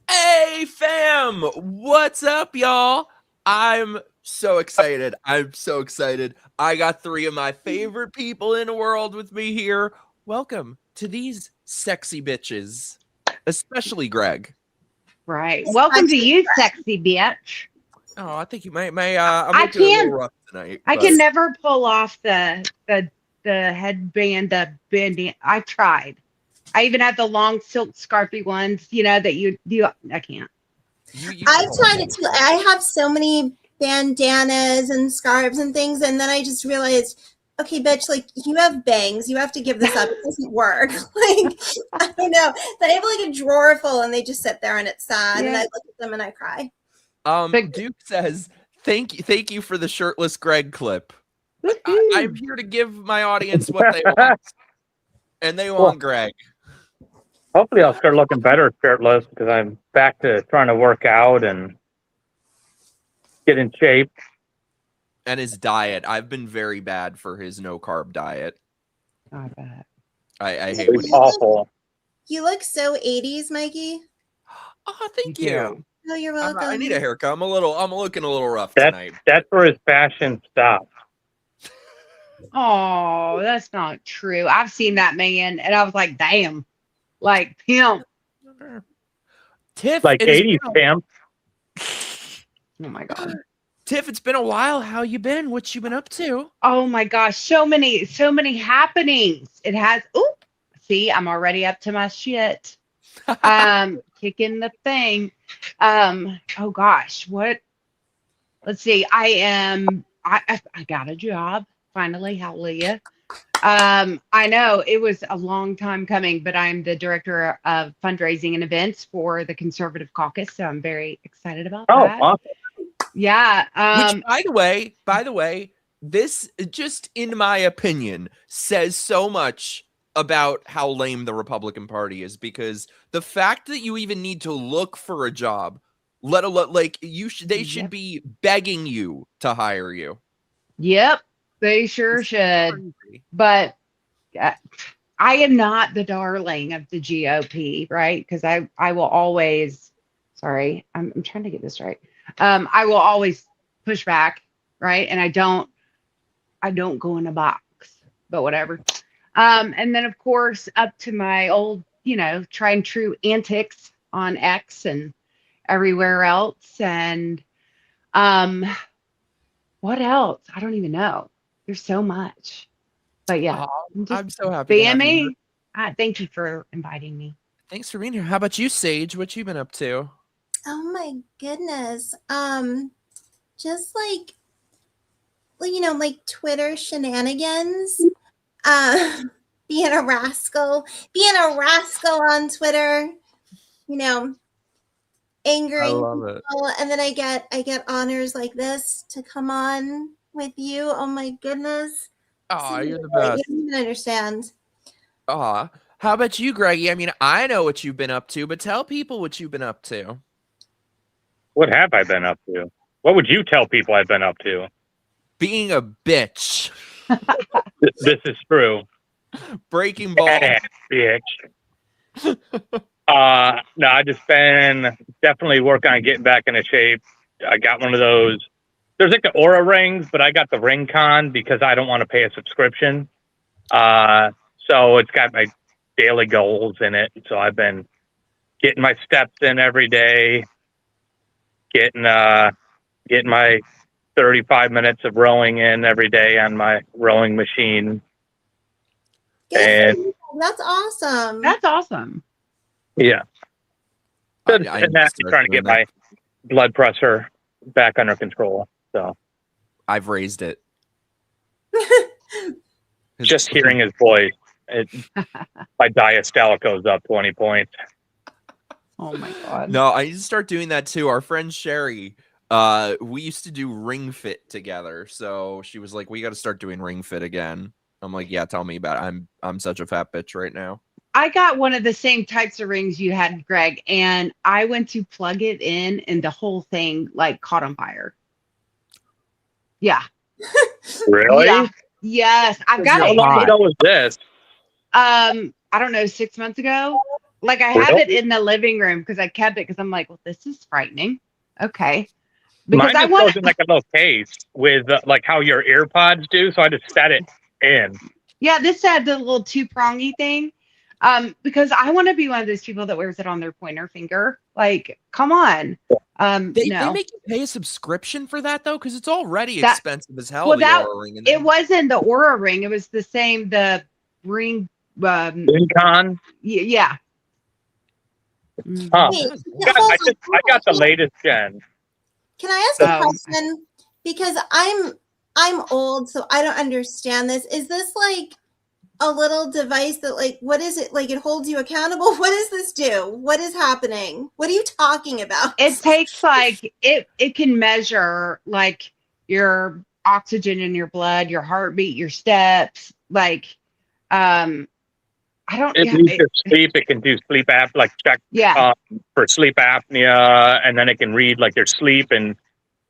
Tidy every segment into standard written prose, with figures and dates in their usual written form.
Hey fam, what's up y'all? I'm so excited. I got three of my favorite people in the world with me here. Welcome to these sexy bitches, especially Greg. Right. Welcome to you, sexy bitch. Oh, I think you may I'm I looking a little can't. rough tonight. I can never pull off the headband, the bandana. I tried. I even had the long silk scarfy ones. You know that you do. I can't. I've tried it too. I have so many bandanas and scarves and things, and then I just realized, okay, bitch, like you have bangs, you have to give this up. It doesn't work. Like I don't know. Then I have like a drawer full, and they just sit there, and it's sad. Yeah. And I look at them and I cry. Duke says, thank you for the shirtless Greg clip. I'm here to give my audience what they want. And they want Greg. Hopefully I'll start looking better shirtless because I'm back to trying to work out and get in shape. And his diet. I've been very bad for his no-carb diet. I bet. I hate when It's awful. You look so 80s, Mikey. Oh, thank You you. Oh, you're welcome. I need a haircut. I'm looking a little rough tonight. That's where his fashion stops. Oh, that's not true. I've seen that man, and I was like, damn, like pimp. Tiff, Like 80s pimp. Oh my god. Tiff, it's been a while. How you been? What you been up to? Oh my gosh, so many happenings. It has. Oop. See, I'm already up to my shit. Kicking the thing. Oh gosh, what? Let's see. I got a job finally. Hallelujah. I know it was a long time coming, but I'm the director of fundraising and events for the Conservative Caucus, so I'm very excited about that. Awesome. Yeah. Which, by the way, this, just in my opinion, says so much about how lame the Republican Party is, because the fact that you even need to look for a job, let alone they should be begging you to hire you. Yep, they sure should. But I am not the darling of the GOP, right? Because I will always. Sorry, I'm trying to get this right. I will always push back, right? And I don't go in a box, but whatever. And then of course up to my old, tried and true antics on X and everywhere else. And what else? I don't even know. There's so much. But yeah, I'm so happy. Bammy, thank you for inviting me. Thanks for being here. How about you, Sage? What you been up to? Oh my goodness. Just like Twitter shenanigans. Being a rascal on Twitter, angering people, and then I get honors like this to come on with you. Oh my goodness. Oh, you're the best. You don't even understand. How about you, Greggy? I mean, I know what you've been up to, but tell people what you've been up to. What have I been up to? What would you tell people I've been up to? Being a bitch. This is true. Breaking balls. Bitch. No, I just been definitely working on getting back into shape. I got one of those. There's like the Aura rings, but I got the Ring Con because I don't want to pay a subscription. So it's got my daily goals in it. So I've been getting my steps in every day, getting my 35 minutes of rowing in every day on my rowing machine. And that's awesome. That's awesome. Yeah. And that's trying to get my blood pressure back under control. So I've raised it. Just hearing his voice, my diastolic goes up 20 points. Oh my God. No, I need to start doing that too. Our friend Sherry, we used to do Ring Fit together. So she was like, we got to start doing Ring Fit again. I'm like, yeah, tell me about it. I'm such a fat bitch right now. I got one of the same types of rings you had, Greg, and I went to plug it in and the whole thing like caught on fire. Yeah. Really? Yeah. Yes. I've got How long ago was this? I don't know, 6 months ago. Like I have it in the living room because I kept it because I'm like, well, this is frightening. Okay. Because Mine just goes in like a little case with like how your AirPods do. So I just set it in. Yeah, this had the little 2-prongy thing. Because I want to be one of those people that wears it on their pointer finger. Like, come on. They No. make you pay a subscription for that though, because it's already That- expensive as hell. well, the that- Oura Ring, and It wasn't the Aura Ring. It was the same, the ring. Incon. Yeah. Mhm. Huh. Wait, I got the latest gen. Can I ask a question? Because I'm old, so I don't understand this. Is this like a little device that, like, what is it? Like, it holds you accountable? What does this do? What is happening? What are you talking about? It takes like it can measure like your oxygen in your blood, your heartbeat, your steps. Like, I don't. It reads your sleep. It can do sleep app, like check for sleep apnea, and then it can read like your sleep and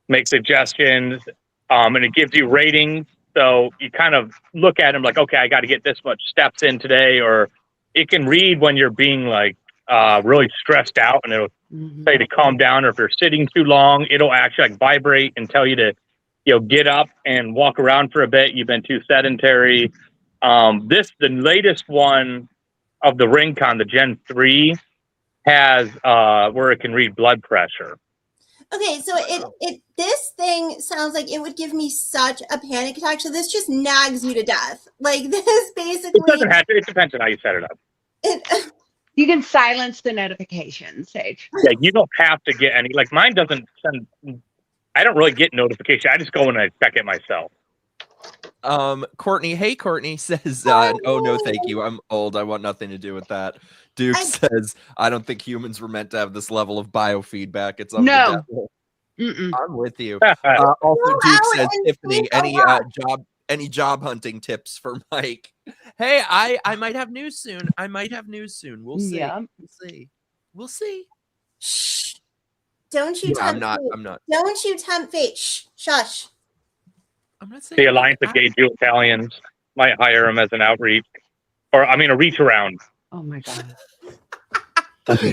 make suggestions. And it gives you ratings. So you kind of look at them like, okay, I got to get this much steps in today, or it can read when you're being like really stressed out, and it'll say to calm down. Or if you're sitting too long, it'll actually like vibrate and tell you to, get up and walk around for a bit. You've been too sedentary. The latest one of the Ringcon, the Gen 3, has where it can read blood pressure. Okay, so this thing sounds like it would give me such a panic attack. So this just nags you to death. Like, this basically. It doesn't have to. It depends on how you set it up. You can silence the notifications, Sage. Yeah, you don't have to get any. Like mine doesn't send. I don't really get notification. I just go and I check it myself. Courtney says, oh no, thank you. I'm old. I want nothing to do with that. Duke says, I don't think humans were meant to have this level of biofeedback. It's of the devil. I'm with you. Also, Duke says, Tiffany, any job hunting tips for Mike? Hey, I might have news soon. We'll see. Yeah. We'll see. Shh. Don't you No, tempt I'm fate. not. Don't you tempt fate. Shh. Shush. I'm not saying The Alliance of Gay Jew Italians might hire him as an outreach, or a reach around. Oh my god.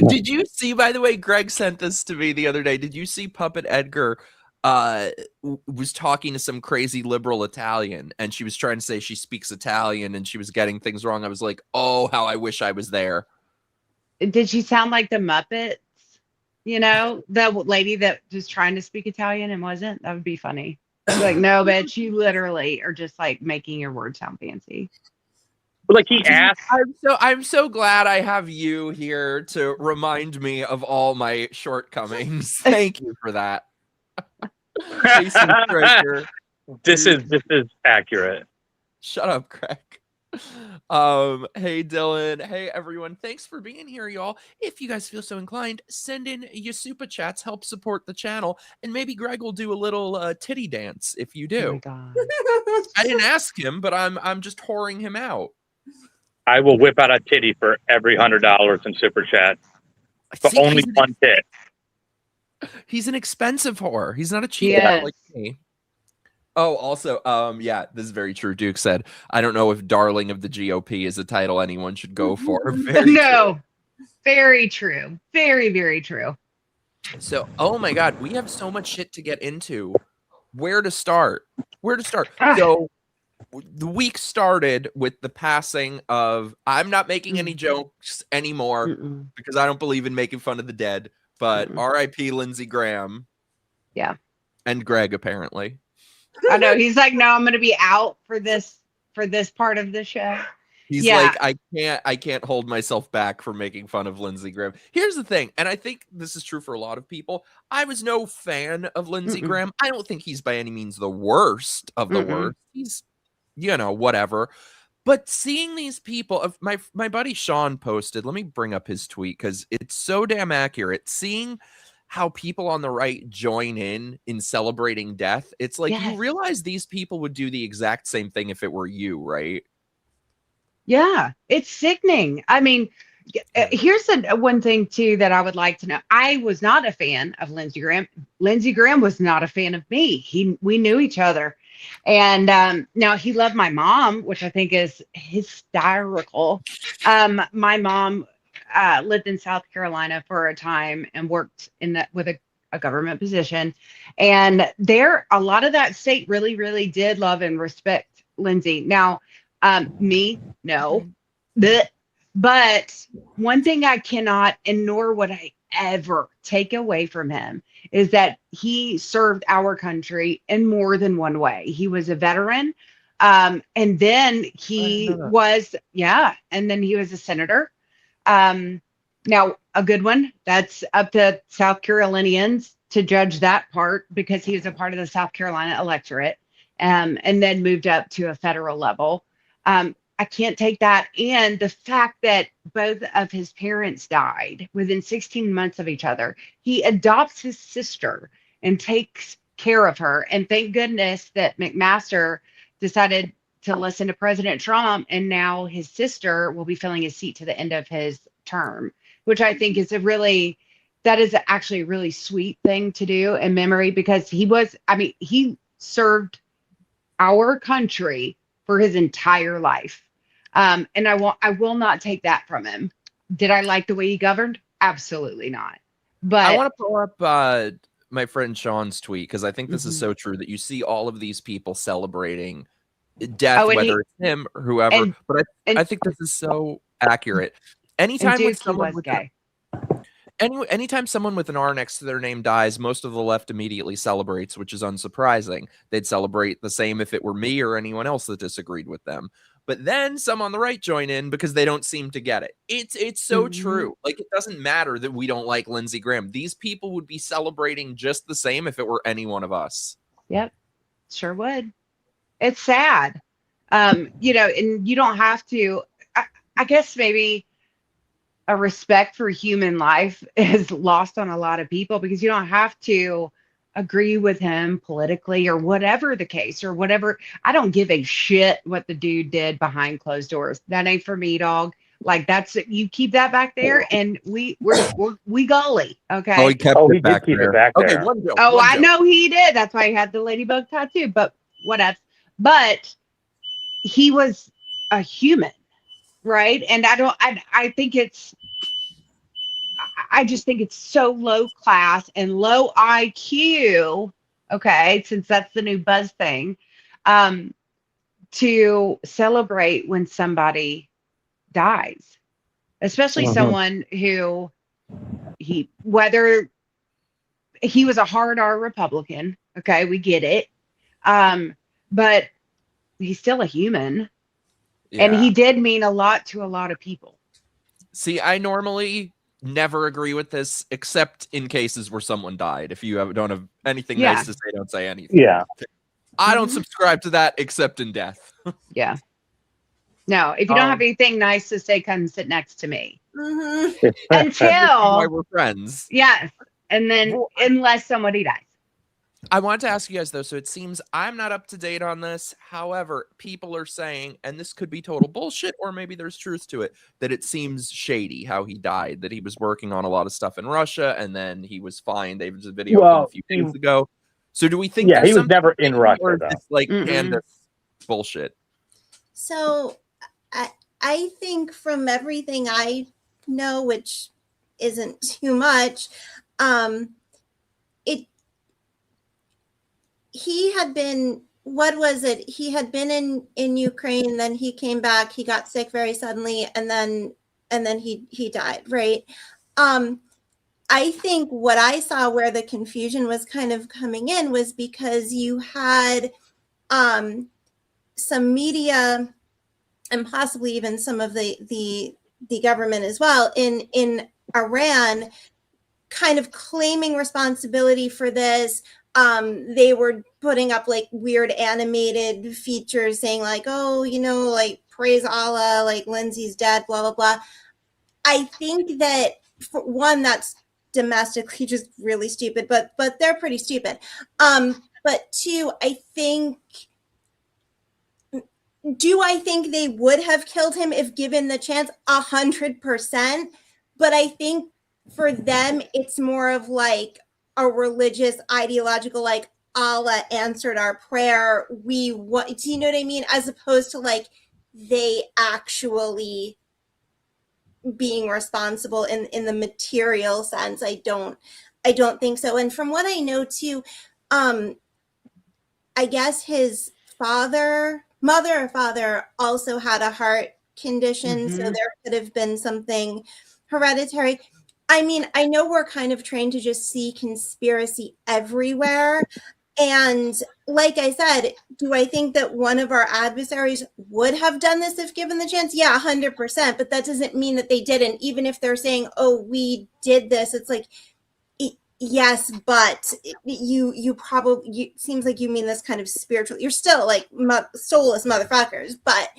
Did you see, by the way, Greg sent this to me the other day. Did you see Puppet Edgar was talking to some crazy liberal Italian, and she was trying to say she speaks Italian and she was getting things wrong? I was like, oh, how I wish I was there. Did she sound like the Muppets? The lady that was trying to speak Italian and wasn't? That would be funny. Like, no, bitch, you literally are just like making your words sound fancy. Like he asked. I'm so glad I have you here to remind me of all my shortcomings. Thank you for that. Jason Straker. This is accurate. Shut up, Craig. Hey Dylan, hey everyone, thanks for being here, y'all. If you guys feel so inclined, send in your super chats, help support the channel, and maybe Greg will do a little titty dance if you do. Oh my god. I didn't ask him, but I'm just whoring him out. I will whip out a titty for every $100 in super chat. But only one tit. He's an expensive whore. He's not a cheap guy like me. Oh, also, yeah, this is very true. Duke said, I don't know if Darling of the GOP is a title anyone should go for. Very true. Very, very true. So, oh my God, we have so much shit to get into. Where to start? So, the week started with the passing of, I'm not making any jokes anymore because I don't believe in making fun of the dead, but R.I.P. Lindsey Graham. Yeah. And Greg, apparently. I know. He's like, no, I'm going to be out for this part of the show. He's like, I can't hold myself back from making fun of Lindsey Graham. Here's the thing, and I think this is true for a lot of people. I was no fan of Lindsey Graham. I don't think he's by any means the worst of the worst. He's, whatever. But seeing these people, my buddy Sean posted, let me bring up his tweet because it's so damn accurate. Seeing how people on the right join in celebrating death, it's like you realize these people would do the exact same thing if it were you, right? Yeah, it's sickening. I mean, here's one thing too that I would like to know. I was not a fan of Lindsey Graham. Lindsey Graham was not a fan of me. We knew each other, and now he loved my mom, which I think is hysterical. My mom lived in South Carolina for a time and worked in that with a government position. And there, a lot of that state really, really did love and respect Lindsay. Now, me, no. Blech. But one thing I cannot, and nor would I ever take away from him, is that he served our country in more than one way. He was a veteran. And then he was, and then he was a senator. Now, a good one, that's up to South Carolinians to judge that part, because he was a part of the South Carolina electorate, and then moved up to a federal level. I can't take that. And the fact that both of his parents died within 16 months of each other, he adopts his sister and takes care of her. And thank goodness that McMaster decided to listen to President Trump, and now his sister will be filling his seat to the end of his term, which I think is that is actually a really sweet thing to do in memory, because he served our country for his entire life. And I will not take that from him. Did I like the way he governed? Absolutely not. But I want to pull up my friend Sean's tweet, because I think this is so true, that you see all of these people celebrating death, whether it's him or whoever. But I think this is so accurate. Anytime with someone with gay. Anytime someone with an R next to their name dies, most of the left immediately celebrates, which is unsurprising. They'd celebrate the same if it were me or anyone else that disagreed with them. But then some on the right join in because they don't seem to get it. It's so true. Like, it doesn't matter that we don't like Lindsey Graham. These people would be celebrating just the same if it were any one of us. Yep, sure would. It's sad. And you don't have to, I guess maybe a respect for human life is lost on a lot of people, because you don't have to agree with him politically or whatever the case or whatever. I don't give a shit what the dude did behind closed doors. That ain't for me, dog. Like, you keep that back there, and we gully. Okay. Oh, he kept he it back did keep there. it back Okay, there. one joke. Oh, one I joke. know he did. That's why he had the ladybug tattoo. But whatever. But he was a human, right? And I just think it's so low class and low IQ. Okay, since that's the new buzz thing, to celebrate when somebody dies, especially someone who whether he was a hard R Republican. Okay, we get it. But he's still a human. Yeah. And he did mean a lot to a lot of people. See, I normally never agree with this, except in cases where someone died. If you don't have anything nice to say, don't say anything. Yeah. I don't subscribe to that except in death. Yeah. No, if you don't have anything nice to say, come sit next to me. Mm-hmm. Why we're friends. Yes. And then unless somebody dies. I wanted to ask you guys, though, so it seems I'm not up to date on this. However, people are saying, and this could be total bullshit, or maybe there's truth to it, that it seems shady how he died, that he was working on a lot of stuff in Russia, and then he was fine. There was a video of him a few days ago. So do we think he was never in Russia, or though. it's like Candace bullshit? So I think from everything I know, which isn't too much, he had been, what was it? He had been in Ukraine, then he came back, he got sick very suddenly, and then he died, right? I think what I saw where the confusion was kind of coming in was because you had some media and possibly even some of the government as well in Iran kind of claiming responsibility for this. They were putting up like weird animated features saying like, oh, like praise Allah, like Lindsay's dead, blah, blah, blah. I think that for one, that's domestically just really stupid, but they're pretty stupid. But two, I think they would have killed him if given the chance? 100%. But I think for them, it's more of like a religious, ideological, like Allah answered our prayer. Do you know what I mean? As opposed to like they actually being responsible in the material sense. I don't think so. And from what I know too, I guess his mother or father also had a heart condition, so there could have been something hereditary. I mean, I know we're kind of trained to just see conspiracy everywhere. And like I said, do I think that one of our adversaries would have done this if given the chance? Yeah, 100%. But that doesn't mean that they didn't. Even if they're saying, oh, we did this, it's like, yes, but you probably, seems like you mean this kind of spiritual. You're still like soulless motherfuckers, but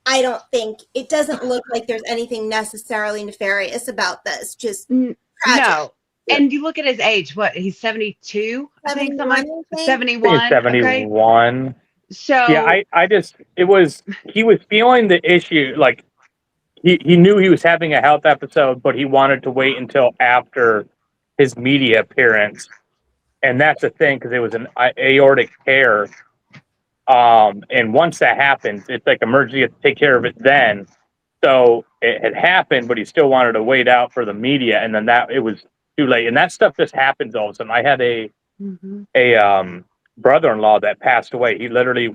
I don't think, it doesn't look like there's anything necessarily nefarious about this. Just tragic. No. And you look at his age, what, he's 72? I think something like 71. He's 71. Okay. So yeah, he was feeling the issue. Like he knew he was having a health episode, but he wanted to wait until after his media appearance. And that's the thing, because it was an aortic tear. And once that happens, it's like emergency, you have to take care of it then. So it had happened, but he still wanted to wait out for the media, and then it was too late. And that stuff just happens all of a sudden. I had a brother-in-law that passed away. He literally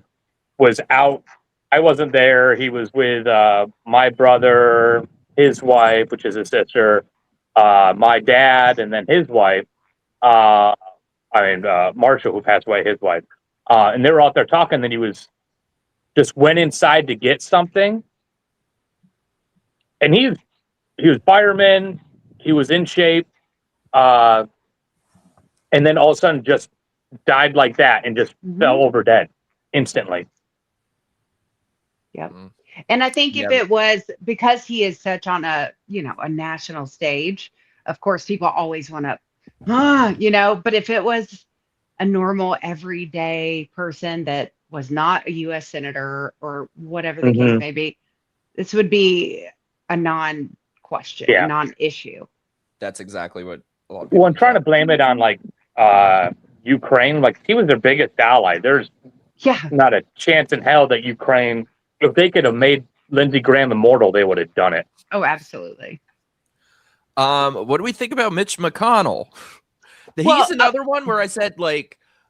was out. I wasn't there. He was with my brother, his wife, which is his sister, my dad, and then his wife. Marshall, who passed away, his wife. And they were out there talking. Then he went inside to get something. And he was fireman. He was in shape. And then all of a sudden just died like that and just fell over dead instantly. Yep. And I think if it was because he is such on a national stage, of course, people always want to, but if it was a normal everyday person that was not a U.S. senator or whatever the case may be, this would be a non-question, a non-issue. That's exactly what. Well, I'm trying to blame it on Ukraine. Like, he was their biggest ally. There's not a chance in hell that Ukraine, if they could have made Lindsey Graham immortal, they would have done it. Oh, absolutely. What do we think about Mitch McConnell? He's another one where I said,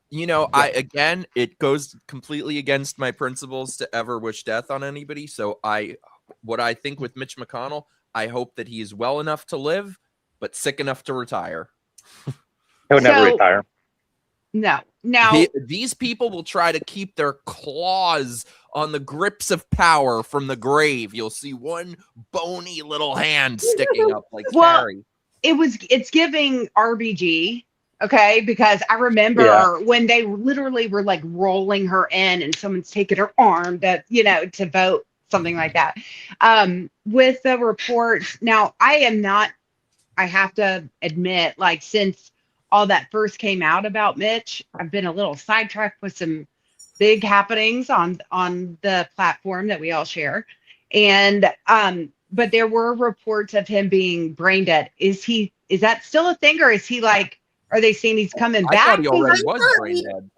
it goes completely against my principles to ever wish death on anybody. So what I think with Mitch McConnell, I hope that he is well enough to live, but sick enough to retire. He'll never retire. No. Now, these people will try to keep their claws on the grips of power from the grave. You'll see one bony little hand sticking up like Carrie. It's giving RBG, okay? Because I remember when they literally were like rolling her in and someone's taking her arm to vote, something like that. With the reports, now I have to admit, since all that first came out about Mitch, I've been a little sidetracked with some big happenings on the platform that we all share. And but there were reports of him being brain dead. Is that still a thing, or is he are they saying he's coming back? I thought he already was brain dead.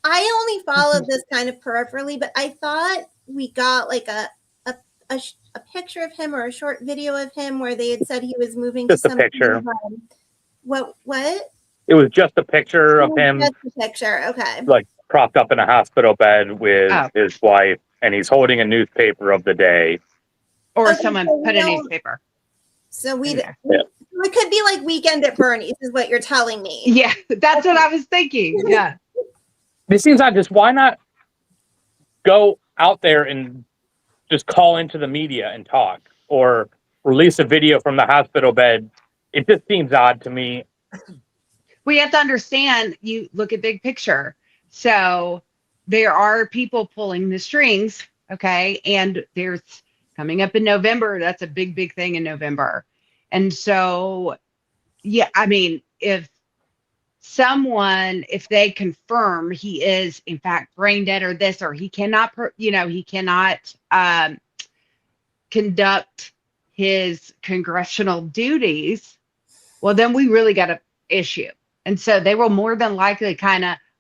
I only followed this kind of peripherally, but I thought we got a picture of him or a short video of him where they had said he was moving just to some a picture. What? It was just a picture of him. Just a picture, okay. Propped up in a hospital bed with his wife, and he's holding a newspaper of the day. Or someone put a newspaper. So it could be like Weekend at Bernie's, is what you're telling me. Yeah, that's what I was thinking. Yeah. It seems like why not go out there and just call into the media and talk, or release a video from the hospital bed? It just seems odd to me. We have to understand, you look at big picture. So there are people pulling the strings, okay? And there's coming up in November. That's a big, big thing in November. And so, if they confirm he is in fact brain dead or this, or he cannot, conduct his congressional duties, well, then we really got an issue. And so they will more than likely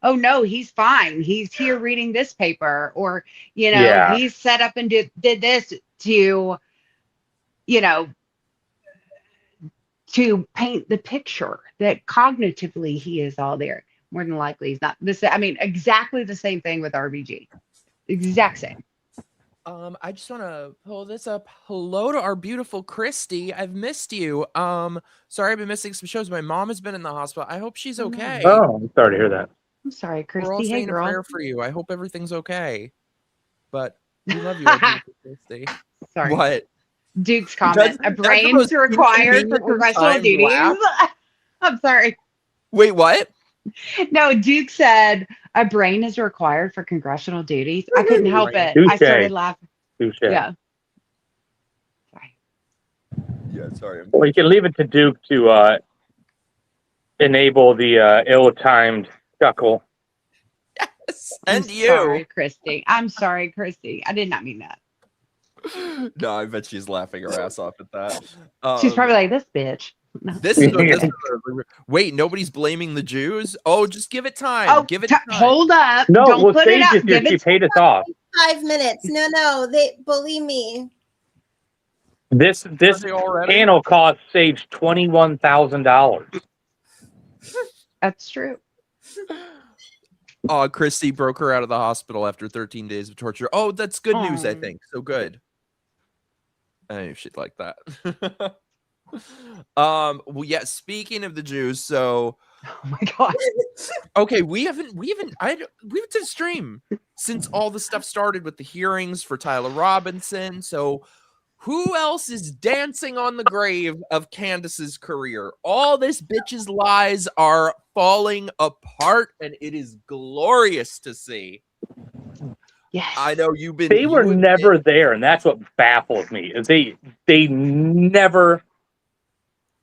oh no, he's fine. He's here reading this paper, or, he's set up and did this to, to paint the picture that cognitively he is all there. More than likely, he's not. I mean, exactly the same thing with RBG. Exact same. I just want to pull this up. Hello to our beautiful Christy. I've missed you. Sorry I've been missing some shows. My mom has been in the hospital. I hope she's okay. Oh, I'm sorry to hear that. I'm sorry, We're all Christy. Hey, saying a girl. prayer for you. I hope everything's okay. But we love you, our beautiful Christy. Sorry. What? Duke's comment. A That's the brain's most required for inconveniently congressional timed duties. laugh. I'm sorry. Wait, what? No, Duke said a brain is required for congressional duties. I couldn't help it. I Touche. started laughing. Touche. Yeah. Sorry. Yeah, sorry. Well, you can leave it to Duke to enable the ill-timed chuckle. Yes, I'm and you. sorry, Christy. I'm sorry, Christy. I did not mean that. No, I bet she's laughing her ass off at that. She's probably like, this bitch. No. Wait, nobody's blaming the Jews? Oh, just give it time. Oh, Give it time. hold up. No, Don't well, put it Sage out. is here. Give She it paid us off. 5 minutes. No, they believe me. This they already? panel cost Sage $21,000. That's true. Oh, Christy broke her out of the hospital after 13 days of torture. Oh, that's good news, I Aw. think. So good. I knew she'd like that. Well, yeah, speaking of the Jews, so Oh my god. okay, we haven't done a stream since all the stuff started with the hearings for Tyler Robinson. So who else is dancing on the grave of Candace's career? All this bitch's lies are falling apart, and it is glorious to see. Yes. I know you've been. They were never there, and that's what baffles me. Is they never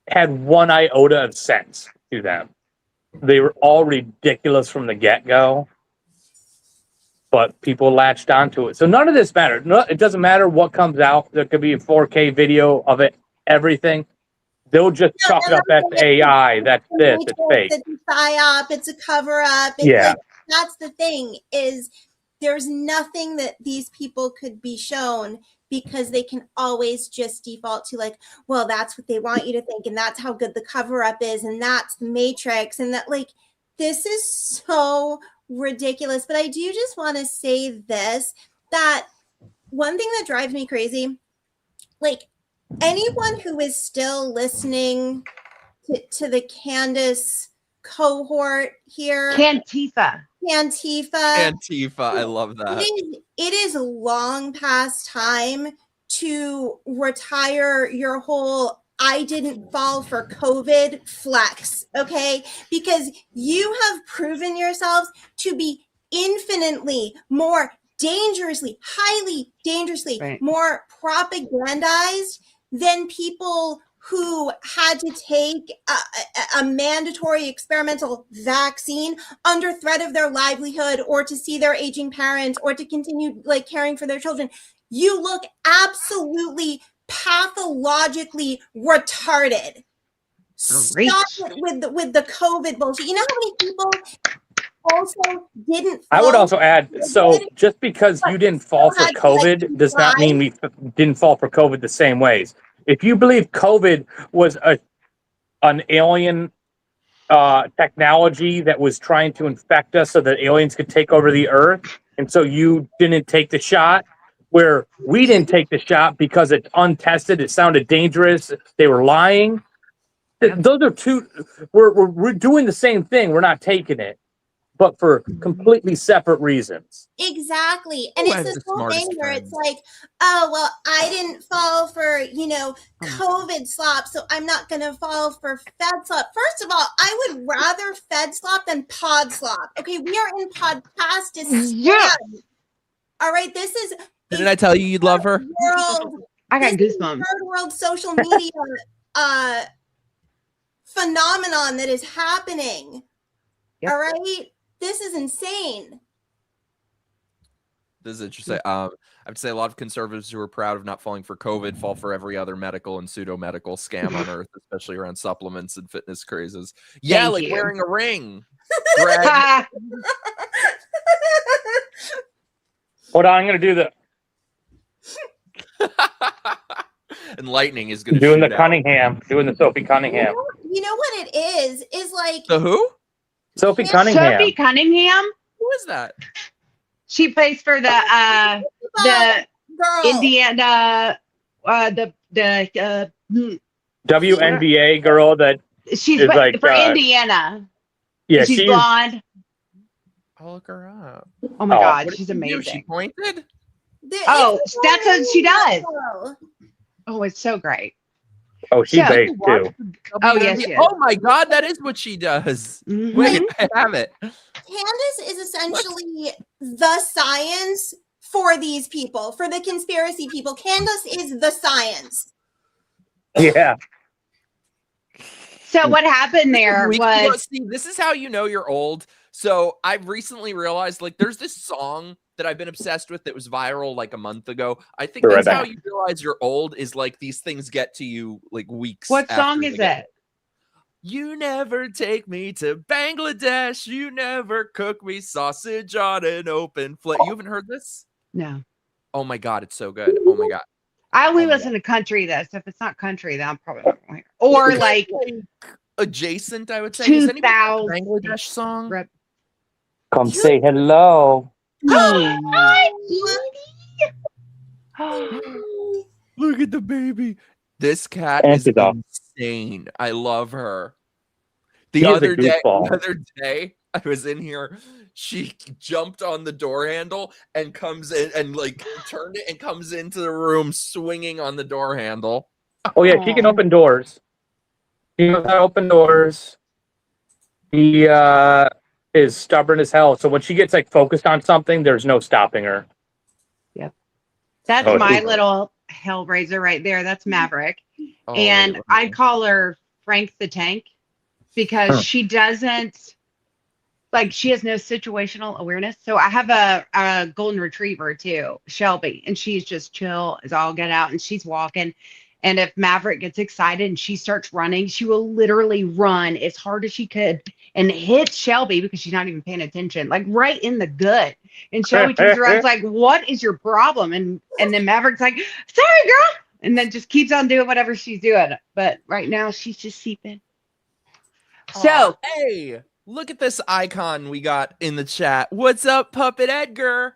had one iota of sense to them. They were all ridiculous from the get-go, but people latched onto it. So none of this mattered. No, it doesn't matter what comes out. There could be a 4K video of it, everything. They'll just chalk it up. That's AI. That's this. It's fake. It's a psyop. It's a cover-up. Yeah. Like, that's the thing, is there's nothing that these people could be shown, because they can always just default to like, well, that's what they want you to think, and that's how good the cover-up is, and that's the Matrix, and that, like, this is so ridiculous. But I do just want to say this, that one thing that drives me crazy, like, anyone who is still listening to the Candace cohort here, Cantifa. Antifa. I love that. it is long past time to retire your whole I didn't fall for COVID flex, okay? Because you have proven yourselves to be infinitely more dangerously, highly dangerously Right. more propagandized than people who had to take a mandatory experimental vaccine under threat of their livelihood, or to see their aging parents, or to continue like caring for their children. You look absolutely pathologically retarded. Great. Stop it with the COVID bullshit. You know how many people also didn't I would fall also add, so just because you didn't fall for COVID does not mean we didn't fall for COVID the same ways. If you believe COVID was an alien technology that was trying to infect us so that aliens could take over the earth, and so you didn't take the shot, where we didn't take the shot because it's untested, it sounded dangerous, they were lying. Those are two, we're doing the same thing, we're not taking it, but for completely separate reasons. Exactly. And Who has it's the this whole thing smartest where it's friends? like, oh, well, I didn't fall for, COVID slop, so I'm not going to fall for Fed slop. First of all, I would rather Fed slop than pod slop. Okay, we are in podcastistan. Yeah. All right, this is Didn't I tell you you'd love her? world, I got this is goosebumps. third world social media phenomenon that is happening. Yep. All right, this is insane. This is interesting. I would say a lot of conservatives who are proud of not falling for COVID fall for every other medical and pseudo-medical scam on earth, especially around supplements and fitness crazes. Yeah, Thank like you. wearing a ring. Greg. Hold on, I'm going to do the... and lightning is going to doing shoot the out. Cunningham, doing the Sophie Cunningham. You know what it is like The who? Sophie Yeah. Cunningham. Sophie Cunningham. Who is that? She plays for the girl. Indiana WNBA girl that she's is like for Indiana. yeah, she's blonde. I'll look her up. Oh my Oh. god, What did she's she do? amazing. She pointed? Oh, It's that's what she does. girl. Oh, it's so great. oh, she's So- based too. Oh, yes, yes. Oh my god, that is what she does. Mhm. Wait, I have it. Candace is essentially the science for these people, for the conspiracy people. Candace is the science. Yeah. So what happened there was See, this is how you know you're old. So I've recently realized, like, there's this song that I've been obsessed with that was viral like a month ago. I think Be right that's how back. you realize you're old, is like these things get to you like weeks. what after song they is get- it? You never take me to Bangladesh. You never cook me sausage on an open flame. You haven't heard this? No. Oh my god, it's so good. Oh my god. I only Oh my listen to country though, so if it's not country, then I'm probably not going to. Or It's like adjacent, I would say. Is anybody a 2000. Bangladesh song? Rep- Come say hello. Oh, hi, Look at the baby. This cat And is she's off. insane. I love her. She The is a other goofball. day, I was in here. She jumped on the door handle and comes in and like turned it and comes into the room swinging on the door handle. Oh yeah, she can Aw. open doors. She knows how to open doors. He is stubborn as hell. So when she gets like focused on something, there's no stopping her. That's Oh, my she- little hellraiser right there. That's Maverick. Oh, And wait, I call her Frank the Tank because Huh. she doesn't like she has no situational awareness. So I have a golden retriever too, Shelby, and she's just chill as all get out and she's walking. And if Maverick gets excited and she starts running, she will literally run as hard as she could and hit Shelby because she's not even paying attention, like right in the gut. And Shelby turns around, and is like, "What is your problem?" And then Maverick's like, "Sorry, girl," and then just keeps on doing whatever she's doing. But right now, she's just seeping. So Aw, hey, look at this icon we got in the chat. What's up, Puppet Edgar?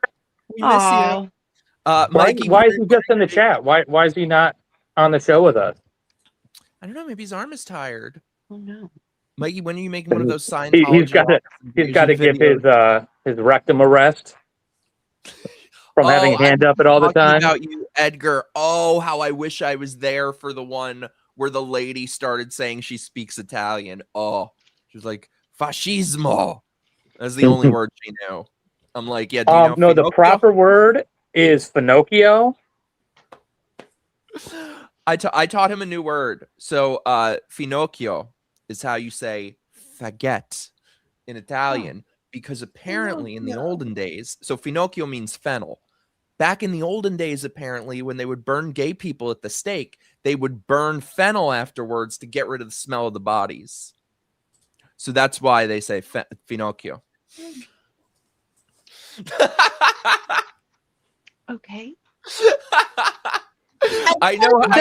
We miss you. oh, Mikey, Why is he just in the chat? Why is he not on the show with us? I don't know. Maybe his arm is tired. oh no. Mikey, when are you making one of those signs? He's got to give his rectum a rest from having a hand up it all the time. About you, Edgar. Oh, how I wish I was there for the one where the lady started saying she speaks Italian. Oh, she was like fascismo. That's the only word she knew. I'm like, yeah. Do you know No, the Finocchio? proper word is Finocchio. I taught him a new word. So, Finocchio is how you say faggot in Italian, because apparently in the Finocchio. olden days, so Finocchio means fennel. Back in the olden days, apparently, when they would burn gay people at the stake, they would burn fennel afterwards to get rid of the smell of the bodies. So that's why they say Finocchio. Okay. I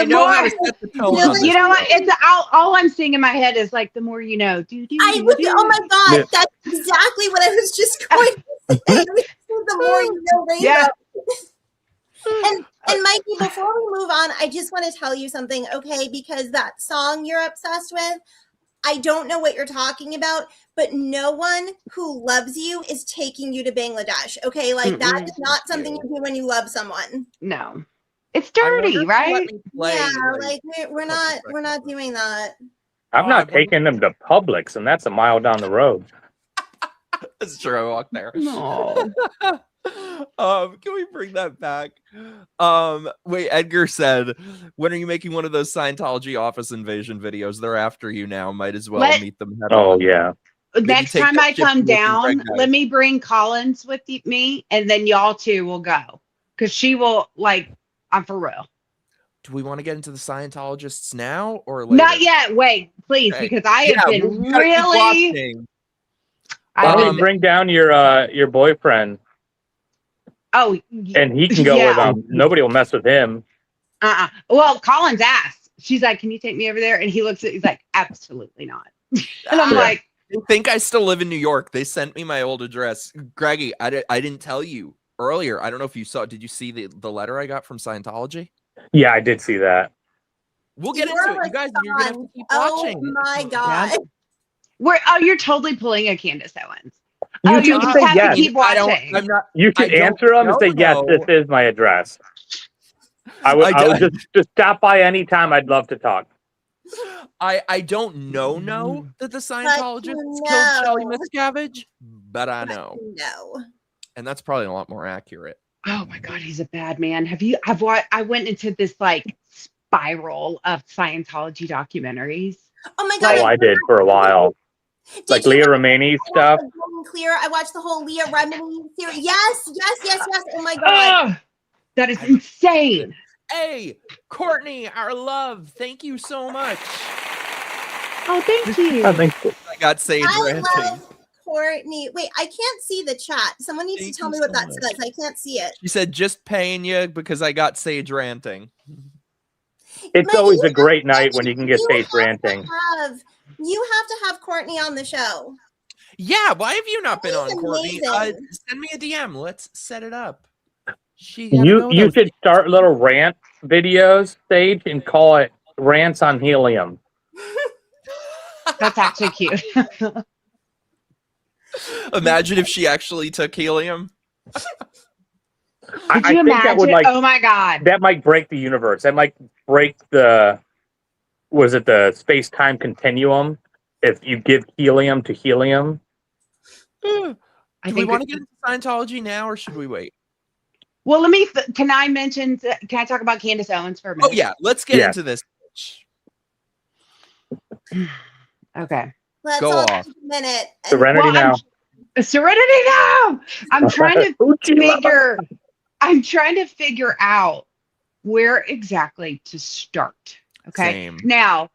know how to set the tone. You know, on this You know what? show. It's all I'm seeing in my head is like the more you know. I would. Oh my god, Yeah. that's exactly what I was just going to say. The more you know, rainbow. Yeah. And Mikey, before we move on, I just want to tell you something, okay? Because that song you're obsessed with, I don't know what you're talking about, but no one who loves you is taking you to Bangladesh, okay? Like that is not something you do when you love someone. No. It's I wonder if dirty, they'll let right? me play, Yeah, like, we're not doing that. I'm Oh, not I taking them to Publix, and that's a mile down the road. That's true. I walked there. No. Can we bring that back? Wait, Edgar said, when are you making one of those Scientology office invasion videos? They're after you now. Might as well Let- meet them head Oh on. yeah. Next take time that I shit come from the down, Greg guy. let me bring Collins with me, and then y'all two will go. Because she will, like, I'm for real. Do we want to get into the Scientologists now or later? Not yet. Wait, please, Okay. because I have been we gotta keep really. watching. I've Why don't been, you bring down your boyfriend, oh, and he can go with yeah. them. Nobody will mess with him. Well, Collins asked. She's like, "Can you take me over there?" And he looks at. He's like, "Absolutely not." And I'm like, I think I still live in New York. They sent me my old address. Greggy, I didn't tell you earlier. I don't know if you saw. Did you see the letter I got from Scientology? Yeah, I did see that. We'll get You're into it. You guys, you're gonna have to keep Oh watching. my God. you're totally pulling a Candace Owens. You You should just say have yes. to keep I watching. I'm not. You I should don't answer them and say, yes, know. this is my address. I would just stop by anytime. I'd love to talk. I don't know that the Scientologists you killed Shelley know. Miscavige, but I know, No. and that's probably a lot more accurate. Oh my God, he's a bad man. I went into this like spiral of Scientology documentaries. Oh my God. Oh, I did for a while. Like you Leah watch Remini the stuff. Golden Clear? I watched the whole Leah Remini series. Yes. Oh my God. Oh, that is insane. Hey, Courtney, our love, thank you so much. Oh, thank you. I think I got Sage I ranting. love Courtney. Wait, I can't see the chat. Someone needs Thank to tell you me what so that much. says. I can't see it. She said, "Just paying you because I got Sage ranting." it's Mikey, always you a great have to- night when you can get you Sage have to ranting. You have to have Courtney on the show. Yeah, why have you not been She's on, Courtney? amazing. Send me a DM. Let's set it up. She gotta go, You though. should start little rant videos, Sage, and call it Rants on Helium. That's actually cute. Imagine if she actually took helium. Could you I think that would imagine? Oh my God. that might break the universe. That might break the space-time continuum if you give helium to helium. Do we want to get into Scientology now, or should we wait? Well, can I talk about Candace Owens for a Oh minute? yeah, let's get into this. Okay. Let's Go all off. take a minute. Serenity now. Serenity now. I'm trying to figure out where exactly to start. Okay. Same. Now,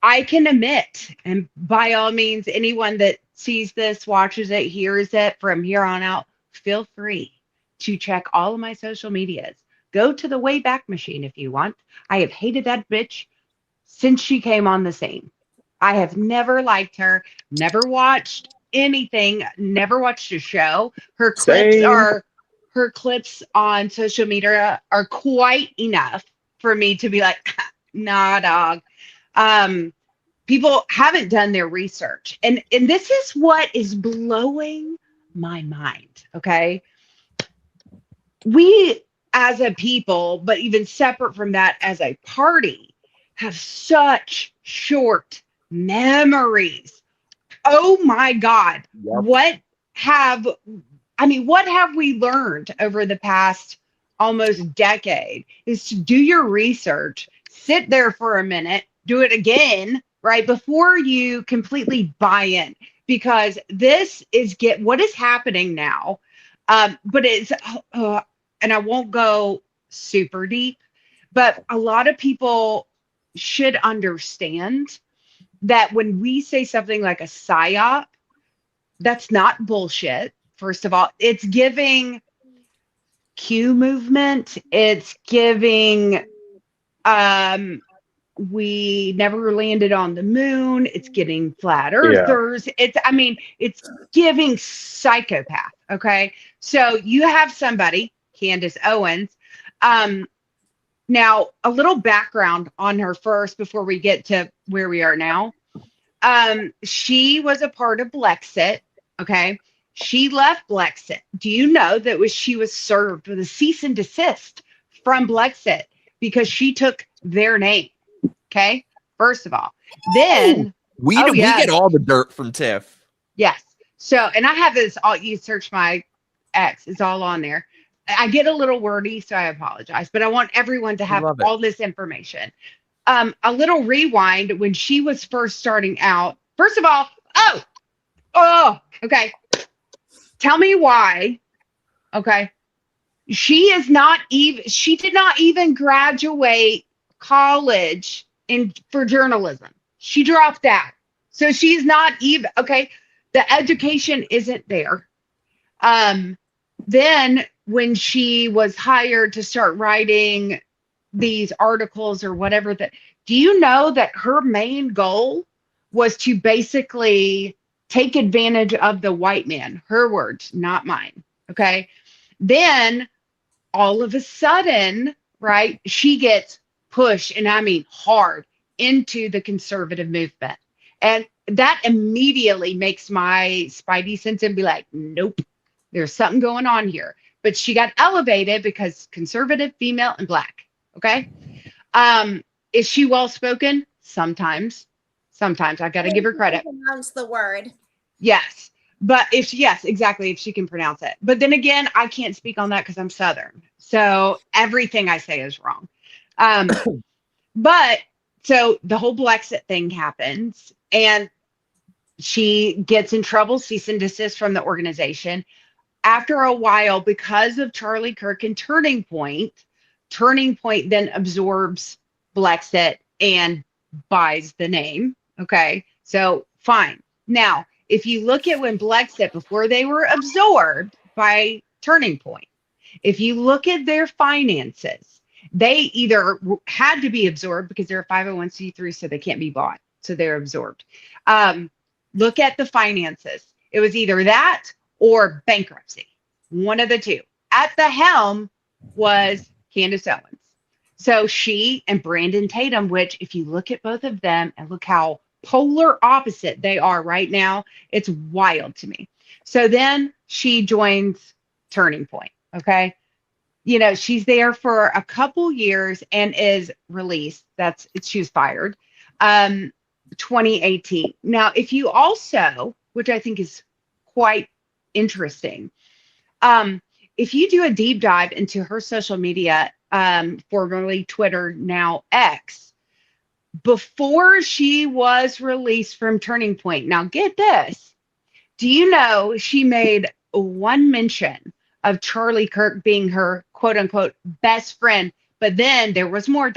I can admit, and by all means, anyone that sees this, watches it, hears it from here on out, feel free to check all of my social medias. Go to the Wayback Machine if you want. I have hated that bitch since she came on the scene. I have never liked her, never watched anything, never watched a show. Her clips on social media are quite enough for me to be like, nah, dog. People haven't done their research. And this is what is blowing my mind. Okay. We as a people, but even separate from that as a party, have such short memories. Oh my God. Yep. What have we learned over the past almost decade is to do your research, sit there for a minute, do it again, right? Before you completely buy in, because this is what is happening now. But it's, and I won't go super deep, but a lot of people should understand that when we say something like a psyop, that's not bullshit. First of all, it's giving Q movement. It's giving, we never landed on the moon. It's getting flat earthers. Yeah. It's giving psychopath. Okay. So you have somebody, Candace Owens. Now, a little background on her first before we get to where we are now. She was a part of Blexit. Okay. She left Blexit. Do you know that she was served with a cease and desist from Blexit because she took their name? Okay. First of all, then we get all the dirt from Tiff. Yes. So, and I have this all, you search my ex, it's all on there. I get a little wordy, so I apologize, but I want everyone to have all this information. A little rewind when she was first starting out. First of all, okay. Tell me why. Okay. She did not even graduate college for journalism. She dropped out. So she's not even, okay. The education isn't there. Then when she was hired to start writing these articles or whatever that, do you know that her main goal was to basically take advantage of the white man? Her words, not mine. Okay. Then all of a sudden, right, she gets pushed, and I mean hard, into the conservative movement. And that immediately makes my spidey sense and be like, nope, there's something going on here. But she got elevated because conservative, female, and black. Okay. Is she well spoken? Sometimes. Sometimes I got to give her credit. Pronounce the word. Yes. But yes, exactly. If she can pronounce it. But then again, I can't speak on that because I'm Southern. So everything I say is wrong. But so the whole Brexit thing happens, and she gets in trouble, cease and desist from the organization. After a while, because of Charlie Kirk and Turning Point then absorbs Brexit and buys the name. Okay. So fine. Now, if you look at when Brexit, before they were absorbed by Turning Point, if you look at their finances, they either had to be absorbed because they're a 501c3, so they can't be bought. So they're absorbed. Look at the finances. It was either that or bankruptcy, one of the two. At the helm was Candace Owens. So she and Brandon Tatum, which if you look at both of them and look how polar opposite they are right now, it's wild to me. So then she joins Turning Point. Okay. You know, she's there for a couple years and is released. She was fired. 2018. Now, if you also, which I think is quite interesting, if you do a deep dive into her social media, formerly Twitter, now X, before she was released from Turning Point. Now, get this. Do you know she made one mention of Charlie Kirk being her quote unquote best friend, but then there was more ...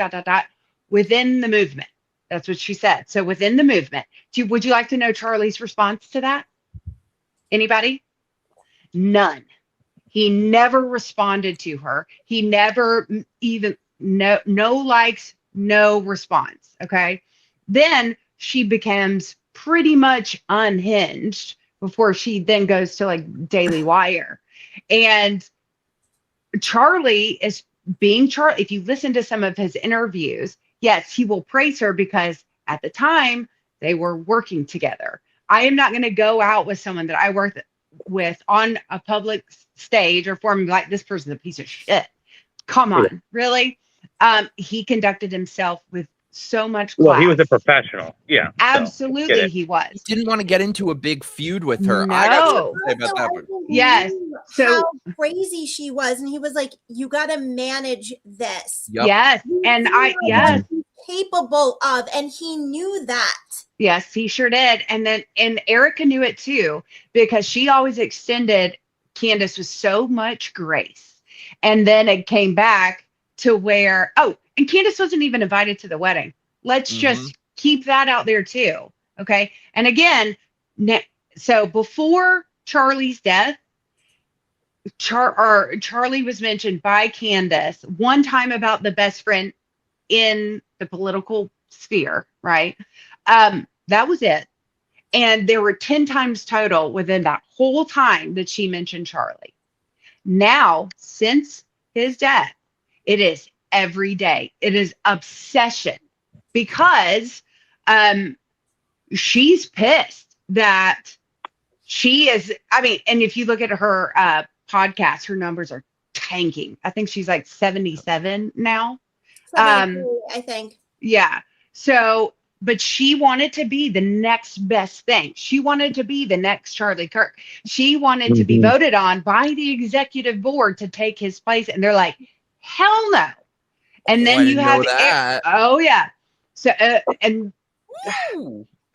within the movement. That's what she said. So within the movement. Would you like to know Charlie's response to that? Anybody? None. He never responded to her. He never even, no likes, no response. Okay. Then she becomes pretty much unhinged before she then goes to like Daily Wire. And Charlie is being Charlie. If you listen to some of his interviews, yes, he will praise her because at the time they were working together. I am not going to go out with someone that I work with on a public stage or forum like this person's a piece of shit. Come on, really? He conducted himself with so much class. Well, he was a professional. Yeah. Absolutely, so, he was. He didn't want to get into a big feud with her. No. I got something to say about that one. Yes. So how crazy she was, and he was like, "You got to manage this." Yep. Yes, and yes, capable of, and he knew that. Yes, he sure did. And Erica knew it too, because she always extended Candace with so much grace. And then it came back to where, and Candace wasn't even invited to the wedding. Let's just keep that out there too. Okay. And again, so before Charlie's death, Charlie was mentioned by Candace one time about the best friend in the political sphere, right? That was it. And there were 10 times total within that whole time that she mentioned Charlie. Now, since his death, it is every day. It is obsession because she's pissed that she is, and if you look at her podcast, her numbers are tanking. I think she's like 77 now. I think. Yeah. So, but she wanted to be the next best thing. She wanted to be the next Charlie Kirk. She wanted to be voted on by the executive board to take his place. And they're like, hell no. And then you have that. Oh yeah. So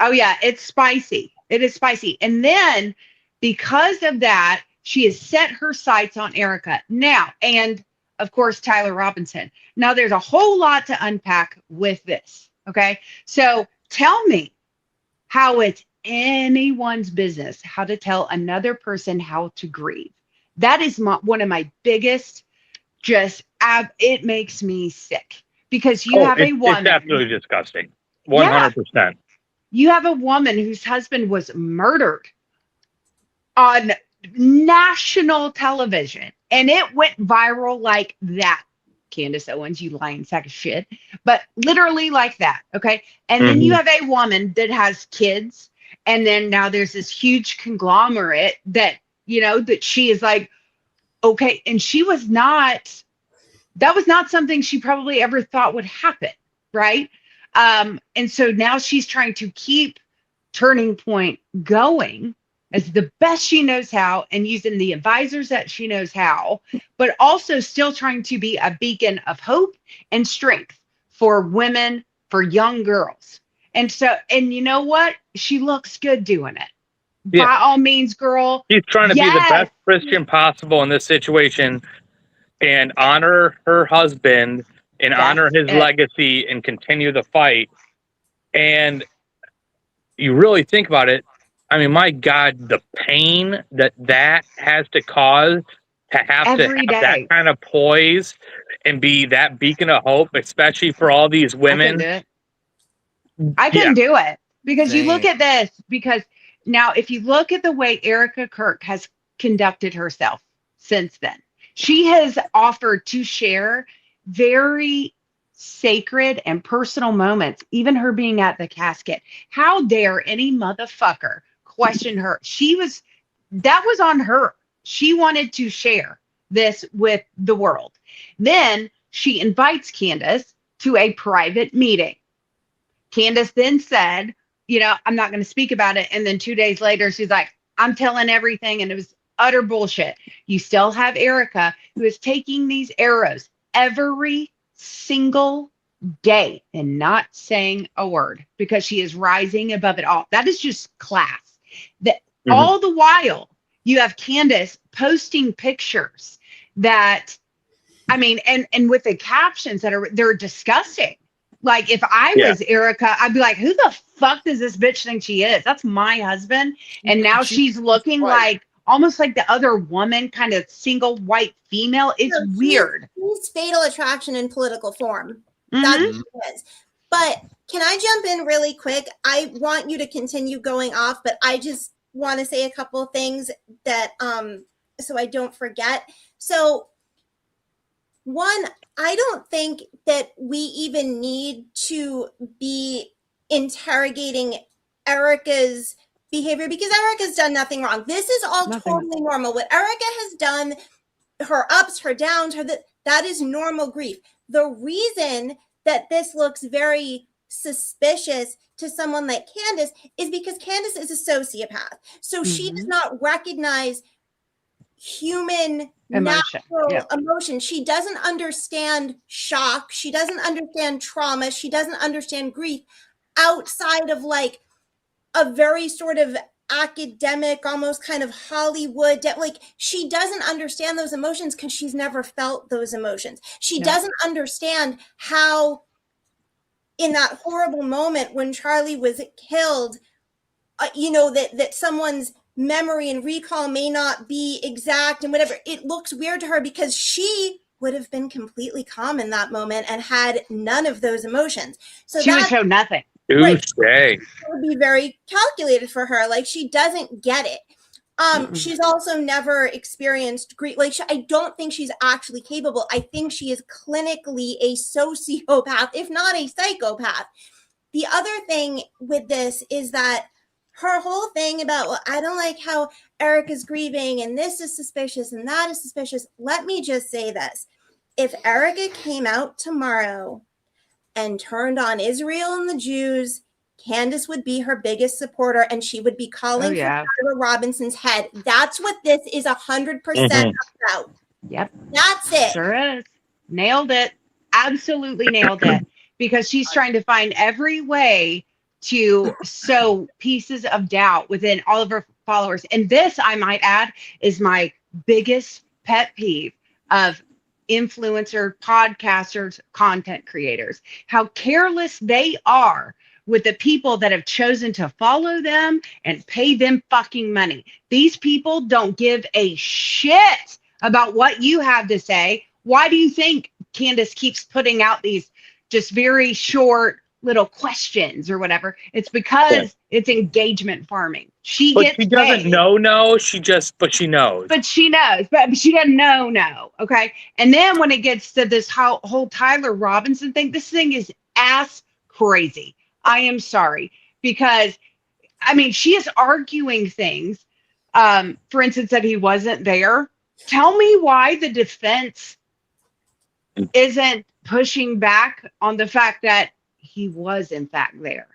oh yeah, it's spicy. It is spicy. And then because of that, she has set her sights on Erica now, and of course Tyler Robinson. Now there's a whole lot to unpack with this. Okay, so tell me how it's anyone's business how to tell another person how to grieve. That is one of my biggest. It makes me sick because you have a woman. It's absolutely disgusting. 100%. You have a woman whose husband was murdered on national television, and it went viral like that. Candace Owens, you lying sack of shit, but literally like that. Okay. And then you have a woman that has kids, and then now there's this huge conglomerate that, you know, that she is like, okay. And that was not something she probably ever thought would happen. Right. And so now she's trying to keep Turning Point going as the best she knows how, and using the advisors that she knows how, but also still trying to be a beacon of hope and strength for women, for young girls. And so, and you know what? She looks good doing it. Yeah. By all means, girl. She's trying to be the best Christian possible in this situation and honor her husband and honor his legacy and continue the fight. And you really think about it, I mean, my God, the pain that has to cause to have that kind of poise and be that beacon of hope, especially for all these women. I couldn't do it because you look at this, because now if you look at the way Erica Kirk has conducted herself since then, she has offered to share very sacred and personal moments, even her being at the casket. How dare any motherfucker question her? That was on her. She wanted to share this with the world. Then she invites Candace to a private meeting. Candace then said, you know, I'm not going to speak about it. And then 2 days later, she's like, I'm telling everything. And it was utter bullshit. You still have Erica, who is taking these arrows every single day and not saying a word, because she is rising above it all. That is just class. That all the while you have Candace posting pictures that, I mean, and with the captions they're disgusting. Like if I was Erica, I'd be like, who the fuck does this bitch think she is? That's my husband. And now she's looking like almost like the other woman, kind of single white female. It's weird. She's fatal attraction in political form. That's what it is. But can I jump in really quick? I want you to continue going off, but I just want to say a couple of things that so I don't forget. So one, I don't think that we even need to be interrogating Erica's behavior, because Erica's done nothing wrong. This is all totally normal. What Erica has done, her ups, her downs, that is normal grief. The reason that this looks very suspicious to someone like Candace is because Candace is a sociopath. So she does not recognize human natural emotion. She doesn't understand shock. She doesn't understand trauma. She doesn't understand grief outside of like a very sort of academic, almost kind of Hollywood, like she doesn't understand those emotions because she's never felt those emotions. She doesn't understand how in that horrible moment when Charlie was killed, you know, that someone's memory and recall may not be exact and whatever. It looks weird to her because she would have been completely calm in that moment and had none of those emotions. So she would show nothing. Right. It would be very calculated for her. Like she doesn't get it. She's also never experienced grief. Like I don't think she's actually capable. I think she is clinically a sociopath, if not a psychopath. The other thing with this is that her whole thing about, well, I don't like how Erica's grieving and this is suspicious and that is suspicious. Let me just say this. If Erica came out tomorrow and turned on Israel and the Jews, Candace would be her biggest supporter and she would be calling for Tyra Robinson's head. That's what this is 100% about. Yep. That's it. Sure is. Nailed it. Absolutely nailed it. Because she's trying to find every way to sow pieces of doubt within all of her followers. And this, I might add, is my biggest pet peeve of influencer, podcasters, content creators, how careless they are with the people that have chosen to follow them and pay them fucking money. These people don't give a shit about what you have to say. Why do you think Candace keeps putting out these just very short little questions or whatever. It's because it's engagement farming. She But gets she doesn't paid, know. But she knows. but she knows, but she doesn't know. Okay. And then when it gets to this whole Tyler Robinson thing, this thing is ass crazy. I am sorry, because I mean, she is arguing things. For instance, that he wasn't there. Tell me why the defense isn't pushing back on the fact that he was in fact there.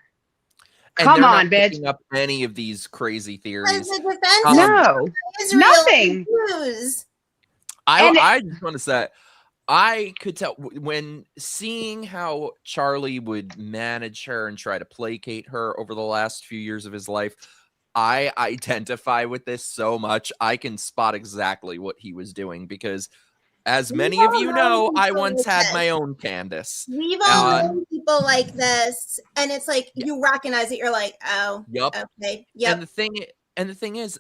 And Come they're on, not bitch. picking up any of these crazy Because theories. the defense No, Israel nothing. news. I just want to say, I could tell when seeing how Charlie would manage her and try to placate her over the last few years of his life. I identify with this so much. I can spot exactly what he was doing because, as many of you know, I once had my own Candace. We've all known people like this, and it's like you recognize it. You're like, oh, yep, okay, yep. And the thing is,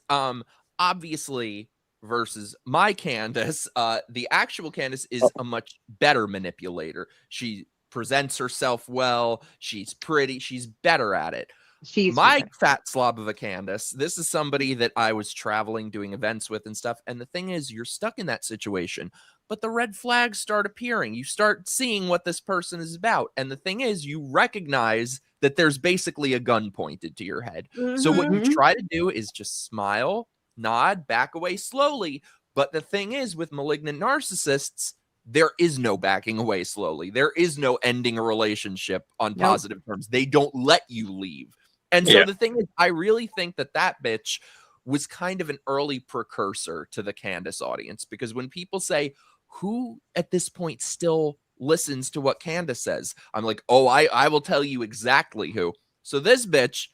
obviously, versus my Candace, the actual Candace is a much better manipulator. She presents herself well. She's pretty. She's better at it. My fat slob of a Candace, this is somebody that I was traveling, doing events with and stuff. And the thing is, you're stuck in that situation, but the red flags start appearing. You start seeing what this person is about. And the thing is, you recognize that there's basically a gun pointed to your head. So what you try to do is just smile, nod, back away slowly. But the thing is, with malignant narcissists, there is no backing away slowly. There is no ending a relationship on positive terms. They don't let you leave. And so the thing is, I really think that bitch was kind of an early precursor to the Candace audience, because when people say, who at this point still listens to what Candace says, I'm like, oh, I will tell you exactly who. So this bitch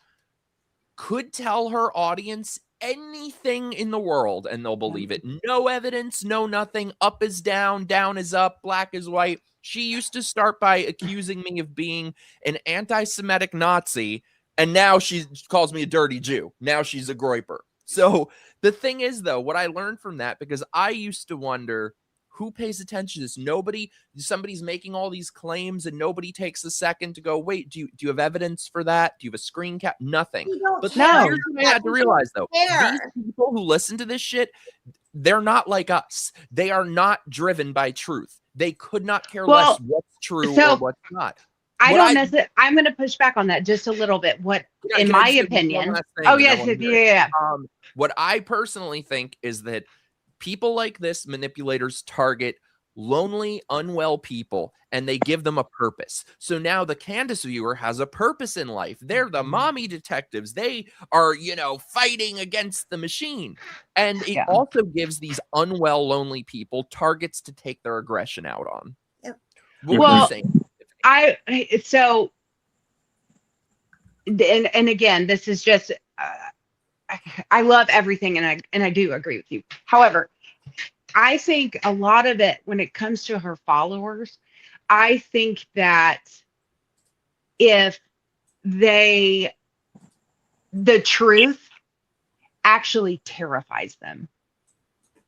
could tell her audience anything in the world and they'll believe it. No evidence, no nothing. Up is down, down is up, black is white. She used to start by accusing me of being an anti-Semitic Nazi, and now she calls me a dirty Jew. Now she's a groiper. So the thing is, though, what I learned from that, because I used to wonder, who pays attention to this? Somebody's making all these claims and nobody takes a second to go, wait, do you have evidence for that? Do you have a screen cap? Nothing. But here's what I had to realize, though. These people who listen to this shit, they're not like us. They are not driven by truth. They could not care less what's true or what's not. I'm going to push back on that just a little bit. In my opinion. Oh, yes. Yeah. What I personally think is that people like this, manipulators, target lonely, unwell people, and they give them a purpose. So now the Candace viewer has a purpose in life. They're the mommy detectives. They are, fighting against the machine. And it also gives these unwell, lonely people targets to take their aggression out on. Yep. What do you think? And again, this is just, I love everything, and I do agree with you. However, I think a lot of it, when it comes to her followers, I think that if the truth actually terrifies them,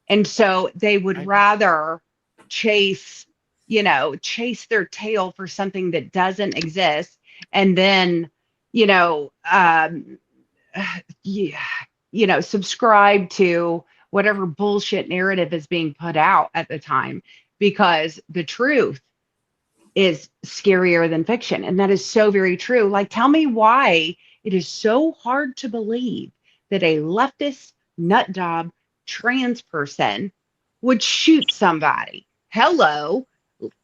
and so they would rather chase their tail for something that doesn't exist, and then subscribe to whatever bullshit narrative is being put out at the time, because the truth is scarier than fiction. And that is so very true. Like, tell me why it is so hard to believe that a leftist nut job trans person would shoot somebody. Hello.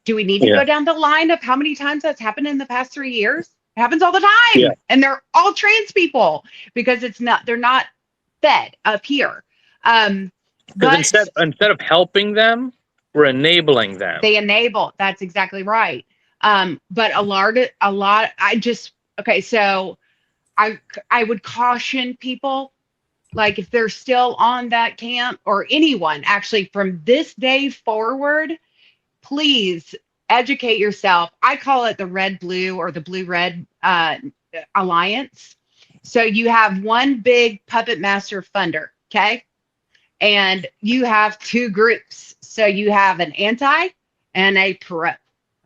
Do we need to go down the line of how many times that's happened in the past 3 years? It happens all the time. Yeah. And they're all trans people, because they're not fed up here. But instead of helping them, we're enabling them. They enable. That's exactly right. But so I would caution people, like, if they're still on that camp, or anyone actually from this day forward, please educate yourself. I call it the red-blue or the blue-red alliance. So you have one big puppet master funder, okay? And you have two groups. So you have an anti and a pro,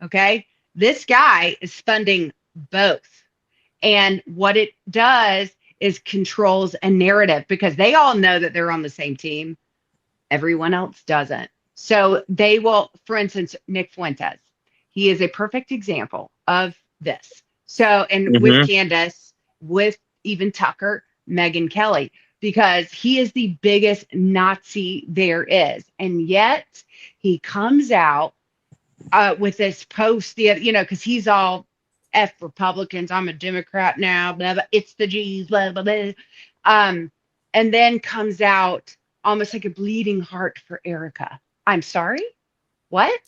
okay? This guy is funding both. And what it does is controls a narrative because they all know that they're on the same team. Everyone else doesn't. So they will, for instance, Nick Fuentes, he is a perfect example of this. So, and with Candace, with even Tucker, Megyn Kelly, because he is the biggest Nazi there is. And yet he comes out with this post, because he's all F Republicans. I'm a Democrat now, blah, blah, it's the G's, blah, blah, blah. And then comes out almost like a bleeding heart for Erica. I'm sorry? What?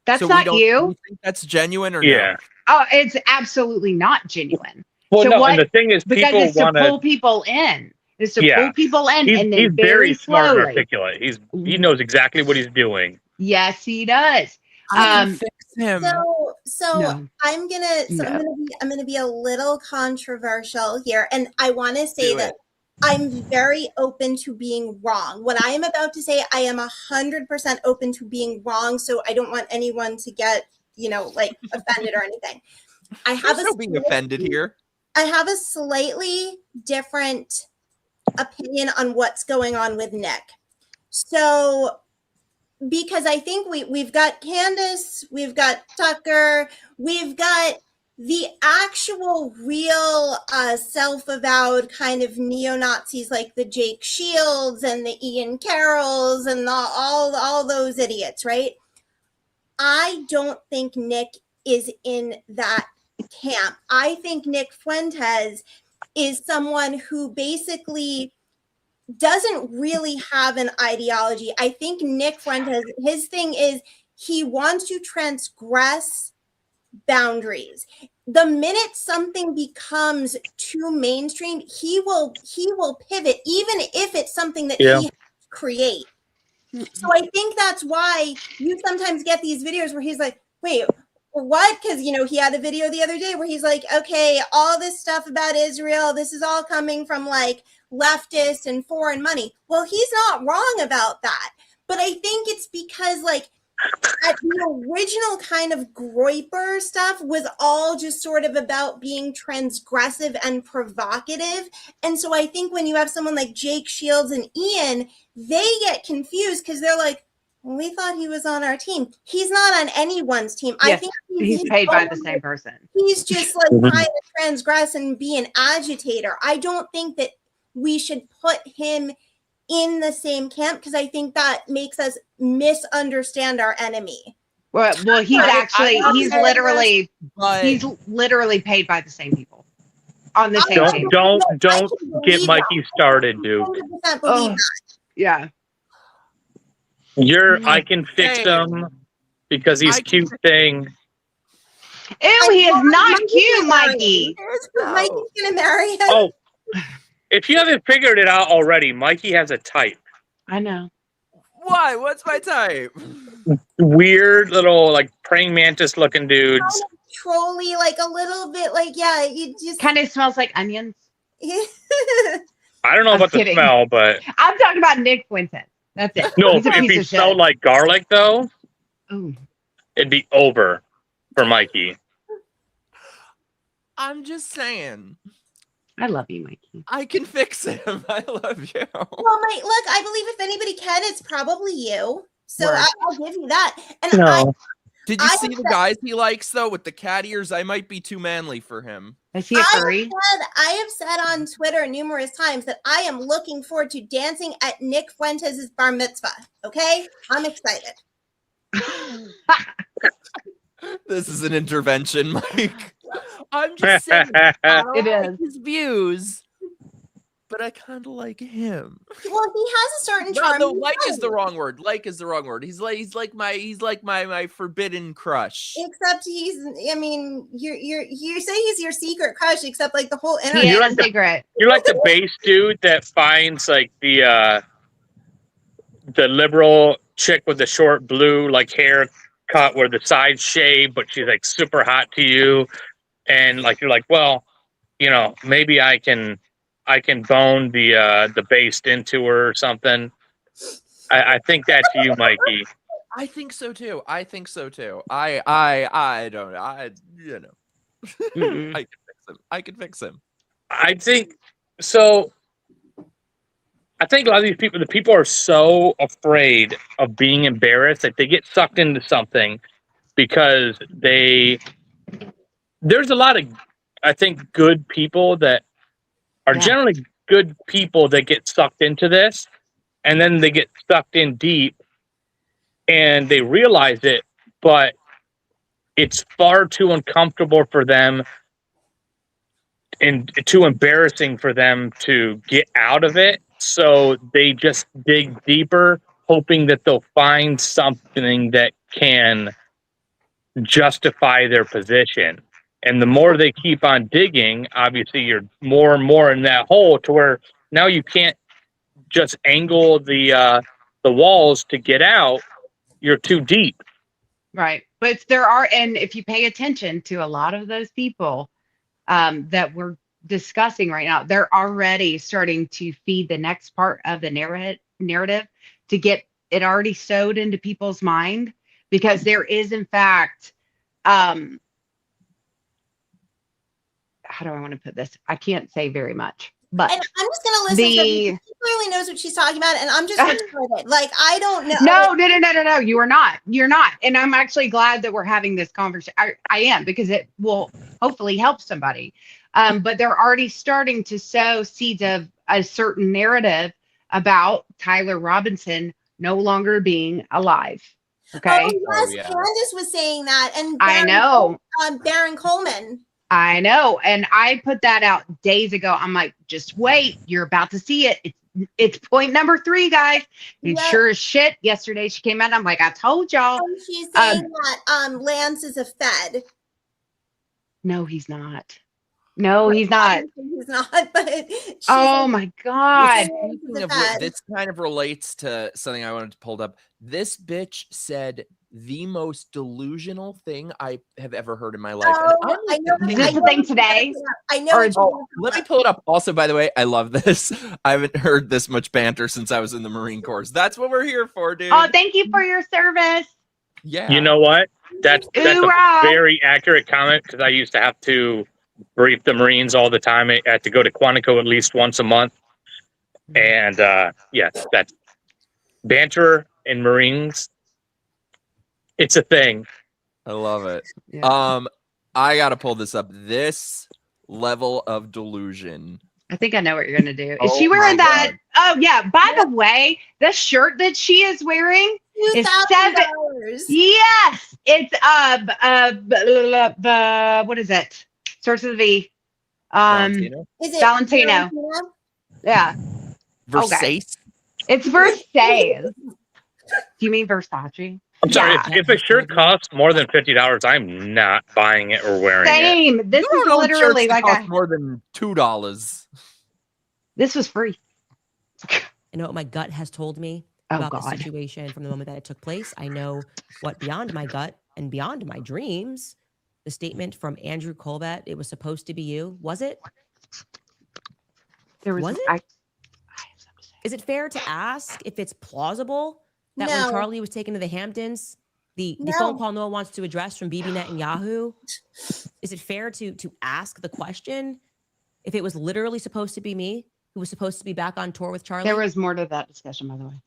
That's So not do you? you think that's genuine or Yeah. no? Oh, it's absolutely not genuine. Well, So no, what? and the thing is, Because people it's to want pull people in. It's to Yeah. pull people in, He's, and he's then very smart and slowly. articulate. He knows exactly what he's doing. Yes, he does. I can fix him. So No. I'm gonna be a little controversial here, and I want to say that I'm very open to being wrong. What I am about to say, I am 100% open to being wrong. So I don't want anyone to get, like offended or anything. I have There's no being offended here. I have a slightly different opinion on what's going on with Nick. So, because I think we've got Candace, we've got Tucker, we've got the actual real self-avowed kind of neo-Nazis like the Jake Shields and the Ian Carrolls and all those idiots, right? I don't think Nick is in that camp. I think Nick Fuentes is someone who basically doesn't really have an ideology. I think Nick Fuentes, his thing is he wants to transgress boundaries. The minute something becomes too mainstream, he will pivot, even if it's something that he create. So I think that's why you sometimes get these videos where he's like, wait, what? Because, he had a video the other day where he's like, okay, all this stuff about Israel, this is all coming from like leftist and foreign money. Well, he's not wrong about that. But I think it's because like the original kind of Groyper stuff was all just sort of about being transgressive and provocative. And so I think when you have someone like Jake Shields and Ian, they get confused because they're like, well, we thought he was on our team. He's not on anyone's team. Yes, I think he's paid by the same person. He's just like trying to transgress and be an agitator. I don't think that we should put him in the same camp because I think that makes us misunderstand our enemy. Well, he's literally paid by the same people on the same team. Don't get Mikey started, Duke. 100% believe that. Yeah. I can fix him because he's cute thing. Ew, he is not cute, Mikey. Mikey's gonna marry him. Oh, if you haven't figured it out already, Mikey has a type. I know. Why? What's my type? Weird little like praying mantis looking dudes. Trolly, like a little bit, like you just Kind of smells like onions. I don't know I'm about kidding. the smell, but I'm talking about Nick Fuentes. That's it. no, He's a if piece he of smelled shit. like garlic though, Ooh. it'd be over for Mikey. I'm just saying. I love you, Mikey. I can fix him. I love you. Well, Mike, look, I believe if anybody can, it's probably you. So Right. I'll give you that. And No. Did you see the guys he likes though with the cat ears? I might be too manly for him. Is he a furry? I have said on Twitter numerous times that I am looking forward to dancing at Nick Fuentes' bar mitzvah. Okay? I'm excited. This is an intervention, Mike. I'm just saying. I don't It like is. his views, but I kind of like him. Well, he has a certain charm. No, like is the wrong word. Like is the wrong word. He's like my forbidden crush. Except he's. I mean, you say he's your secret crush. Except like the whole internet. He You're is like a secret. You're like the base dude that finds like the liberal chick with the short blue like hair cut where the sides shave, but she's like super hot to you, and like you're like, well, maybe I can bone the based into her or something. I think that's you, Mikey. I think so too. I think so too. I don't know. Mm-mm. I can fix him. I can fix him. I think so. I think a lot of these people, the people are so afraid of being embarrassed that they get sucked into something because there's a lot of, I think, good people that are Yeah. generally good people that get sucked into this, and then they get sucked in deep and they realize it, but it's far too uncomfortable for them and too embarrassing for them to get out of it. So they just dig deeper, hoping that they'll find something that can justify their position. And the more they keep on digging, obviously you're more and more in that hole to where now you can't just angle the walls to get out. You're too deep. Right. But there are, and if you pay attention to a lot of those people that we're discussing right now, they're already starting to feed the next part of the narrative to get it already sewed into people's mind, because there is, in fact, how do I want to put this? I can't say very much, but And I'm just gonna listen to her. She clearly knows what she's talking about, and I'm just retarded. Like, I don't know. No. You are not. You're not. And I'm actually glad that we're having this conversation. I am, because it will hopefully help somebody. But they're already starting to sow seeds of a certain narrative about Tyler Robinson no longer being alive. Okay. Oh, yes, yeah. Candace was saying that, and I know. Baron Coleman. I know. And I put that out days ago. I'm like, just wait. You're about to see it. It's point number 3, guys. And Yep. sure as shit, yesterday she came out. And I'm like, I told y'all. And she's saying that Lance is a Fed. No, he's not. No, he's not. He's not, but she's Oh like, my God. Speaking of which, this kind of relates to something I wanted to pull up. This bitch said the most delusional thing I have ever heard in my life. And oh, I know. Is this the thing today? I know. Or- what you're Oh, let me pull it up. Also, by the way, I love this. I haven't heard this much banter since I was in the Marine Corps. That's what we're here for, dude. Oh, thank you for your service. Yeah. You know what? That's Hoorah. a very accurate comment, because I used to have to brief the Marines all the time. I had to go to Quantico at least once a month. And yes, that's banter in Marines. It's a thing. I love it. Yeah. I gotta pull this up. This level of delusion. I think I know what you're going to do. Is Oh she wearing my that? God. Oh, yeah. By the way, the shirt that she is wearing is $2,000. Yes. It's, what is it? Starts with a V. Valentino? Is it Valentino. Yeah. Versace? It's Versace. Do you mean Versace? I'm sorry. Yeah. If a shirt costs more than $50, I'm not buying it or wearing it. Same. This You is don't know literally shirts like cost more than $2. this was free. I know what my gut has told me Oh, about the God. situation from the moment that it took place. I know what beyond my gut and beyond my dreams, the statement from Andrew Colbert, it was supposed to be you. Was it? There was, Was it? I have something to say. Is it fair to ask if it's plausible that No. when Charlie was taken to the Hamptons, the No. phone call no one wants to address from Bibi Netanyahu, is it fair to ask the question if it was literally supposed to be me who was supposed to be back on tour with Charlie? There was more to that discussion, by the way.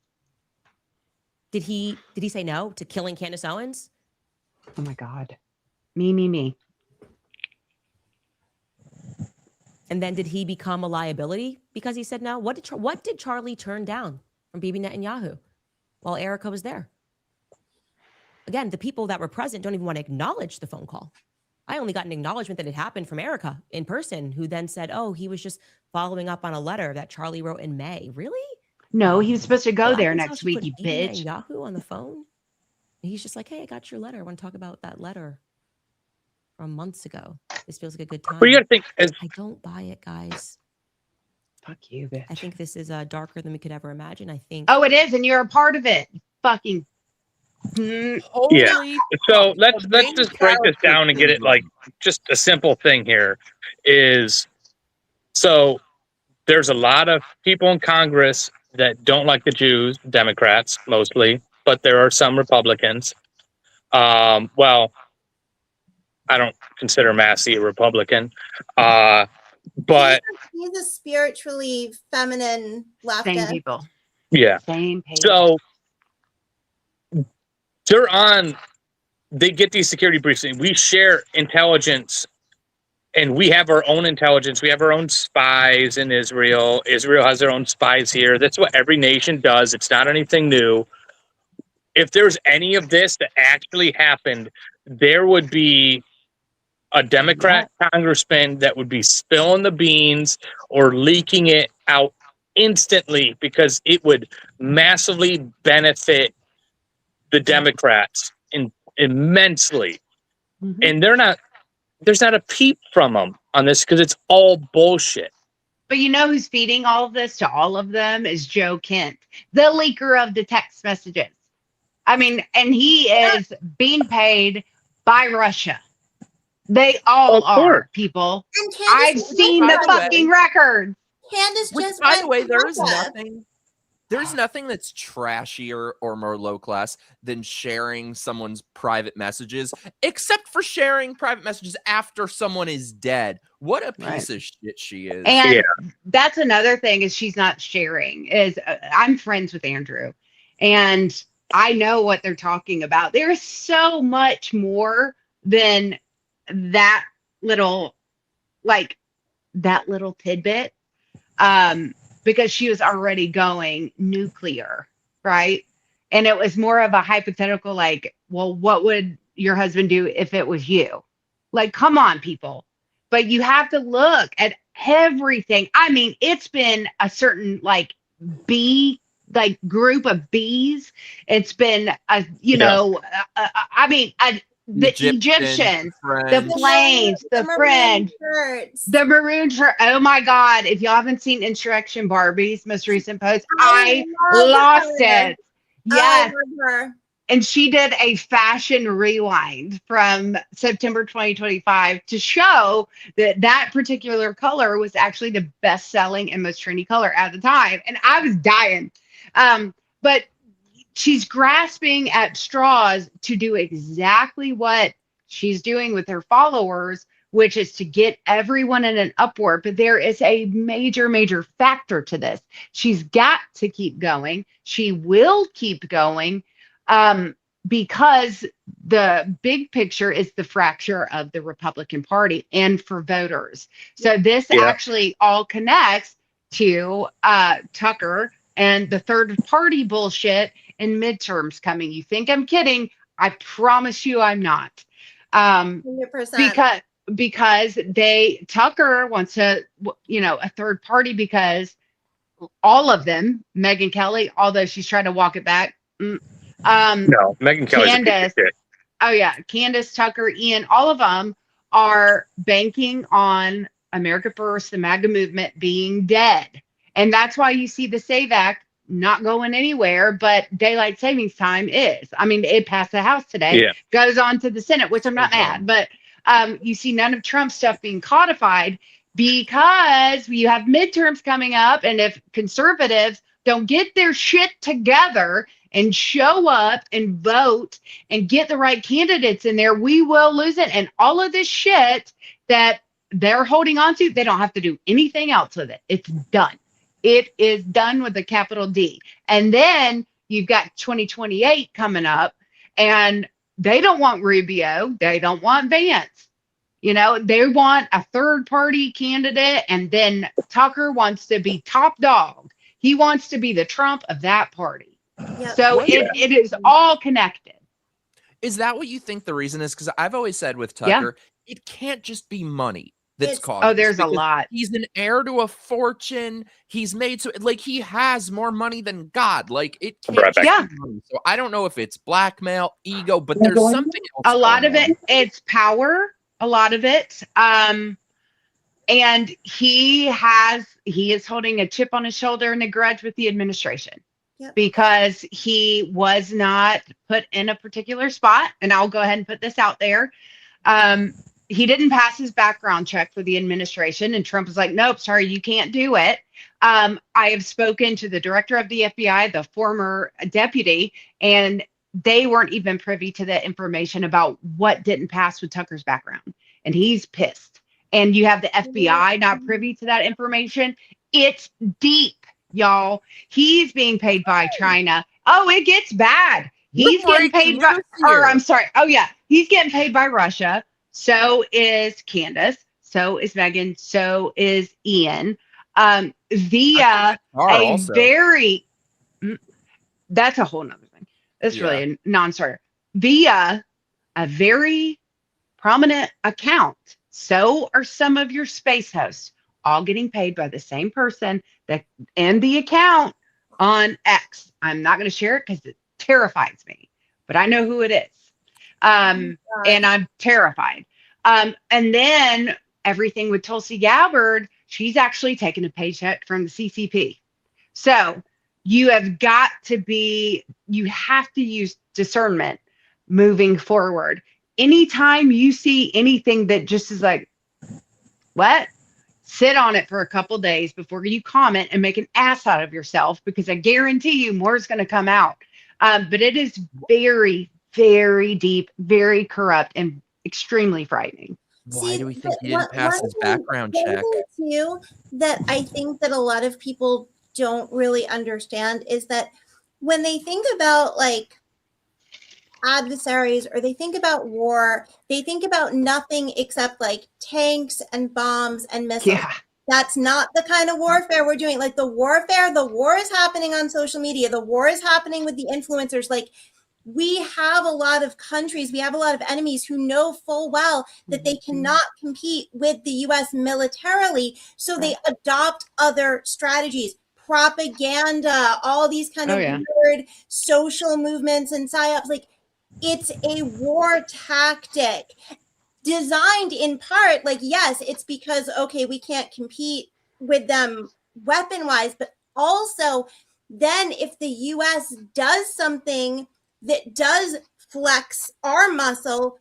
Did he say no to killing Candace Owens? Oh my God. Me. And then did he become a liability because he said no? What did Charlie turn down from Bibi Netanyahu while Erica was there? Again, the people that were present don't even want to acknowledge the phone call. I only got an acknowledgement that it happened from Erica in person, who then said, oh, he was just following up on a letter that Charlie wrote in May. Really? No, he was supposed to go Well, there that's how next she week, put you Bibi bitch. Netanyahu on the phone. And he's just like, hey, I got your letter. I want to talk about that letter from months ago. This feels like a good time. But you got to think, I don't buy it, guys. Fuck you, bitch. I think this is darker than we could ever imagine. I think. Oh, it is, and you're a part of it. Fucking. Holy so fuck, let's the let's main just break this character down and get it syndrome. like just a simple thing here is, so there's a lot of people in Congress that don't like the Jews, Democrats mostly, but there are some Republicans. Well, I don't consider Massey a Republican, but he's a spiritually feminine Same leftist. people. yeah. Same page. So they get these security briefs, and we share intelligence, and we have our own intelligence. We have our own spies in Israel. Israel has their own spies here. That's what every nation does. It's not anything new. If there's any of this that actually happened, there would be a Democrat congressman that would be spilling the beans or leaking it out instantly, because it would massively benefit the Democrats immensely. Mhm. And there's not a peep from them on this, because it's all bullshit. But you know who's feeding all of this to all of them is Joe Kent, the leaker of the text messages. I mean, and he is being paid by Russia. They all are, people. And Candace I've seen the fucking records. Candace Which, just by the way, went to there's nothing that's trashier or more low class than sharing someone's private messages, except for sharing private messages after someone is dead. What a piece of shit she is. And that's another thing is she's not sharing. Is I'm friends with Andrew, and I know what they're talking about. There's so much more than that little tidbit. Because she was already going nuclear, right? And it was more of a hypothetical, like, well, what would your husband do if it was you? Like, come on, people. But you have to look at everything. I mean, it's been a certain group of bees. It's been the Egyptians, the planes, the French, the maroon shirt. Oh my God. If y'all haven't seen Insurrection Barbie's most recent post, I lost it. Yes. And she did a fashion rewind from September 2025 to show that particular color was actually the best selling and most trendy color at the time. And I was dying. But she's grasping at straws to do exactly what she's doing with her followers, which is to get everyone in an upward. But there is a major, major factor to this. She's got to keep going. She will keep going because the big picture is the fracture of the Republican Party and for voters. So this actually all connects to Tucker and the third party bullshit and midterms coming. You think I'm kidding? I promise you I'm not. 100%. Because Tucker wants a third party, because all of them, Megyn Kelly, although she's trying to walk it back. No, Megyn Kelly's Candace, Candace, Tucker, Ian, all of them are banking on America First, the MAGA movement being dead. And that's why you see the SAVE Act not going anywhere, but daylight savings time is. I mean, it passed the House today, goes on to the Senate, which I'm not mad, but you see none of Trump's stuff being codified because you have midterms coming up. And if conservatives don't get their shit together and show up and vote and get the right candidates in there, we will lose it. And all of this shit that they're holding on to, they don't have to do anything else with it. It's done. It is done with a capital D. And then you've got 2028 coming up, and they don't want Rubio. They don't want Vance. They want a third party candidate. And then Tucker wants to be top dog. He wants to be the Trump of that party. Yep. So it is all connected. Is that what you think the reason is? Because I've always said with Tucker, it can't just be money that's caused. Oh, there's a lot. He's an heir to a fortune. He's made he has more money than God. It can't just be money. So I don't know if it's blackmail, ego, but there's something else. A lot of it, it's power. A lot of it. And he is holding a chip on his shoulder and a grudge with the administration. Yep. Because he was not put in a particular spot. And I'll go ahead and put this out there. He didn't pass his background check for the administration, and Trump was like, nope, sorry, you can't do it. I have spoken to the director of the FBI, the former deputy, and they weren't even privy to the information about what didn't pass with Tucker's background. And he's pissed. And you have the FBI not privy to that information. It's deep, y'all. He's being paid by China. Oh, it gets bad. He's getting paid by, or I'm sorry. Oh, yeah. He's getting paid by Russia. So is Candace. So is Megan. So is Ian. Via a very, that's a whole nother thing. It's really a non-starter. Via a very prominent account. So are some of your space hosts, all getting paid by the same person that and the account on X. I'm not going to share it because it terrifies me, but I know who it is. And I'm terrified. And then everything with Tulsi Gabbard, she's actually taken a paycheck from the CCP. So you have got to you have to use discernment moving forward. Anytime you see anything that just is like, what? Sit on it for a couple days before you comment and make an ass out of yourself, because I guarantee you more is going to come out. But it is very, very deep, very corrupt, and extremely frightening. Why do we think he didn't pass his background check? One thing too that I think that a lot of people don't really understand is that when they think about like adversaries or they think about war, they think about nothing except like tanks and bombs and missiles. Yeah. That's not the kind of warfare we're doing. Like the war is happening on social media. The war is happening with the influencers. Like we have a lot of countries, we have a lot of enemies who know full well that they cannot compete with the US militarily. So they adopt other strategies, propaganda, all these kind of weird social movements and psyops. Like it's a war tactic designed in part, like, yes, it's because, okay, we can't compete with them weapon wise, but also then if the US does something that does flex our muscle,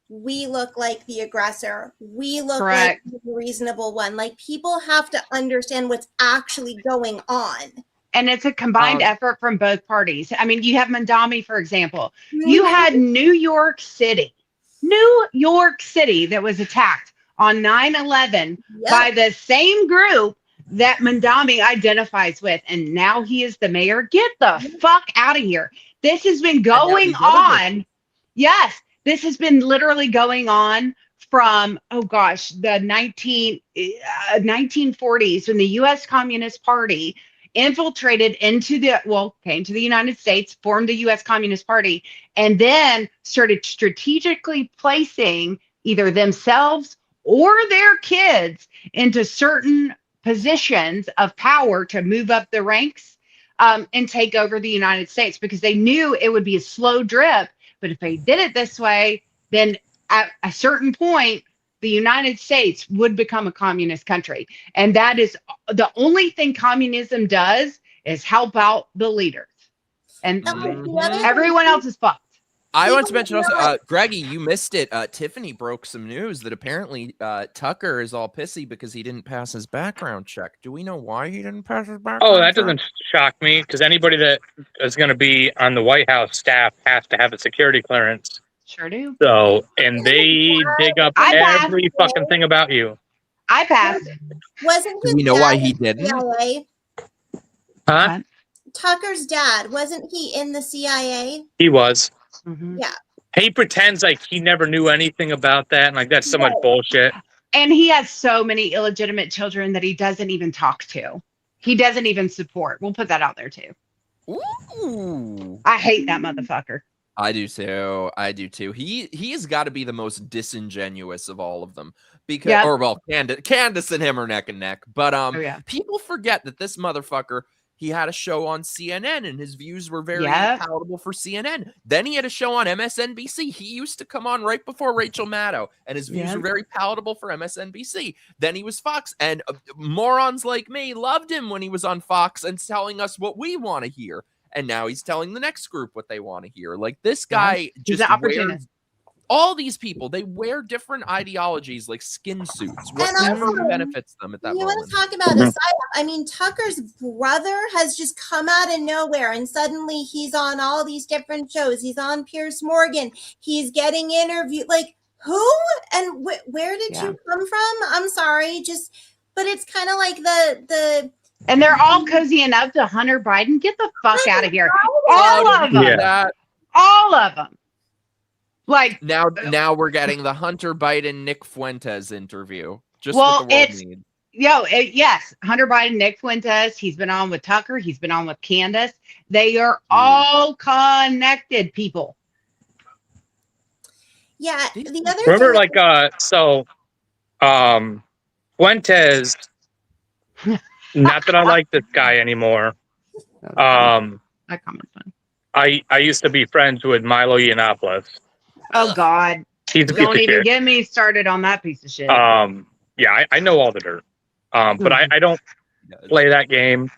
we look like the aggressor. We look like the reasonable one. Like people have to understand what's actually going on. And it's a combined effort from both parties. I mean, you have Mandami, for example. You had New York City that was attacked on 9/11 by the same group that Mandami identifies with. And now he is the mayor. Get the fuck out of here. This has been going on. Yes, this has been literally going on from, the 1940s when the U.S. Communist Party infiltrated came to the United States, formed the U.S. Communist Party, and then started strategically placing either themselves or their kids into certain positions of power to move up the ranks and take over the United States, because they knew it would be a slow drip. But if they did it this way, then at a certain point, the United States would become a communist country. And that is the only thing communism does, is help out the leaders. And everyone else is fucked. I want to mention also, Greggy, you missed it. Tiffany broke some news that apparently Tucker is all pissy because he didn't pass his background check. Do we know why he didn't pass his background check? Oh, that doesn't shock me, because anybody that is going to be on the White House staff has to have a security clearance. Sure do. So, and they dig up every fucking thing about you. I passed. Wasn't Do we know why he didn't? CIA? Huh? Tucker's dad, wasn't he in the CIA? He was. Mm-hmm. Yeah. He pretends like he never knew anything about that, and like that's so much bullshit. And he has so many illegitimate children that he doesn't even talk to. He doesn't even support. We'll put that out there too. Ooh. I hate that motherfucker. I do too. He has got to be the most disingenuous of all of them, because Candace and him are neck and neck. But people forget that this motherfucker, he had a show on CNN and his views were very palatable for CNN. Then he had a show on MSNBC. He used to come on right before Rachel Maddow and his views were very palatable for MSNBC. Then he was Fox, and morons like me loved him when he was on Fox and telling us what we want to hear. And now he's telling the next group what they want to hear. Like this guy just wears All these people, they wear different ideologies like skin suits, whatever also, benefits them at that You moment. want to talk about a side? I mean, Tucker's brother has just come out of nowhere, and suddenly he's on all these different shows. He's on Piers Morgan. He's getting interviewed. Like, who and where did you come from? I'm sorry, but it's kind of like the. And they're all cozying up to Hunter Biden. Get the fuck out of here. All of them. All of them. Like now we're getting the Hunter Biden Nick Fuentes interview. Just what the world needs. Yes, Hunter Biden, Nick Fuentes. He's been on with Tucker. He's been on with Candace. They are all connected people. Yeah. The other remember, like, Fuentes. Not that I like this guy anymore. That comment's fun. I used to be friends with Milo Yiannopoulos. Oh God! He's a piece Don't of even shit. get me started on that piece of shit. Yeah, I know all the dirt. But I don't play that game.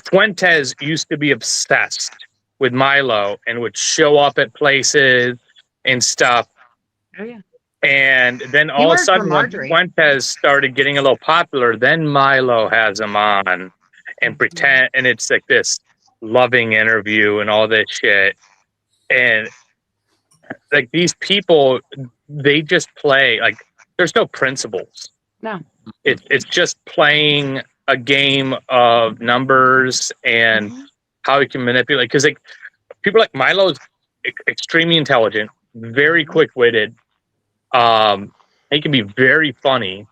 Fuentes used to be obsessed with Milo and would show up at places and stuff. Oh yeah. And then all of a sudden, when Fuentes started getting a little popular, then Milo has him on and pretend, and it's like this loving interview and all this shit. And like these people, they just play like there's no principles. No, it's just playing a game of numbers and how you can manipulate. Because like people like Milo's extremely intelligent, very quick-witted. He can be very funny.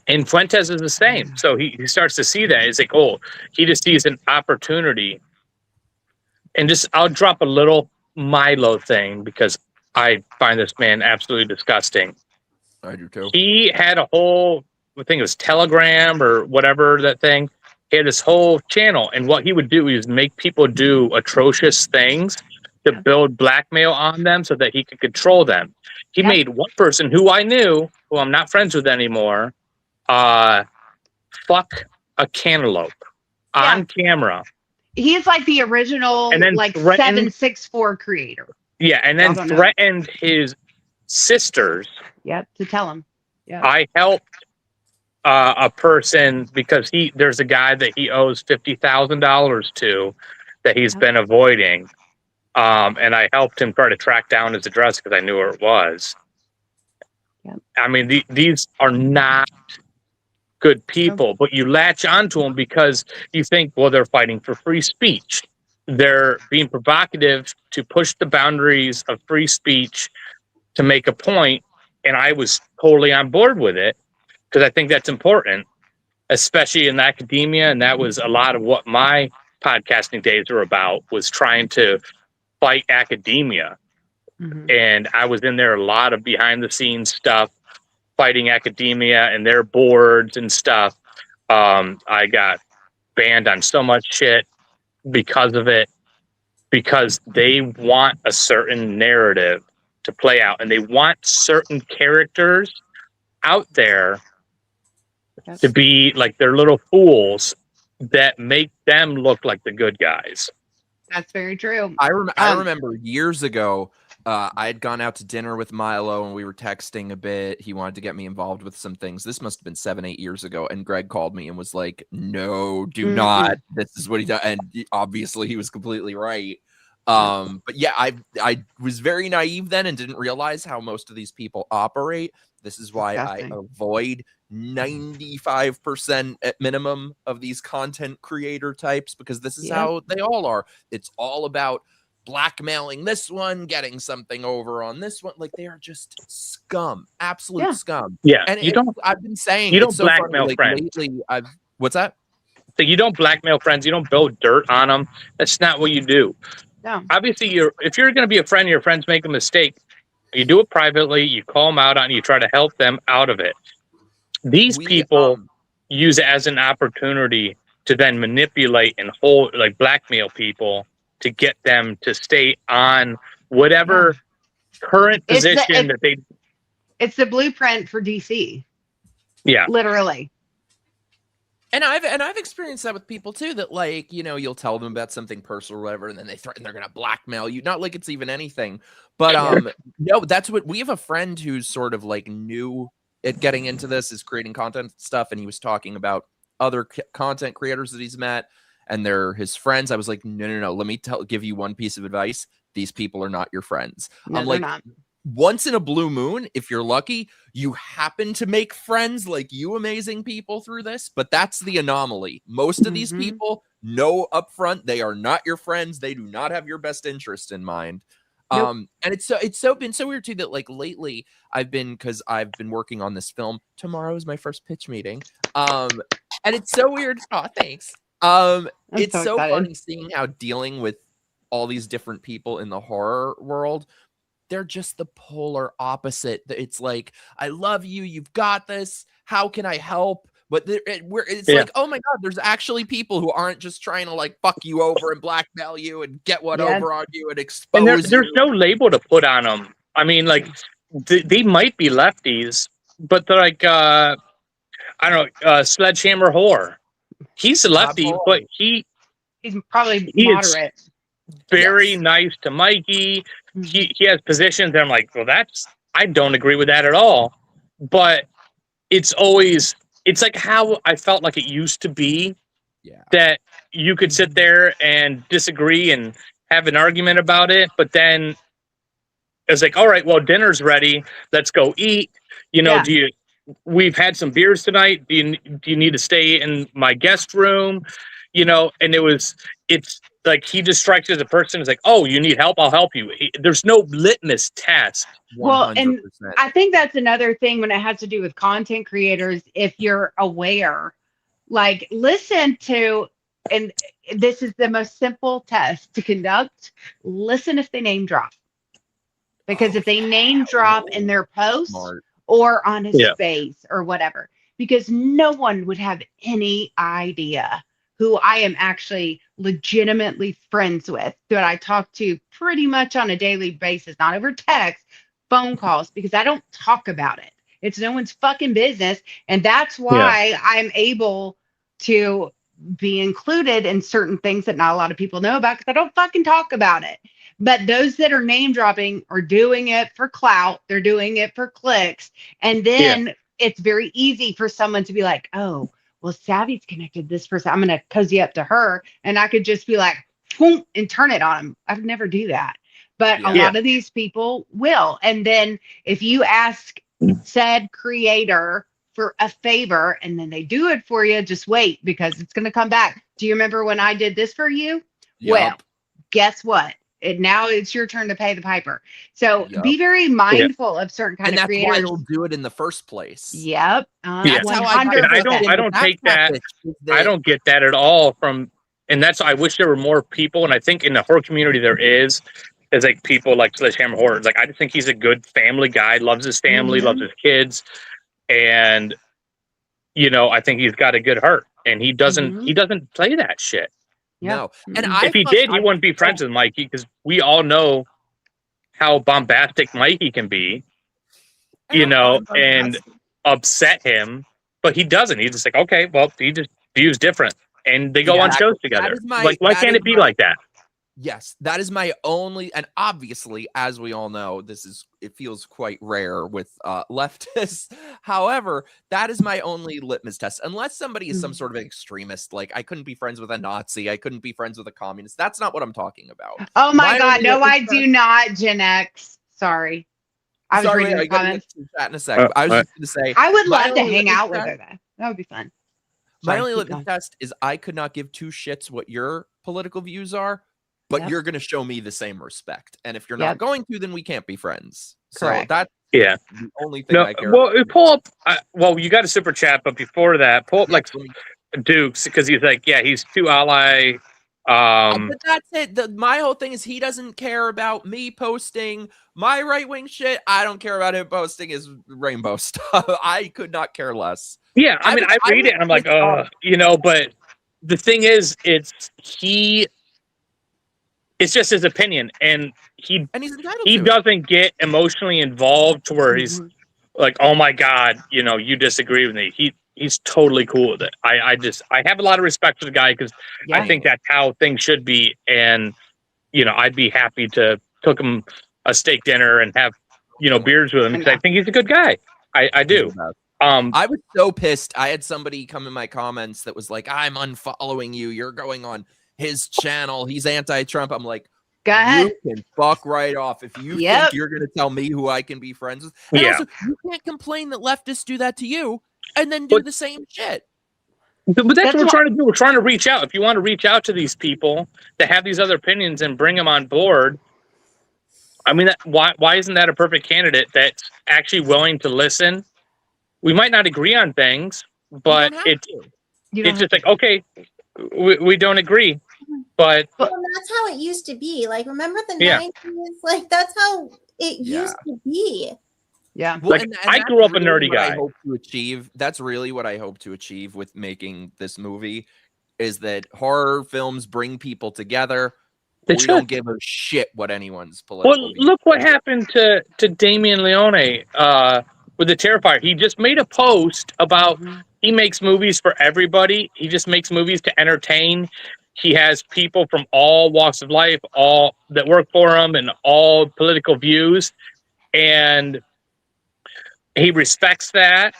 And Fuentes is the same. So he starts to see that. It's like, oh, he just sees an opportunity. And I'll drop a little Milo thing because I find this man absolutely disgusting. I do too. He had a whole, I think it was Telegram or whatever that thing. He had this whole channel. And what he would do is make people do atrocious things to build blackmail on them so that he could control them. He made one person who I knew, who I'm not friends with anymore, fuck a cantaloupe on camera. He's like the original, and then like 764 creator. Yeah, and then threatened his sisters. Yep, to tell him. Yeah, I helped a person because there's a guy that he owes $50,000 to that he's been avoiding. And I helped him try to track down his address because I knew where it was. Yep. I mean, these are not good people, but you latch onto them because you think, well, they're fighting for free speech. They're being provocative to push the boundaries of free speech to make a point. And I was totally on board with it because I think that's important, especially in academia. And that was a lot of what my podcasting days were about, was trying to fight academia. And I was in there a lot of behind the scenes stuff, fighting academia and their boards and stuff. I got banned on so much shit because of it, because they want a certain narrative to play out and they want certain characters out there to be like their little fools that make them look like the good guys. That's very true. I remember years ago, I had gone out to dinner with Milo and we were texting a bit. He wanted to get me involved with some things. This must have been 7-8 years ago. And Greg called me and was like, no, do not. This is what he does. And obviously he was completely right. But yeah, I was very naive then and didn't realize how most of these people operate. This is why I avoid 95% at minimum of these content creator types, because this is how they all are. It's all about blackmailing this one, getting something over on this one. Like, they are just scum, absolute scum. Yeah, and I've been saying you don't blackmail friends. Lately, what's that? So you don't blackmail friends. You don't build dirt on them. That's not what you do. No. Obviously, if you're going to be a friend, your friends make a mistake, you do it privately. You call them out on it. You try to help them out of it. These people use it as an opportunity to then manipulate and blackmail people to get them to stay on whatever current position that they. It's the blueprint for DC. Yeah, literally. And I've experienced that with people too, that like, you know, you'll tell them about something personal or whatever, and then they threaten they're gonna blackmail you. Not like it's even anything. But no, that's what we have a friend who's sort of like new at getting into this, is creating content stuff, and he was talking about other content creators that he's met and they're his friends. I was like, no, let me give you one piece of advice. These people are not your friends. No, I'm they're like, not. once in a blue moon, if you're lucky, you happen to make friends like you amazing people through this, but that's the anomaly. Most of these people know upfront they are not your friends. They do not have your best interest in mind. And it's been so weird too that like lately because I've been working on this film. Tomorrow is my first pitch meeting. And it's so weird. Oh, thanks. It's so funny seeing how dealing with all these different people in the horror world, they're just the polar opposite. It's like, I love you. You've got this. How can I help? But it's like, oh my God, there's actually people who aren't just trying to like fuck you over and blackmail you and get one over on you and expose and you. There's no label to put on them. I mean, like, they might be lefties, but they're like, I don't know, Sledgehammer Whore. He's a lefty, but he's probably moderate. Very nice to Mikey. He has positions that I'm like, well, I don't agree with that at all. But it's like how I felt like it used to be, that you could sit there and disagree and have an argument about it, but then it's like, all right, well, dinner's ready. Let's go eat. You know, we've had some beers tonight. Do you need to stay in my guest room? You know, and it's like he just strikes as a person who's like, oh, you need help? I'll help you. There's no litmus test. 100%. Well, and I think that's another thing when it has to do with content creators. If you're aware, like listen to, and this is the most simple test to conduct, listen if they name drop. Because if they name drop in their post or on his face or whatever, because no one would have any idea who I am actually legitimately friends with, that I talk to pretty much on a daily basis, not over text, phone calls, because I don't talk about it. It's no one's fucking business. And that's why I'm able to be included in certain things that not a lot of people know about, because I don't fucking talk about it. But those that are name dropping are doing it for clout. They're doing it for clicks. And then it's very easy for someone to be like, oh, well, Savvy's connected this person. I'm going to cozy up to her. And I could just be like, boom, and turn it on them. I would never do that. But a lot of these people will. And then if you ask said creator for a favor and then they do it for you, just wait, because it's going to come back. Do you remember when I did this for you? Well, guess what? Now it's your turn to pay the piper. So be very mindful of certain kind of creators. That's why they'll do it in the first place. Yep. That's how I don't take that. I don't get that at all from, and that's, I wish there were more people. And I think in the horror community there is like people like Sledgehammer Horror. Like, I just think he's a good family guy, loves his family, loves his kids. And, you know, I think he's got a good heart, and he doesn't play that shit. No. And if he did, he wouldn't be friends with Mikey, because we all know how bombastic Mikey can be, you know, and upset him. But he doesn't. He's just like, okay, well, he just views different, and they go on shows together. Like, why can't it be like that? Yes, that is my only, and obviously, as we all know, it feels quite rare with leftists. However, that is my only litmus test. Unless somebody is some sort of extremist, like I couldn't be friends with a Nazi, I couldn't be friends with a communist. That's not what I'm talking about. Oh my God, no, I do not, Gen X. Sorry. I was reading the comments. Chat in a second. I was just going to say, I would love to hang out with her, though. That would be fun. My only litmus test is I could not give two shits what your political views are, but you're going to show me the same respect. And if you're not going to, then we can't be friends. Correct. So that's the only thing I care about. Well, pull up, you got a super chat, but before that, pull up like Dukes, because he's like, he's too ally. But that's it. My whole thing is he doesn't care about me posting my right-wing shit. I don't care about him posting his rainbow stuff. I could not care less. Yeah, I mean, I read it and I'm like, you know, but the thing is, it's just his opinion, and he doesn't get emotionally involved to where he's like, oh my God, you know, you disagree with me. he's totally cool with it. I have a lot of respect for the guy because Yeah. I think that's how things should be. And, I'd be happy to cook him a steak dinner and have, beers with him because I think he's a good guy. I do. I was so pissed. I had somebody come in my comments that was like, I'm unfollowing you. You're going on his channel. He's anti-Trump. I'm like, Go ahead. you can fuck right off if you think you're going to tell me who I can be friends with. And also, you can't complain that leftists do that to you and then do the same shit. But that's what we're trying to do. We're trying to reach out. If you want to reach out to these people that have these other opinions and bring them on board, I mean, why isn't that a perfect candidate that's actually willing to listen? We might not agree on things, but it's just like, okay, we don't agree. But well, that's how it used to be. Like, remember the 90s? Like, that's how it used to be. Yeah. Well, like, I grew up a nerdy guy. That's really what I hope to achieve with making this movie, is that horror films bring people together. We don't give a shit what anyone's political. Well, look what happened to Damien Leone with the Terrifier. He just made a post about he makes movies for everybody. He just makes movies to entertain. He has people from all walks of life, all that work for him, and all political views, and he respects that.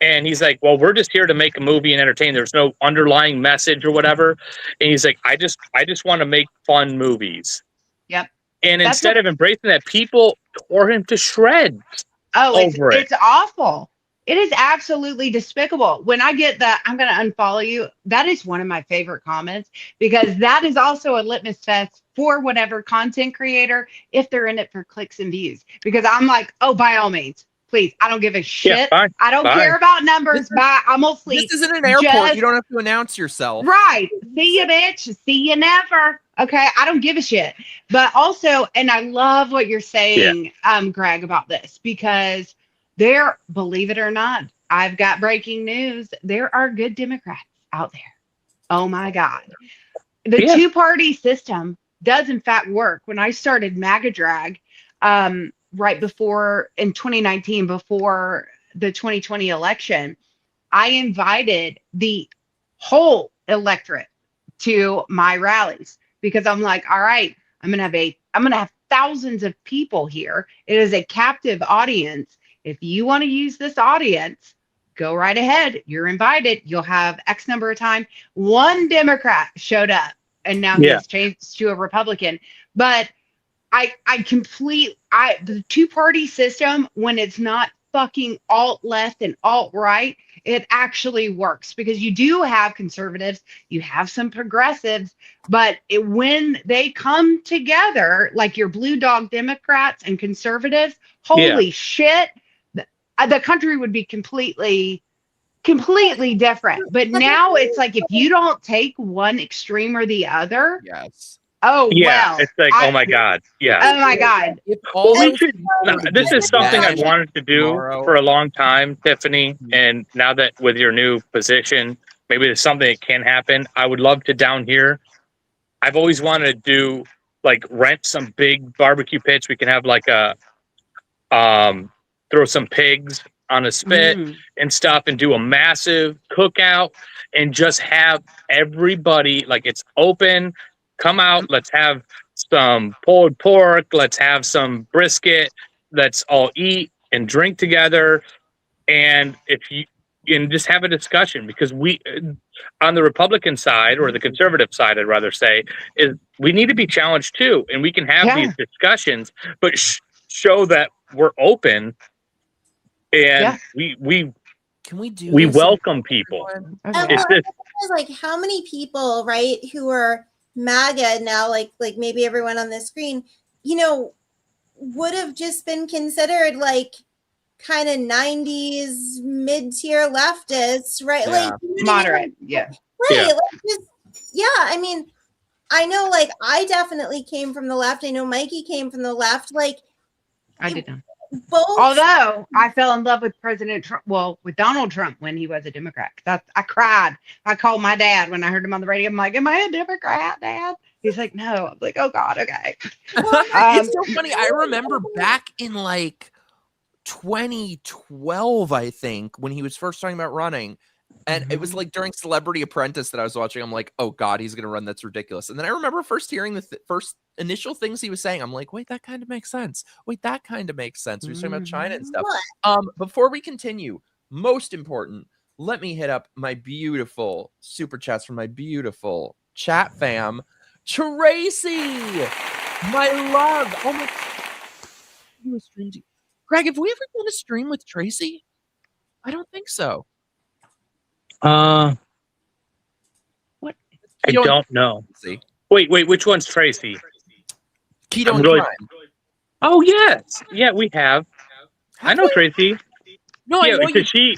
And he's like, well, we're just here to make a movie and entertain. There's no underlying message or whatever. And he's like, I just want to make fun movies. Yep. And instead of embracing that, people tore him to shreds. Oh, it's awful. It is absolutely despicable. When I get that, I'm going to unfollow you. That is one of my favorite comments, because that is also a litmus test for whatever content creator, if they're in it for clicks and views. Because I'm like, oh, by all means, please. I don't give a shit. Yeah, I don't care about numbers. Bye. I'm going to sleep. This isn't an airport. You don't have to announce yourself. Right. See you, bitch. See you never. Okay. I don't give a shit. But also, and I love what you're saying, Greg, about this, because believe it or not, I've got breaking news. There are good Democrats out there. Oh my God. The two-party system does in fact work. When I started MIKEroaggress'd, right before, in 2019, before the 2020 election, I invited the whole electorate to my rallies, because I'm like, all right, I'm going to have thousands of people here. It is a captive audience. If you want to use this audience, go right ahead. You're invited. You'll have X number of time. One Democrat showed up, and now he's changed to a Republican. But the two-party system, when it's not fucking alt-left and alt-right, it actually works, because you do have conservatives, you have some progressives, but when they come together, like your blue dog Democrats and conservatives, holy shit, the country would be completely different. But now it's like, if you don't take one extreme or the other, well, it's like, oh my God, oh my God. This is something I've wanted to do for a long time, Tiffany. And now that with your new position, maybe there's something that can happen. I would love to down here. I've always wanted to do, like, rent some big barbecue pits. We can have like a throw some pigs on a spit and stuff, and do a massive cookout, and just have everybody, like, it's open. Come out, let's have some pulled pork, let's have some brisket, let's all eat and drink together. And just have a discussion, because we, on the Republican side, or the conservative side, I'd rather say, is we need to be challenged too. And we can have these discussions, but show that we're open, and we welcome people. It's this, like, how many people, right, who are MAGA now, like maybe everyone on this screen, would have just been considered like kind of 90s mid-tier leftists, right? Like moderate, right? I mean, I know, like, I definitely came from the left. I know Mikey came from the left. Like, I did not. Both. Although I fell in love with President Trump, with Donald Trump when he was a Democrat. I cried. I called my dad when I heard him on the radio. I'm like, am I a Democrat, Dad? He's like, no. I'm like, oh God, okay. It's so funny. I remember back in, like, 2012, I think, when he was first talking about running. And it was like during Celebrity Apprentice that I was watching. I'm like, oh God, he's going to run. That's ridiculous. And then I remember first hearing the first initial things he was saying. I'm like, wait, that kind of makes sense. Wait, that kind of makes sense. He was talking about China and stuff. Before we continue, most important, let me hit up my beautiful super chats from my beautiful chat fam, Tracy, my love. Oh my God. Greg, have we ever done a stream with Tracy? I don't think so. What? I don't know. See, Wait, which one's Tracy? Keto and Crime. Oh yes, yeah, we have. I know Tracy. No, yeah, I know because she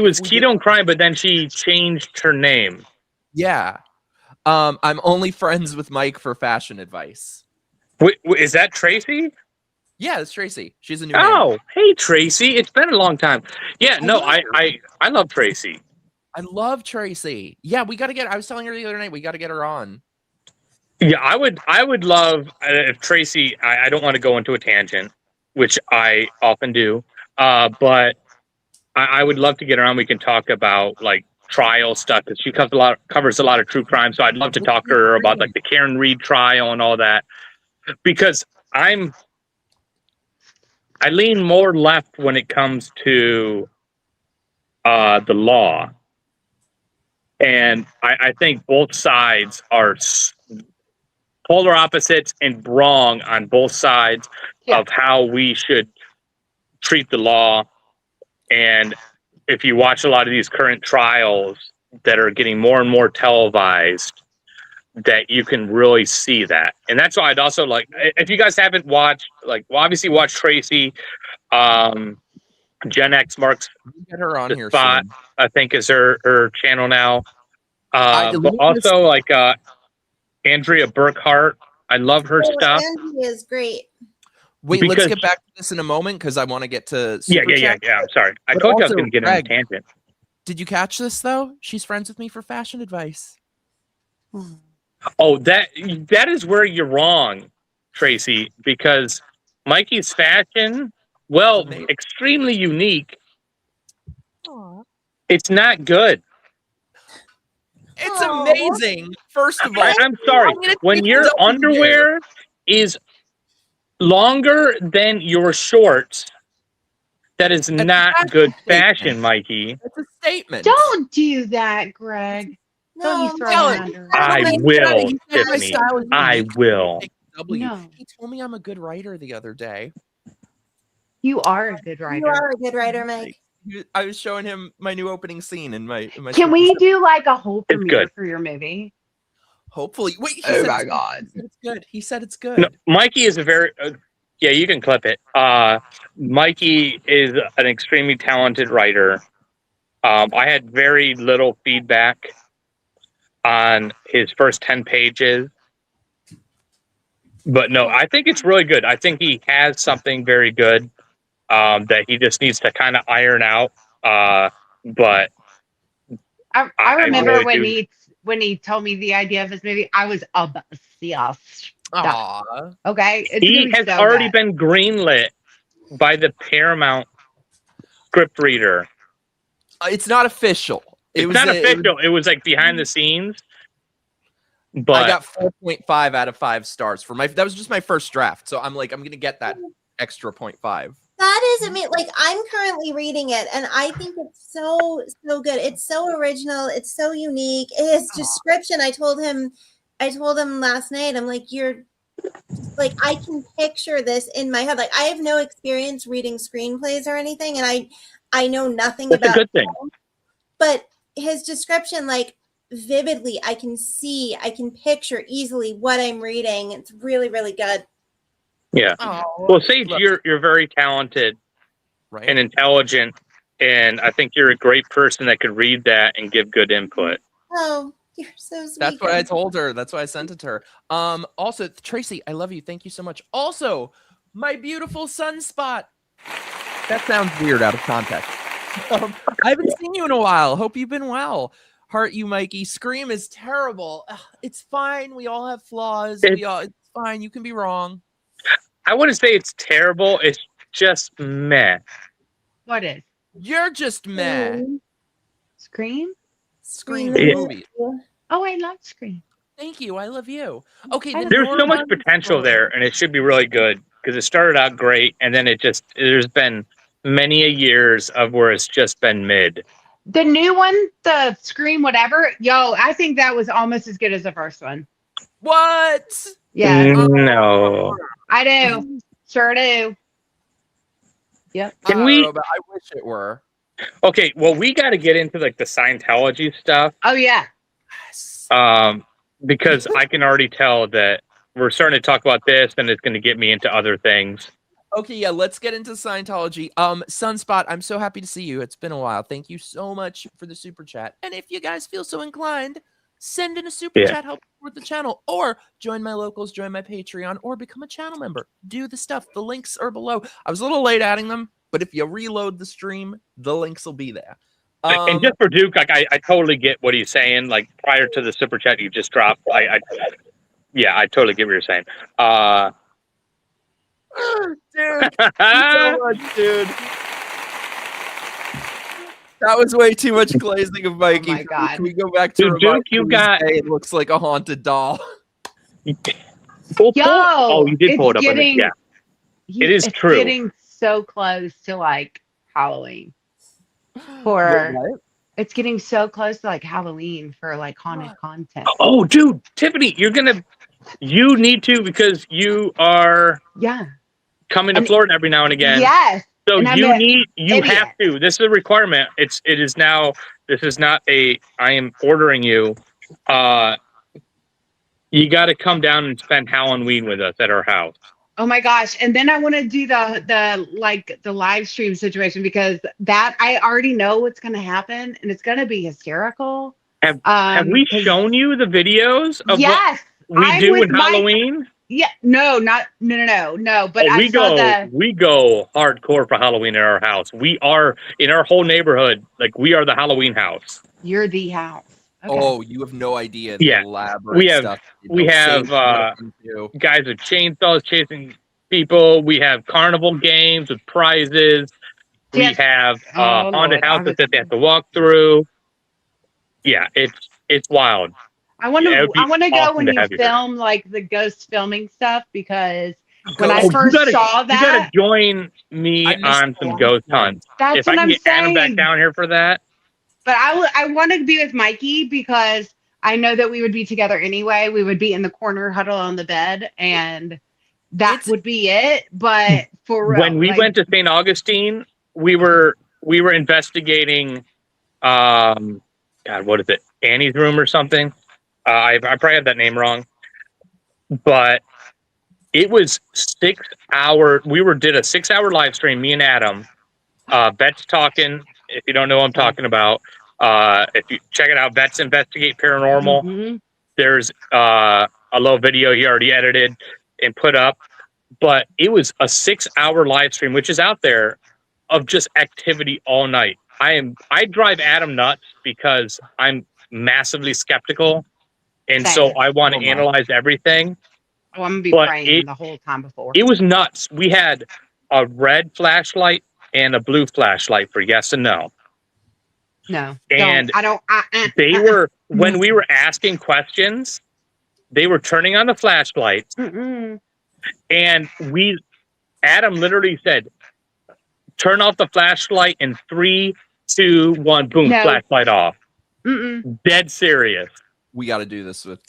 was Keto and Crime, but then she changed her name. Yeah. I'm only friends with Mike for fashion advice. Wait, is that Tracy? Yeah, it's Tracy. She's a new name. Hey Tracy, it's been a long time. Yeah, I love Tracy. I love Tracy. Yeah, we got to get. I was telling her the other night we got to get her on. Yeah, I would love if Tracy. I don't want to go into a tangent, which I often do. But I would love to get her on. We can talk about like trial stuff because she covers a lot of true crime. So I'd love to talk to her about like the Karen Reed trial and all that. Because I lean more left when it comes to the law. And I think both sides are polar opposites and wrong on both sides of how we should treat the law. And if you watch a lot of these current trials that are getting more and more televised, that you can really see that. And that's why I'd also like, if you guys haven't watched, like, well, obviously watch Tracy, Gen X Marks get her on here Spot, soon. I think is her channel now. But also like Andrea Burkhart. I love her stuff. Andrea is great. Wait, let's get back to this in a moment because I want to get to super chat. Yeah. I'm sorry. I told you I was going to get on a tangent. Did you catch this though? She's friends with me for fashion advice. Oh, that is where you're wrong, Tracy, because Mikey's fashion, well, extremely unique. Aww. It's not good. It's amazing. First of all, I'm sorry. When your underwear is longer than your shorts, that is not good fashion, Mikey. That's a statement. Don't do that, Greg. Don't you throw it under. I will, Tiffany. I will. No. He told me I'm a good writer the other day. You are a good writer. You are a good writer, Mike. I was showing him my new opening scene in my Can we do like a whole premiere for your movie? Hopefully. Wait, oh my God. It's good. He said it's good. No, Mikey is a very yeah, you can clip it. Mikey is an extremely talented writer. I had very little feedback on his first 10 pages. But no, I think it's really good. I think he has something very good that he just needs to kind of iron out. But I remember really when he told me the idea of his movie, I was obsessed. Aww. Okay. He has already been greenlit by the Paramount script reader. It's not official. It's not official. It was like behind the scenes. But I got 4.5 out of 5 stars for that was just my first draft. So I'm like, I'm gonna get that extra 0.5. That is, I mean, like I'm currently reading it and I think it's so good. It's so original, it's so unique. His description, I told him last night, I'm like, you're like, I can picture this in my head. Like I have no experience reading screenplays or anything, and I know nothing about a good thing. But his description, like vividly, I can picture easily what I'm reading. It's really, really good. Yeah. Well, Sage, you're very talented and intelligent, and I think you're a great person that could read that and give good input. Oh, you're so sweet. That's what I told her. That's why I sent it to her. Also, Tracy, I love you. Thank you so much. Also, my beautiful sunspot. That sounds weird out of context. I haven't seen you in a while. Hope you've been well. Heart you, Mikey. Scream is terrible. It's fine. We all have flaws. It's fine. You can be wrong. I wouldn't say it's terrible. It's just meh. What is? You're just mad. Scream? Scream the the Yeah. movie. Oh, I love Scream. Thank you. I love you. Okay, I the There's so much Norman- potential there, and it should be really good because it started out great, and then there's been many a years of where it's just been mid. The new one, the Scream whatever, yo, I think that was almost as good as the first one. What? Yeah, No. I do. Sure do. Yep. I Can don't we? know, but I wish it were. Okay, well, we got to get into like the Scientology stuff, Oh yeah. Yes. because I can already tell that we're starting to talk about this, and it's going to get me into other things. Okay, yeah, let's get into Scientology. Sunspot, I'm so happy to see you. It's been a while. Thank you so much for the super chat. And if you guys feel so inclined, send in a super chat, help support the channel, or join my locals, join my Patreon, or become a channel member. Do the stuff. The links are below. I was a little late adding them, but if you reload the stream, the links will be there. And just for Duke, like I totally get what he's saying. Like prior to the super chat you just dropped, I totally get what you're saying. Dude, thank you so much, dude. That was way too much glazing of Mikey. Oh my God. Can we go back to Dude, Duke, you got. it looks like a haunted doll. Yo, you did pull it up. Yeah, it is it's true. Getting so close to like Halloween. For it's getting so close to like Halloween for like haunted content. Oh, dude, Tiffany, you need to because you are coming to Florida every now and again. Yes. So and you have to. This is a requirement. This is not I am ordering you. You got to come down and spend Halloween with us at our house. Oh my gosh. And then I want to do the live stream situation because that I already know what's going to happen and it's going to be hysterical. Have we shown you the videos of yes, what we do with Halloween? Yeah, no. But we go hardcore for Halloween in our house. We are in our whole neighborhood. Like we are the Halloween house. You're the house. Okay. Oh, you have no idea the elaborate we have stuff. We have guys with chainsaws chasing people. We have carnival games with prizes. We have haunted houses that they have to walk through. Yeah, it's wild. I want to go when you film here. like the ghost filming stuff because when I first saw that, you gotta join me on some ghost hunts. That's if what I can I'm get saying. Adam back down here for that. But I want to be with Mikey because I know that we would be together anyway. We would be in the corner huddled on the bed and that would be it. But for real, when we went to St. Augustine, we were investigating God, what is it? Annie's room or something. I probably have that name wrong. But it was 6 hours. Did a 6 hour live stream, me and Adam. Bet's talking. If you don't know what I'm talking about, if you check it out, Bet's Investigate Paranormal. Mm-hmm. There's a little video he already edited and put up. But it was a 6 hour live stream, which is out there, of just activity all night. I drive Adam nuts because I'm massively skeptical. And so I want to analyze everything. Oh, I'm going to be praying the whole time before. It was nuts. We had a red flashlight and a blue flashlight for yes and no. No. And they were, when we were asking questions, they were turning on the flashlights. Mm-mm. And Adam literally said, turn off the flashlight in 3, 2, 1, boom, flashlight off. Mm-mm. Dead serious. We got to do this with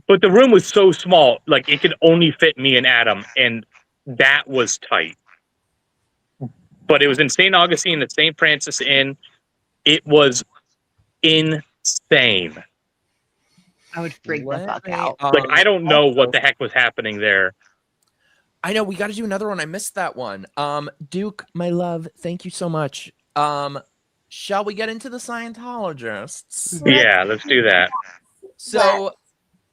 but the room was so small, like it could only fit me and Adam, and that was tight. But it was in St. Augustine at St. Francis Inn. It was insane. I would freak the fuck out. Like I don't know what the heck was happening there. I know we got to do another one. I missed that one. Duke, my love, thank you so much. Shall we get into the Scientologists? Yeah, let's do that. So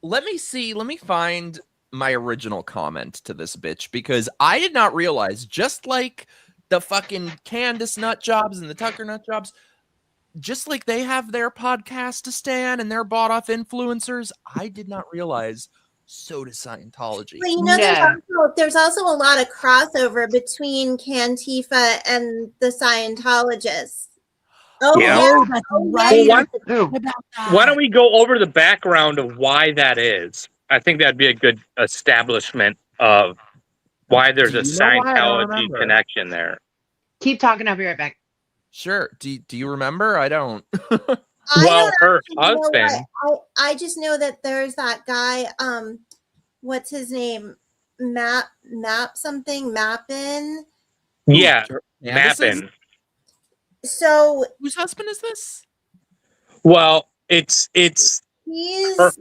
let me find my original comment to this bitch because I did not realize, just like the fucking Candace nut jobs and the Tucker nut jobs, just like they have their podcast to stand and they're bought off influencers, I did not realize So does Scientology. Well, you know, No. there's also a lot of crossover between Cantifa and the Scientologists. Oh Yeah. yeah. Oh, that's Oh, right. yeah. I Ooh. forgot about that. Why don't we go over the background of why that is? I think that'd be a good establishment of why there's Do a you know why? I don't Scientology remember. connection there. Keep talking. I'll be right back. Sure. Do you remember? I don't. I Well, don't her actually know husband. I just know that there's that guy. What's his name? Map something. Mappin. Yeah, Candace's? Mappin. So Whose husband is this? Well, it's he's. Her-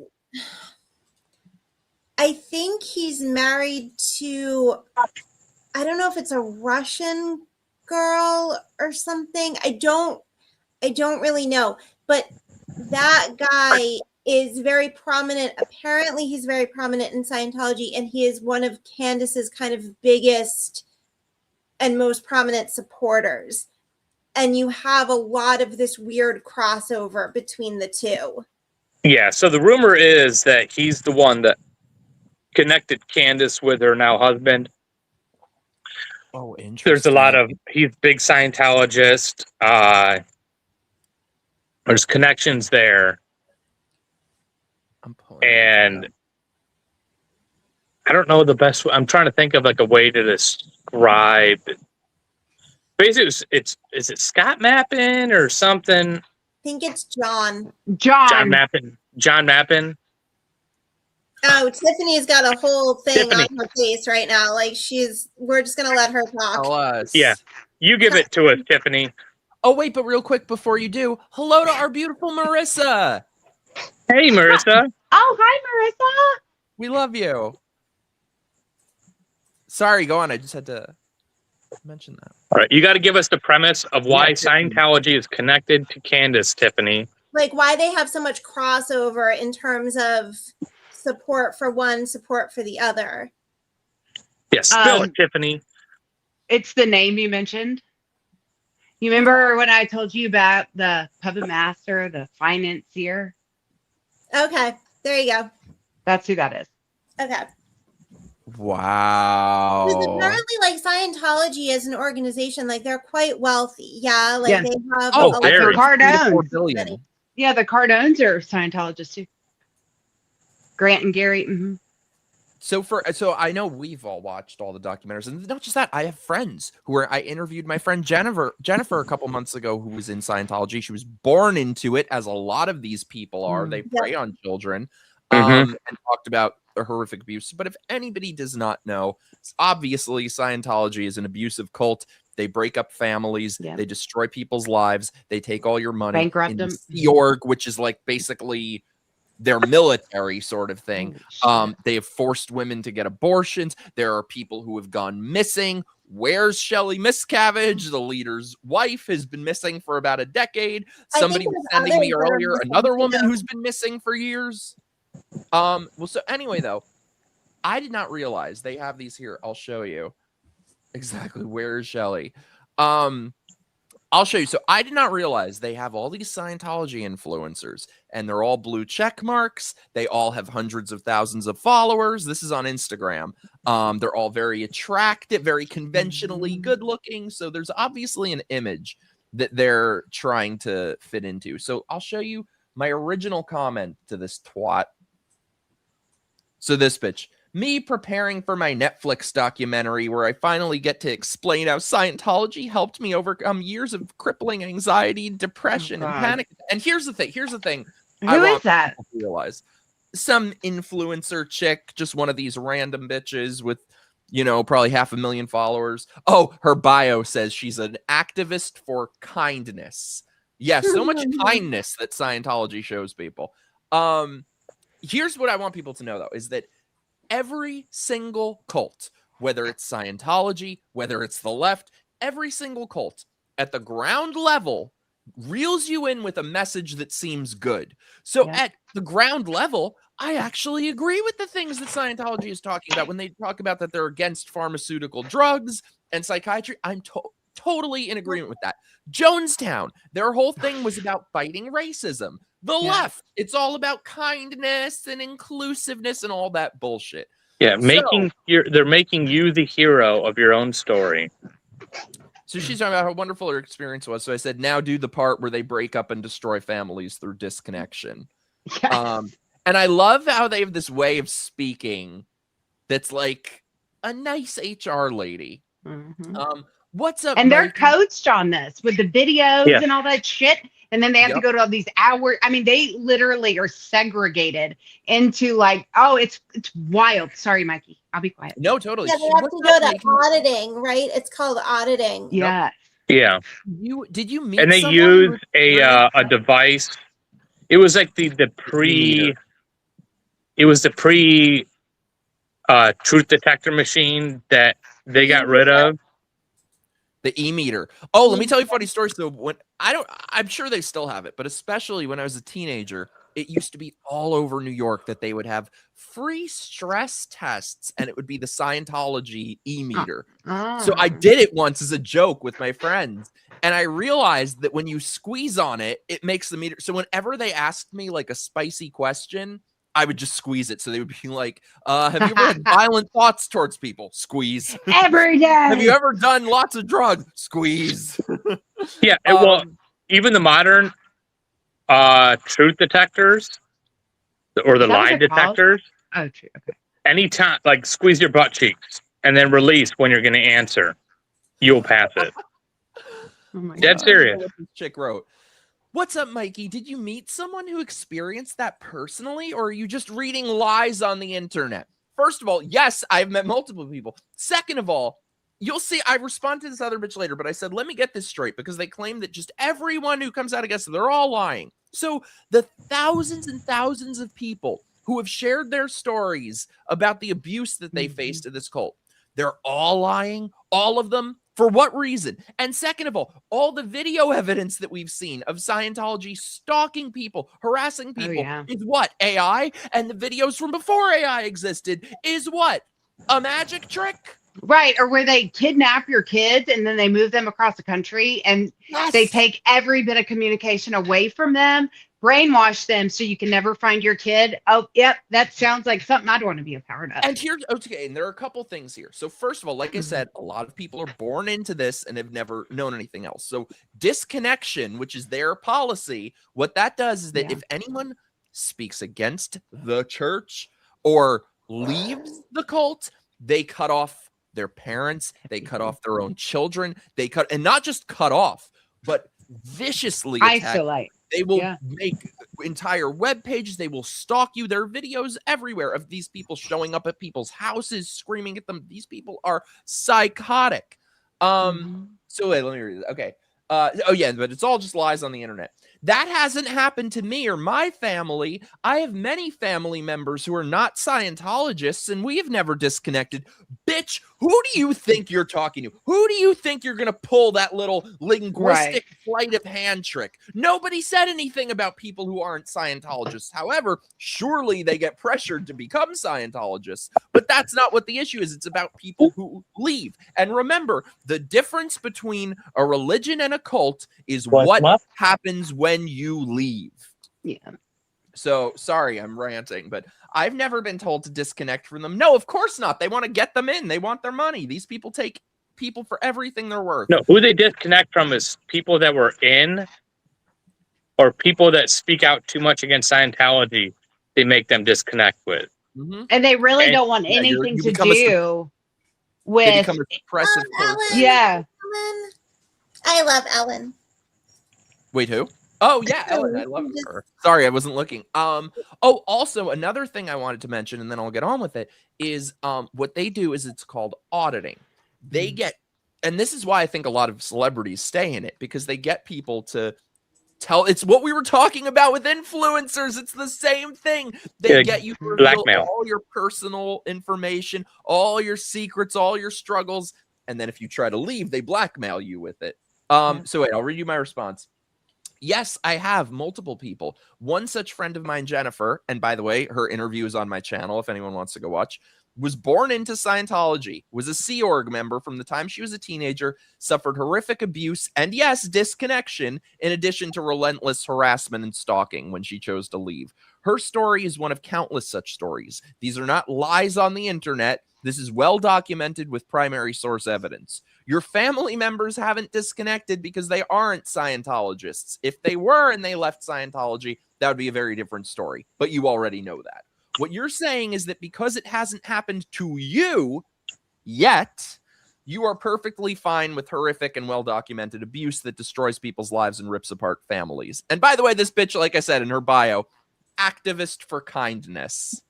I think he's married to. I don't know if it's a Russian girl or something. I don't really know, but that guy is very prominent. Apparently he's very prominent in Scientology, and he is one of Candace's kind of biggest and most prominent supporters. And you have a lot of this weird crossover between the two. yeah. So the rumor is that he's the one that connected Candace with her now husband. Oh, interesting. There's a lot of he's big Scientologist. There's connections there, I'm pulling it and up. I don't know the best way. I'm trying to think of like a way to describe. Basically, is it Scott Mappin or something? I think it's John. John Mappin. Oh, Tiffany's got a whole thing Tiffany. on her face right now. Like we're just gonna let her talk. Tell us. Yeah. You give it to us, Tiffany. Oh wait, but real quick before you do, hello to our beautiful Marissa. Hey, Marissa. Oh, hi, Marissa. We love you. Sorry, go on. I just had to mention that. All right, you got to give us the premise of why Yeah, Tiffany. Scientology is connected to Candace, Tiffany. Like why they have so much crossover in terms of support for one, support for the other. Yeah, spill it, Tiffany. It's the name you mentioned. You remember when I told you about the puppet master, the financier? Okay, there you go. That's who that is. Okay. Wow. Because apparently, like Scientology as an organization, like they're quite wealthy. Yeah, like Yeah. they have Oh, a lot very. of The Cardones. 4 billion. Yeah, the Cardones are Scientologists too. Grant and Gary. Mm-hmm. So I know we've all watched all the documentaries, and not just that. I have friends I interviewed my friend Jennifer a couple months ago, who was in Scientology. She was born into it, as a lot of these people are. They prey on children, and talked about the horrific abuse. But if anybody does not know, obviously Scientology is an abusive cult. They break up families. Yeah. They destroy people's lives. They take all your money. Bankrupt In them. Sea Org, which is like basically their military sort of thing. They have forced women to get abortions. There are people who have gone missing. Where's Shelly Miscavige? The leader's wife has been missing for about a decade. Somebody was sending me earlier another woman who's been missing for years. Well, so anyway, though, I did not realize they have these here. I'll show you exactly where is Shelly. I'll show you. So I did not realize they have all these Scientology influencers, and they're all blue check marks. They all have hundreds of thousands of followers. This is on Instagram. They're all very attractive, very conventionally good looking. So there's obviously an image that they're trying to fit into. So I'll show you my original comment to this twat. So this bitch. Me preparing for my Netflix documentary where I finally get to explain how Scientology helped me overcome years of crippling anxiety, depression, and panic. And here's the thing. Who is that? To realize some influencer chick, just one of these random bitches with, probably 500,000 followers. Oh, her bio says she's an activist for kindness. Yeah, so much kindness that Scientology shows people. Here's what I want people to know, though, is that every single cult, whether it's Scientology, whether it's the left, every single cult at the ground level reels you in with a message that seems good. So at the ground level, I actually agree with the things that Scientology is talking about when they talk about that they're against pharmaceutical drugs and psychiatry. I'm totally in agreement with that. Jonestown, their whole thing was about fighting racism. The left. It's all about kindness and inclusiveness and all that bullshit. Yeah, they're making you the hero of your own story. So she's talking about how wonderful her experience was. So I said, now do the part where they break up and destroy families through disconnection. Yes. And I love how they have this way of speaking that's like a nice HR lady. Mhm. What's up, And they're Mikey? coached on this with the videos Yeah. and all that shit. And then they have to go to all these hours. I mean, they literally are segregated into like, oh, it's wild. Sorry, Mikey. I'll be quiet. No, totally. Yeah, they have What's to go up, to Mikey? auditing, right? It's called auditing. Yeah. Yeah, Did you meet and they someone use who a device. It was like the pre. It was the pre truth detector machine that they got rid of. The e-meter. Oh, let me tell you a funny story. So I'm sure they still have it, but especially when I was a teenager, it used to be all over New York that they would have free stress tests, and it would be the Scientology e-meter. So I did it once as a joke with my friends, and I realized that when you squeeze on it, it makes the meter. So whenever they asked me like a spicy question, I would just squeeze it. So they would be like, have you ever had violent thoughts towards people? Squeeze. Every day. Have you ever done lots of drugs? Squeeze. Yeah, well, even the modern truth detectors or the Is that what lie they're called? detectors, Oh, true. Okay. anytime, like squeeze your butt cheeks and then release when you're going to answer, you'll pass it. Oh my Dead God. serious. What this chick wrote. What's up, Mikey? Did you meet someone who experienced that personally, or are you just reading lies on the internet? First of all, yes, I've met multiple people. Second of all, you'll see, I respond to this other bitch later, but I said, let me get this straight, because they claim that just everyone who comes out against them, they're all lying. So the thousands and thousands of people who have shared their stories about the abuse that they faced in this cult, they're all lying, all of them. For what reason? And second of all the video evidence that we've seen of Scientology stalking people, harassing people is what? AI? And the videos from before AI existed is what? A magic trick? Right. Or where they kidnap your kids and then they move them across the country and they take every bit of communication away from them, brainwash them so you can never find your kid. Oh, yep. That sounds like something I'd want to be a part of. And here, okay, and there are a couple things here. So first of all, like I said, a lot of people are born into this and have never known anything else. So disconnection, which is their policy, what that does is that if anyone speaks against the church or leaves the cult, they cut off their parents, they cut off their own children, they cut, and not just cut off, but viciously attack. Isolate. They will make entire web pages. They will stalk you. There are videos everywhere of these people showing up at people's houses, screaming at them. These people are psychotic. So wait, let me read it. Okay. Oh yeah, but it's all just lies on the internet. That hasn't happened to me or my family. I have many family members who are not Scientologists, and we have never disconnected. Bitch, who do you think you're talking to? Who do you think you're going to pull that little linguistic sleight of hand trick? Nobody said anything about people who aren't Scientologists. However, surely they get pressured to become Scientologists, but that's not what the issue is. It's about people who leave. And remember, the difference between a religion and a cult is what happens when you leave. Yeah. So sorry, I'm ranting, but I've never been told to disconnect from them. No, of course not. They want to get them in. They want their money. These people take people for everything they're worth. No, who they disconnect from is people that were in or people that speak out too much against Scientology. They make them disconnect with. And they really don't want anything to do with. They become a suppressive person. Yeah. Ellen. I love Ellen. Wait, who? Oh yeah, Ellen. I love her. Sorry, I wasn't looking. Oh, also another thing I wanted to mention, and then I'll get on with it, is what they do is it's called auditing. They get, and this is why I think a lot of celebrities stay in it, because they get people to tell. It's what we were talking about with influencers. It's the same thing. They get you to reveal all your personal information, all your secrets, all your struggles, and then if you try to leave, they blackmail you with it. So wait, I'll read you my response. Yes, I have multiple people. One such friend of mine, Jennifer, and by the way, her interview is on my channel if anyone wants to go watch. was born into Scientology, was a Sea Org member from the time she was a teenager, suffered horrific abuse and, yes, disconnection, in addition to relentless harassment and stalking when she chose to leave. Her story is one of countless such stories. These are not lies on the internet. This is well documented with primary source evidence. Your family members haven't disconnected because they aren't Scientologists. If they were and they left Scientology, that would be a very different story. But you already know that. What you're saying is that because it hasn't happened to you yet, you are perfectly fine with horrific and well-documented abuse that destroys people's lives and rips apart families. And by the way, this bitch, like I said in her bio, activist for kindness.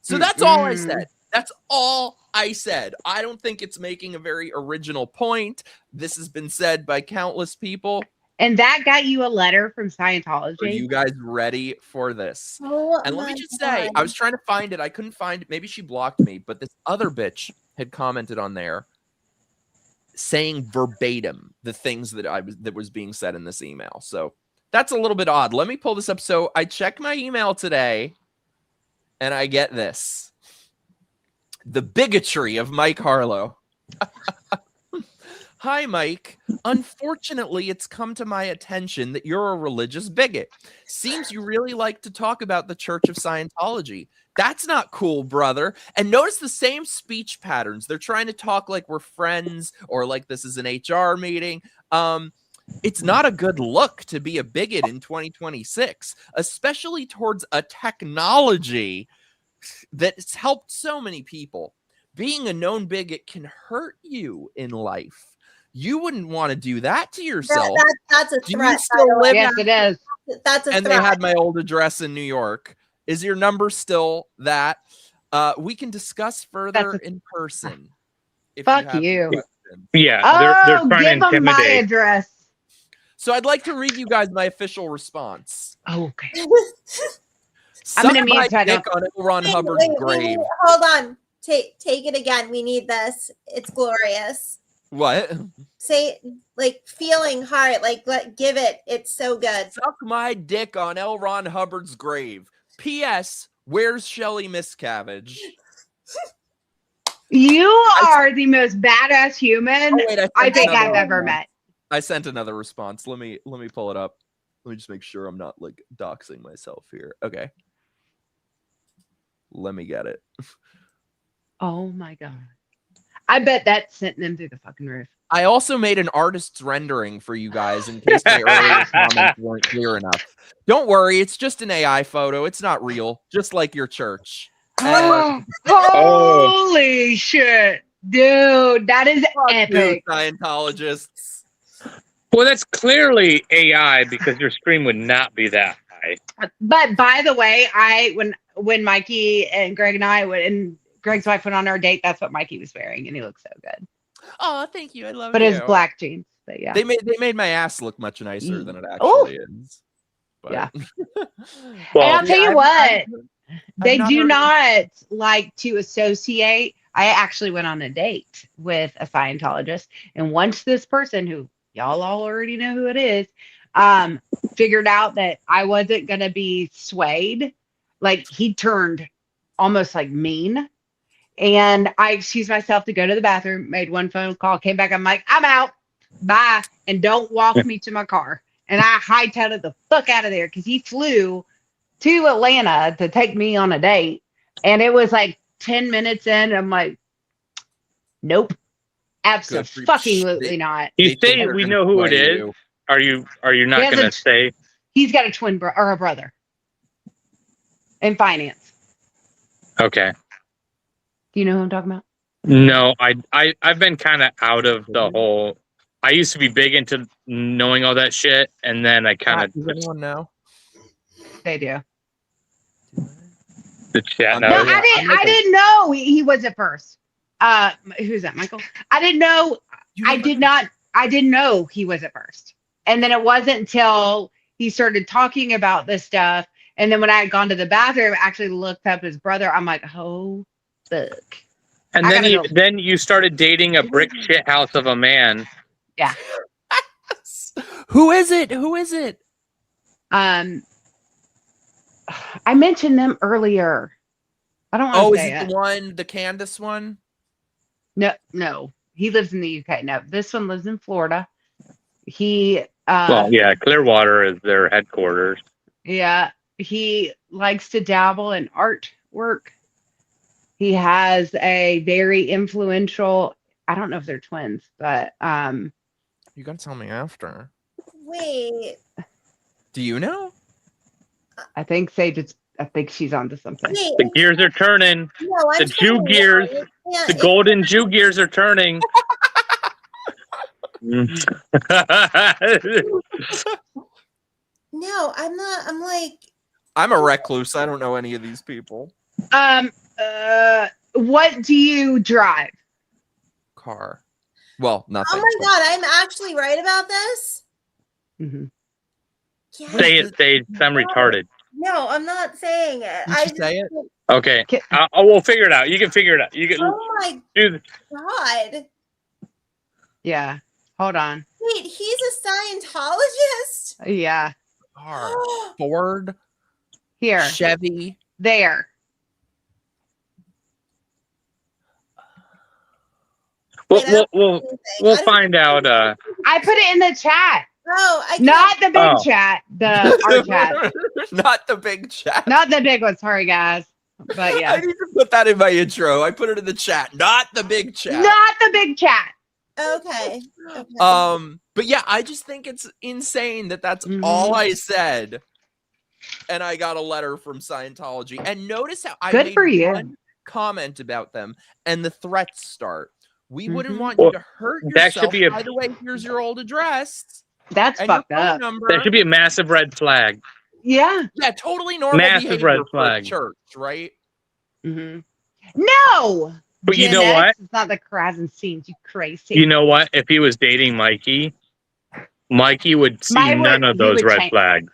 So that's all I said. That's all I said. I don't think it's making a very original point. This has been said by countless people. And that got you a letter from Scientology? Are you guys ready for this? Oh, And let me just my say, God. I was trying to find it. I couldn't find it. Maybe she blocked me, but this other bitch had commented on there saying verbatim the things that was being said in this email. So that's a little bit odd. Let me pull this up. So I checked my email today and I get this. The bigotry of MIKERoaggress'd. Hi, Mike. Unfortunately, it's come to my attention that you're a religious bigot. Seems you really like to talk about the Church of Scientology. That's not cool, brother. And notice the same speech patterns. They're trying to talk like we're friends or like this is an HR meeting. It's not a good look to be a bigot in 2026, especially towards a technology that's helped so many people. Being a known bigot can hurt you in life. You wouldn't want to do that to yourself. That's a Do you threat. still live Yes, it is. That's a and threat. they had my old address in New York. Is your number still that? We can discuss further in person. If Fuck have you. questions. Yeah, they're trying to give them my intimidate. address. So I'd like to read you guys my official response. Okay. Suck gonna mute my so I don't- dick on L. Ron Hubbard's grave. Hold on. Take it again. We need this. It's glorious. What? Say like feeling heart. Like give it. It's so good. Suck my dick on L. Ron Hubbard's grave. P.S. Where's Shelly Miscavige? You are the most badass human Oh, wait, I think another I've ever response. met. I sent another response. Let me pull it up. Let me just make sure I'm not like doxing myself here. Okay. Let me get it. Oh my god. I bet that's sent them through the fucking roof. I also made an artist's rendering for you guys in case my earlier comments weren't clear enough. Don't worry, it's just an AI photo. It's not real, just like your church. Holy shit. Dude, that is epic. Scientologists. Well, that's clearly AI because your stream would not be that high. But by the way, when Mikey and Greg and I went and Greg's wife went on our date, that's what Mikey was wearing, and he looked so good. Oh, thank you. I love But you. his black jeans. But yeah. They made my ass look much nicer than it actually is. But, Yeah. Well, and I'll tell you what, they not do heard of- not like to associate. I actually went on a date with a Scientologist, and once this person, who y'all all already know who it is, figured out that I wasn't gonna be swayed, like he turned almost like mean. And I excused myself to go to the bathroom, made one phone call, came back. I'm like, I'm out. Bye. And don't walk me to my car. And I hightailed the fuck out of there because he flew to Atlanta to take me on a date. And it was like 10 minutes in. I'm like, nope. Absolutely not. you They think say they're we gonna know who it sway is. you. Are you not He going to hasn't- say? He's got a twin or a brother in finance. Okay. Do you know who I'm talking about? No, I've been kind of out of the whole. I used to be big into knowing all that shit, and then I kind of Does anyone know? They do. the chat. No, Oh, knows. yeah. I didn't know he was at first. Who's that, Michael? I didn't know. I didn't know he was at first. And then it wasn't until he started talking about this stuff. And then when I had gone to the bathroom, actually looked up his brother. I'm like, oh, fuck. And I then gotta you go. then you started dating a brick shit house of a man. Who is it? Who is it? I mentioned them earlier. I don't want Oh, to is say it it. the one, the Candace one? No. He lives in the UK. No, this one lives in Florida. He Well, yeah, Clearwater is their headquarters. yeah, he likes to dabble in artwork. He has a very influential, I don't know if they're twins, but You gotta tell me after. Wait. Do you know? I think she's onto something. Wait. The gears are turning. No, I'm The Jew saying gears. no. Yeah, The golden Jew gears are turning. No, I'm not. I'm like, I'm a recluse. I don't know any of these people. What do you drive? Car. Well, nothing. oh my God, I'm actually right about this. Mm-hmm. Yeah. Say it, Sage. I'm retarded. No, I'm not saying it. You should say it. Okay. We'll figure it out. You can figure it out. You can Oh my do. God. Yeah. Hold on. Wait, he's a Scientologist? Yeah. Car. Ford. Here. Chevy. There. We'll find out. I put it in the chat. Oh, I Not the big Oh. chat. Our chat. Not the big chat. Not the big one. Sorry, guys. But I yeah. need to put that in my intro. I put it in the chat. Not the big chat. Not the big chat. Okay. But yeah, I just think it's insane that that's Mhm. all I said. And I got a letter from Scientology. And notice how I Good made for you. one comment about them and the threats start. We wouldn't Mhm. want you Well, to hurt that should yourself. be a- By the way, here's your old address That's and your fucked phone up. number. That should be a massive red flag. Yeah. Yeah, totally normal Massive behavior red for a flag. church, right? Mm-hmm. No. But you Gen know X what? is not the Krasensteins, you crazy. You know what? If he was dating Mikey, Mikey would see none of he those would red change- flags.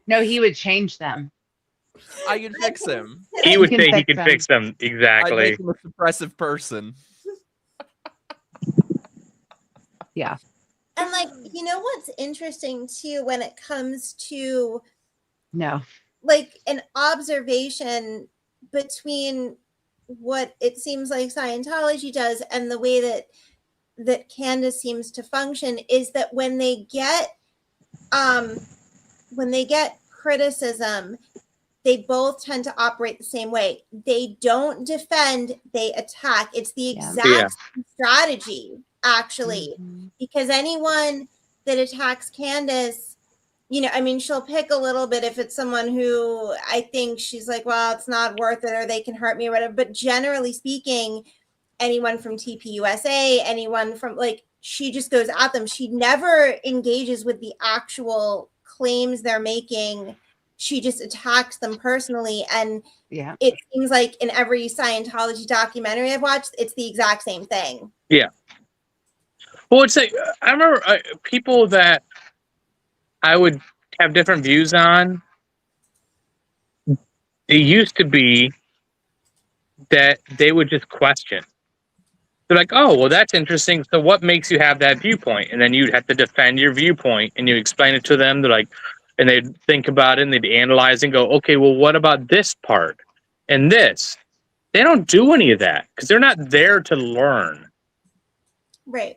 No, he would change them. I could fix him. He would can say he fix could them. fix them. I'd Exactly. make him a suppressive person. Yeah. And like, you know what's interesting too when it comes to No. like an observation between what it seems like Scientology does and the way that Candace seems to function is that when they get criticism, they both tend to operate the same way. They don't defend, they attack. It's the exact Yeah. same strategy, actually, Mhm. because anyone that attacks Candace, you know, I mean, she'll pick a little bit if it's someone who I think she's like, well, it's not worth it or they can hurt me or whatever. But generally speaking, anyone from TPUSA, anyone from like, she just goes at them. She never engages with the actual claims they're making. She just attacks them personally. And Yeah. it seems like in every Scientology documentary I've watched, it's the exact same thing. Well, it's like I remember people that I would have different views on. It used to be that they would just question. They're like, "Oh, well, that's interesting. So, what makes you have that viewpoint?" And then you'd have to defend your viewpoint, and you explain it to them. They're like, and they'd think about it, and they'd analyze and go, "Okay, well, what about this part and this?" They don't do any of that because they're not there to learn. Right.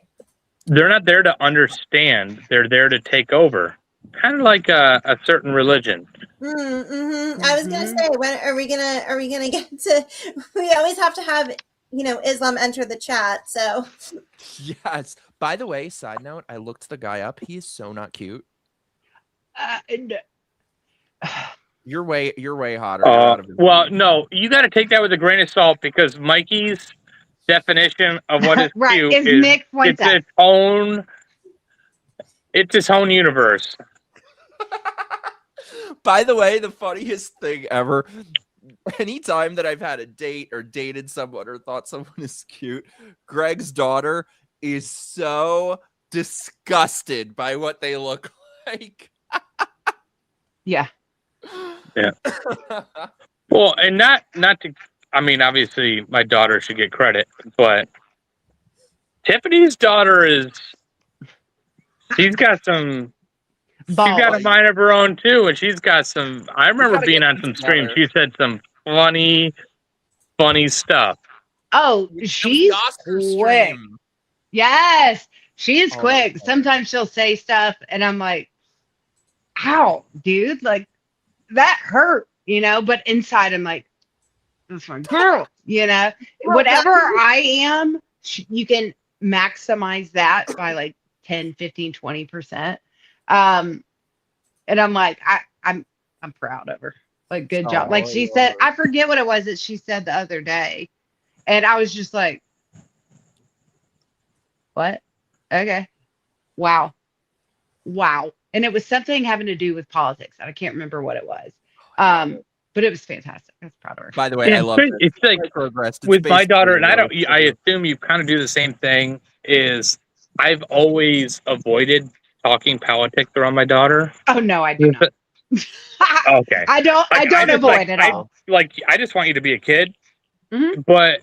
They're not there to understand. They're there to take over. Kind of like a certain religion. Mm-hmm. I was gonna say, when are we gonna get to? We always have to have, you know, Islam enter the chat. So Yes. By the way, side note, I looked the guy up. He is so not cute. You're way hotter. You're out of his Well, league. no, you got to take that with a grain of salt because Mikey's definition of what is Right, cute is is Nick it's Fuentes. its own universe. By the way, the funniest thing ever, anytime that I've had a date or dated someone or thought someone is cute, Greg's daughter is so disgusted by what they look like. Yeah. Yeah. Well, and not to. I mean, obviously, my daughter should get credit, but Tiffany's daughter is. She's got some. She's got a mind of her own too, and she's got some. I remember gotta being get on these some streams. together. She said some funny funny stuff. Oh, That was she's the Oscar quick. stream. Yes, she is Oh, quick. that's Sometimes she'll say stuff, and I'm like, "Ow, dude! Like that hurt," But inside, I'm like, "That's my girl," Whatever I am, you can maximize that by like 10, 15, 20%. And I'm like, I'm proud of her. Like, good job. Like Oh, she I said, love it. I forget what it was that she said the other day, and I was just like, what? Okay. Wow. And it was something having to do with politics. I can't remember what it was. But it was fantastic. I was proud of her. By the way, I love it. It's like MIKEroaggress'd. It's with my daughter, and basically I assume you kind of do the same thing. Is I've always avoided talking politics around my daughter. Oh no, I do not. Okay. I don't avoid at all. I just want you to be a kid. Mhm. But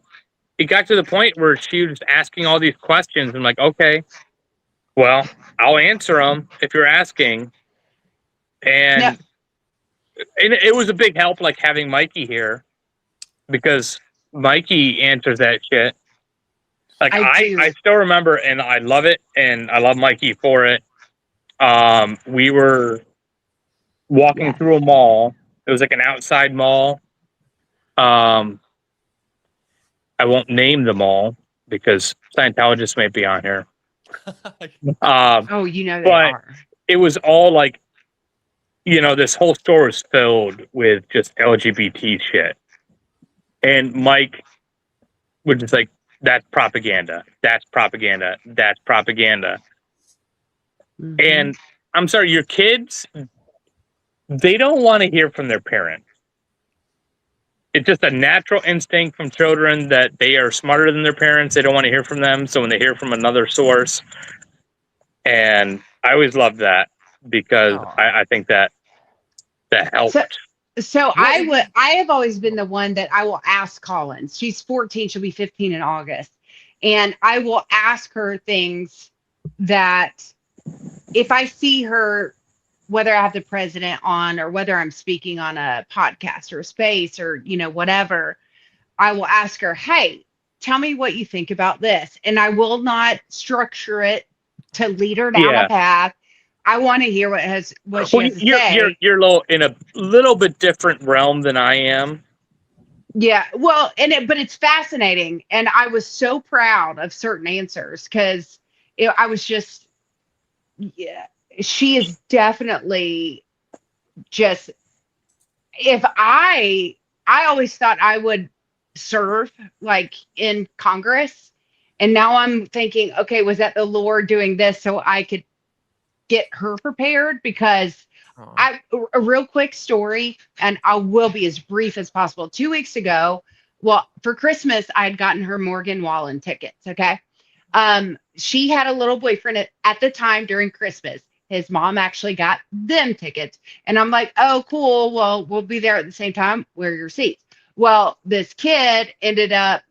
it got to the point where she was asking all these questions. I'm like, okay, well, I'll answer them if you're asking. And it was a big help, like having Mikey here, because Mikey answers that shit. Like I still remember, and I love it, and I love Mikey for it. We were walking through a mall. It was like an outside mall. I won't name the mall because Scientologists may be on here. They But are. it was all like, this whole store was filled with just LGBT shit. And Mike would just like, that's propaganda. That's propaganda. That's propaganda. Mhm. And I'm sorry, your kids, they don't want to hear from their parents. It's just a natural instinct from children that they are smarter than their parents. They don't want to hear from them. So when they hear from another source, and I always loved that because I think that helped. So I have always been the one that I will ask Collins. She's 14, she'll be 15 in August. And I will ask her things that if I see her, whether I have the president on or whether I'm speaking on a podcast or a space or, whatever, I will ask her, hey, tell me what you think about this. And I will not structure it to lead her down a path. I want to hear what she has to say. You're in a little bit different realm than I am. Yeah, well, but it's fascinating, and I was so proud of certain answers because I was just, she is definitely just. If I always thought I would serve like in Congress, and now I'm thinking, okay, was that the Lord doing this so I could get her prepared? Because a real quick story, and I will be as brief as possible. 2 weeks ago, well, for Christmas, I had gotten her Morgan Wallen tickets. Okay. She had a little boyfriend at the time during Christmas. His mom actually got them tickets. And I'm like, oh, cool. Well, we'll be there at the same time. Wear your seats. Well, this kid ended up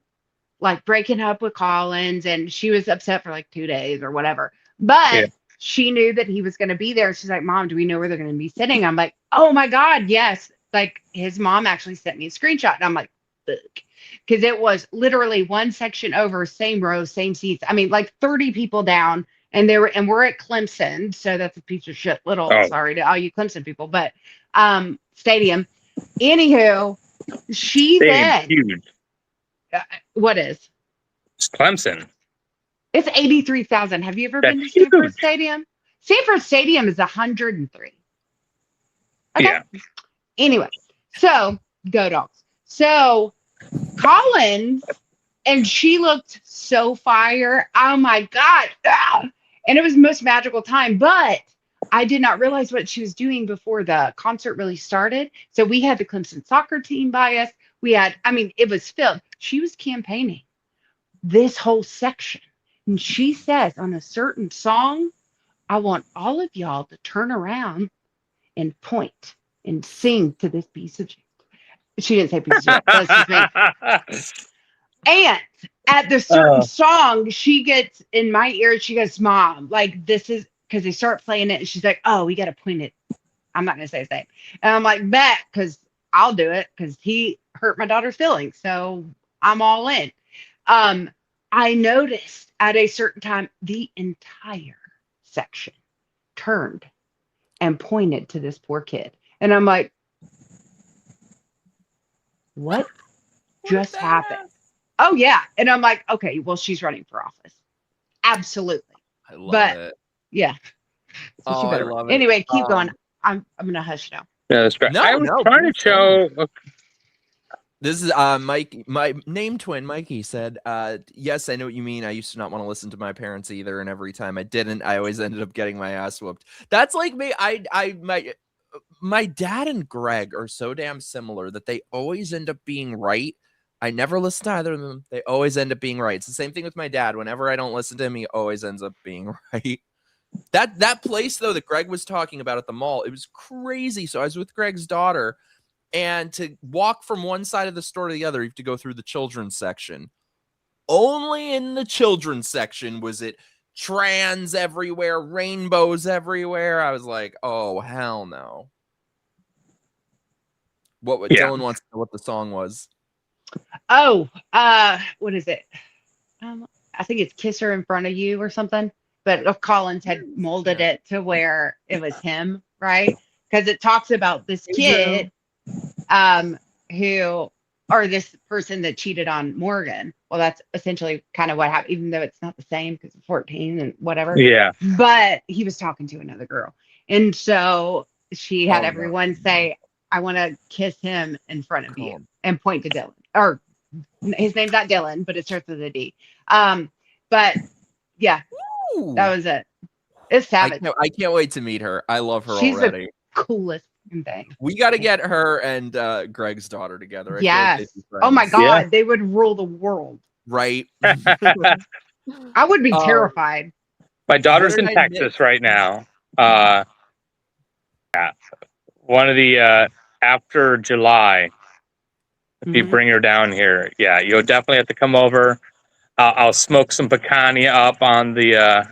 like breaking up with Collins, and she was upset for like 2 days or whatever. But she knew that he was going to be there. She's like, Mom, do we know where they're going to be sitting? I'm like, oh my God, yes. Like his mom actually sent me a screenshot. And I'm like, because it was literally one section over, same row, same seats. I mean, like 30 people down. And we're at Clemson, so that's a piece of shit little, sorry to all you Clemson people, but stadium. Anywho, she then huge. What is? It's Clemson. It's 83,000. Have you ever been to Sanford Stadium? Sanford Stadium is 103. Okay. Yeah. Anyway, so go Dogs. So Collins, and she looked so fire. Oh my God. And it was the most magical time, but I did not realize what she was doing before the concert really started. So we had the Clemson soccer team by us. It was filled. She was campaigning this whole section. And she says on a certain song, I want all of y'all to turn around and point and sing to this piece of shit. She didn't say piece of shit. That's the thing. And at the certain song, she gets in my ear, she goes, Mom, like this is, because they start playing it, and she's like, oh, we got to point it. I'm not going to say his name. And I'm like, bet, because I'll do it, because hurt my daughter's feelings. So I'm all in. I noticed at a certain time, the entire section turned and pointed to this poor kid. And I'm like, what just happened? Oh, yeah. And I'm like, okay, well, she's running for office. Absolutely. I love But it. yeah. So Oh, she I better. love it. Anyway, keep going. I'm gonna hush now. Yeah, that's great. No, I was no, trying to please show. This is Mike, my name twin, Mikey said, yes, I know what you mean. I used to not want to listen to my parents either, and every time I didn't, I always ended up getting my ass whooped. That's like me. My dad and Greg are so damn similar that they always end up being right. I never listen to either of them. They always end up being right. It's the same thing with my dad. Whenever I don't listen to him, he always ends up being right. That place though that Greg was talking about at the mall, it was crazy. So I was with Greg's daughter. And to walk from one side of the store to the other, you have to go through the children's section. Only in the children's section was it trans everywhere, rainbows everywhere. I was like, oh, hell no. Dylan wants to know what the song was. Oh, what is it? I think it's Kiss Her in Front of You or something. But Collins had molded it to where it was him, right? Because it talks about this kid who, or this person that cheated on Morgan. Well, that's essentially kind of what happened, even though it's not the same because of 14 and whatever. Yeah. But he was talking to another girl. And so she had everyone say, I want to kiss him in front of you and point to Dylan. Or his name's not Dylan, but it starts with a D. But yeah, that was it. It's savage. I can't wait to meet her. I love her She's already. The coolest thing. We got to get her and Greg's daughter together. Yes. Oh my God. They would rule the world. Right. I would be terrified. My daughter's in Texas right now. Yeah. One of the after July, if you bring her down here, yeah, you'll definitely have to come over. I'll smoke some picania up on the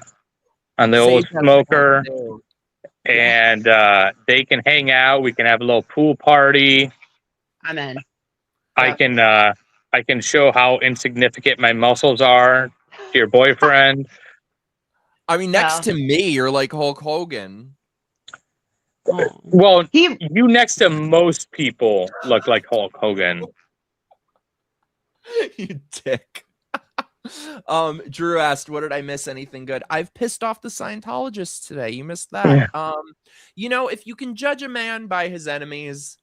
old smoker, and they can hang out. We can have a little pool party. I'm in. I can show how insignificant my muscles are to your boyfriend. I mean, next to me, you're like Hulk Hogan. Well, you next to most people look like Hulk Hogan. You dick. Drew asked, what did I miss? Anything good? I've pissed off the Scientologists today. You missed that. Yeah. You know, if you can judge a man by his enemies,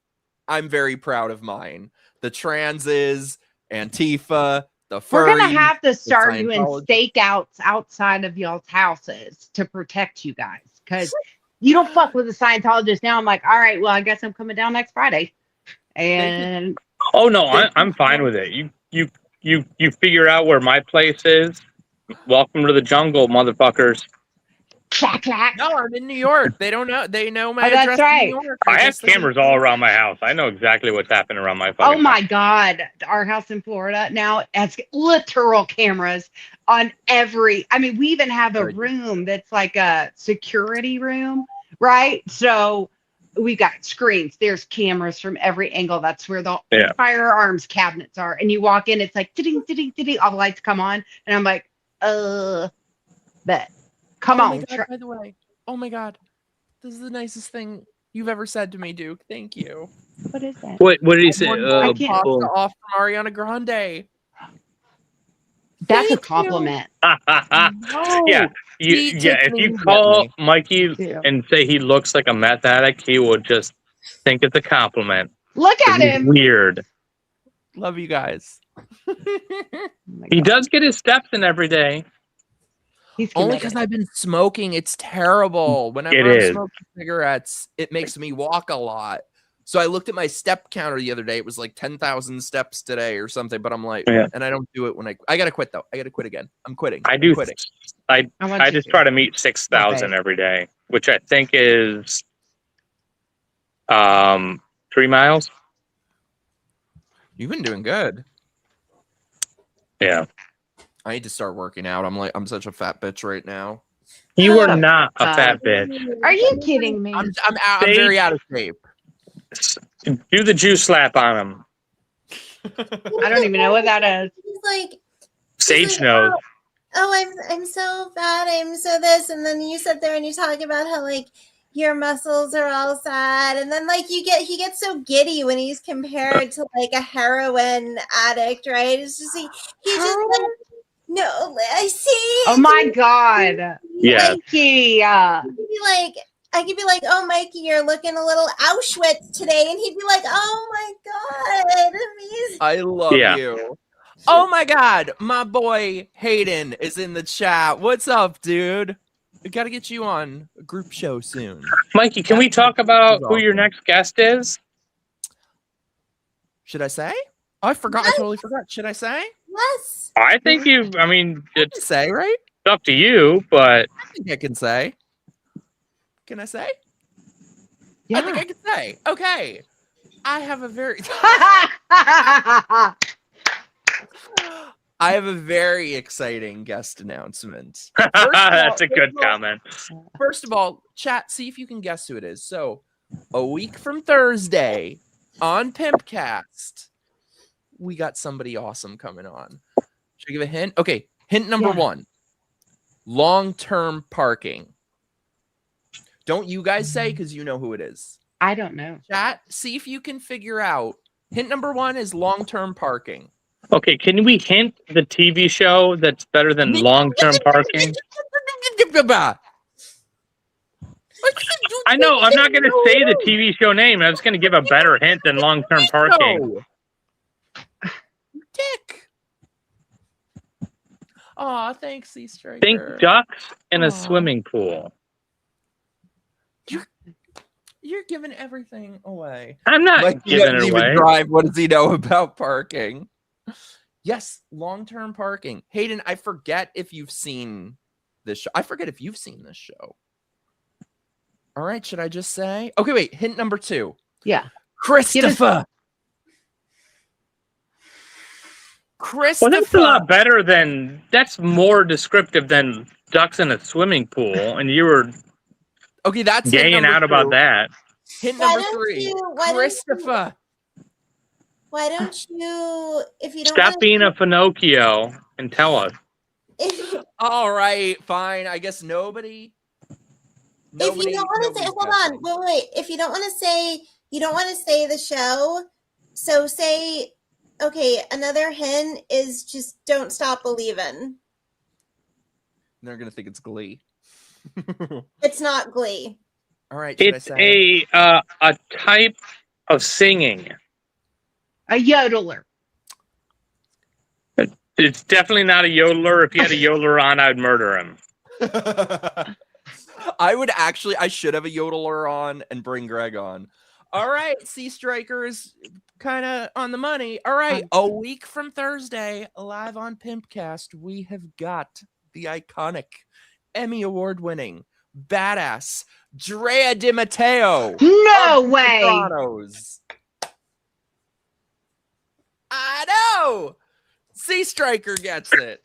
I'm very proud of mine. The transes, Antifa, the furries. We're gonna have to start doing stakeouts outside of y'all's houses to protect you guys, because you don't fuck with the Scientologists. Now I'm like, all right, well, I guess I'm coming down next Friday. And oh no, I'm fine with it. You figure out where my place is. Welcome to the jungle, motherfuckers. Clack, clack. No, I'm in New York. They don't know. They know my address. That's right. In New York. I have cameras all around my house. I know exactly what's happening around my fucking Oh my God. Our house in Florida now has literal cameras on every, I mean, we even have a room that's like a security room, right? So we got screens. There's cameras from every angle. That's where the firearms cabinets are. And you walk in, it's like, ding, ding, ding, all the lights come on. And I'm like, but come on. God, by the way, oh my God, this is the nicest thing you've ever said to me, Duke. Thank you. What is that? What did he say? I can't off from Ariana Grande. That's a compliment. Yeah. If you call Mikey and say he looks like a meth addict, he will just think it's a compliment. Look at him. Weird. Love you guys. He does get his steps in every day. Only because I've been smoking. It's terrible. Whenever I'm smoking cigarettes, it makes me walk a lot. So I looked at my step counter the other day. It was like 10,000 steps today or something. But I'm like, and I don't do it when I gotta quit though. I gotta quit again. I'm quitting. I just try to meet 6,000 every day, which I think is 3 miles. You've been doing good. Yeah. I need to start working out. I'm such a fat bitch right now. You are not a fat bitch. Are you kidding me? I'm very out of shape. Do the juice slap on him. I don't even know what that is. He's like, Sage knows. oh, I'm so fat, I'm so this, and then you sit there and you talk about how like your muscles are all sad, and then like he gets so giddy when he's compared to like a heroin addict, right? It's just he just like, no, I see. Oh my God. Yeah. Mikey. I could be like, oh, Mikey, you're looking a little Auschwitz today, and he'd be like, oh my God, amazing. I love you. Oh my God, my boy Hayden is in the chat. What's up, dude? We gotta get you on a group show soon. Mikey, can we talk about who your next guest is? Should I say? Oh, I forgot. I totally forgot. Should I say? Yes. I think it's I can say, right? up to you, but I think I can say. Can I say? Yeah. I think I can say. Okay. I have a very I have a very exciting guest announcement. First of all- that's a good comment. First of all, chat, see if you can guess who it is. So, a week from Thursday on Pimpcast, we got somebody awesome coming on. Should I give a hint? Okay, hint number 1. Long-term parking. Don't you guys say, because you know who it is. I don't know. Chat, see if you can figure out. Hint number 1 is long-term parking. Okay, can we hint the TV show that's better than long-term parking? I know, I'm not going to say the TV show name. I was going to give a better hint than long-term parking. Dick. Aw, thanks, Sea Striker. Think ducks in a swimming pool. You're giving everything away. I'm not Like, he giving doesn't it even away. drive. What does he know about parking? Yes, long-term parking. Hayden, I forget if you've seen this show. I forget if you've seen this show. All right, should I just say? Okay, wait. Hint number 2. Yeah. Christopher. Well, that's a lot better than, that's more descriptive than ducks in a swimming pool, and you were Okay, that's hint gaying number out about 2. that. Hint Why number don't 3. you- Christopher. Why don't you, if you don't Stop wanna- being a Pinocchio and tell us. All right, fine. I guess nobody. If you don't want to say, hold on, wait. If you don't want to say, you don't want to say the show, so say, okay, another hint is just don't stop believing. They're gonna think it's Glee. It's not Glee. All right, should It's I say? a type of singing. A yodeler. It's definitely not a yodeler. If you had a yodeler on, I'd murder him. I should have a yodeler on and bring Greg on. All right, Sea Strikers, kind of on the money. All right, a week from Thursday, live on Pimpcast, we have got the iconic Emmy Award-winning badass Drea Di Matteo. No of way. Sopranos. I know. Sea Striker gets it.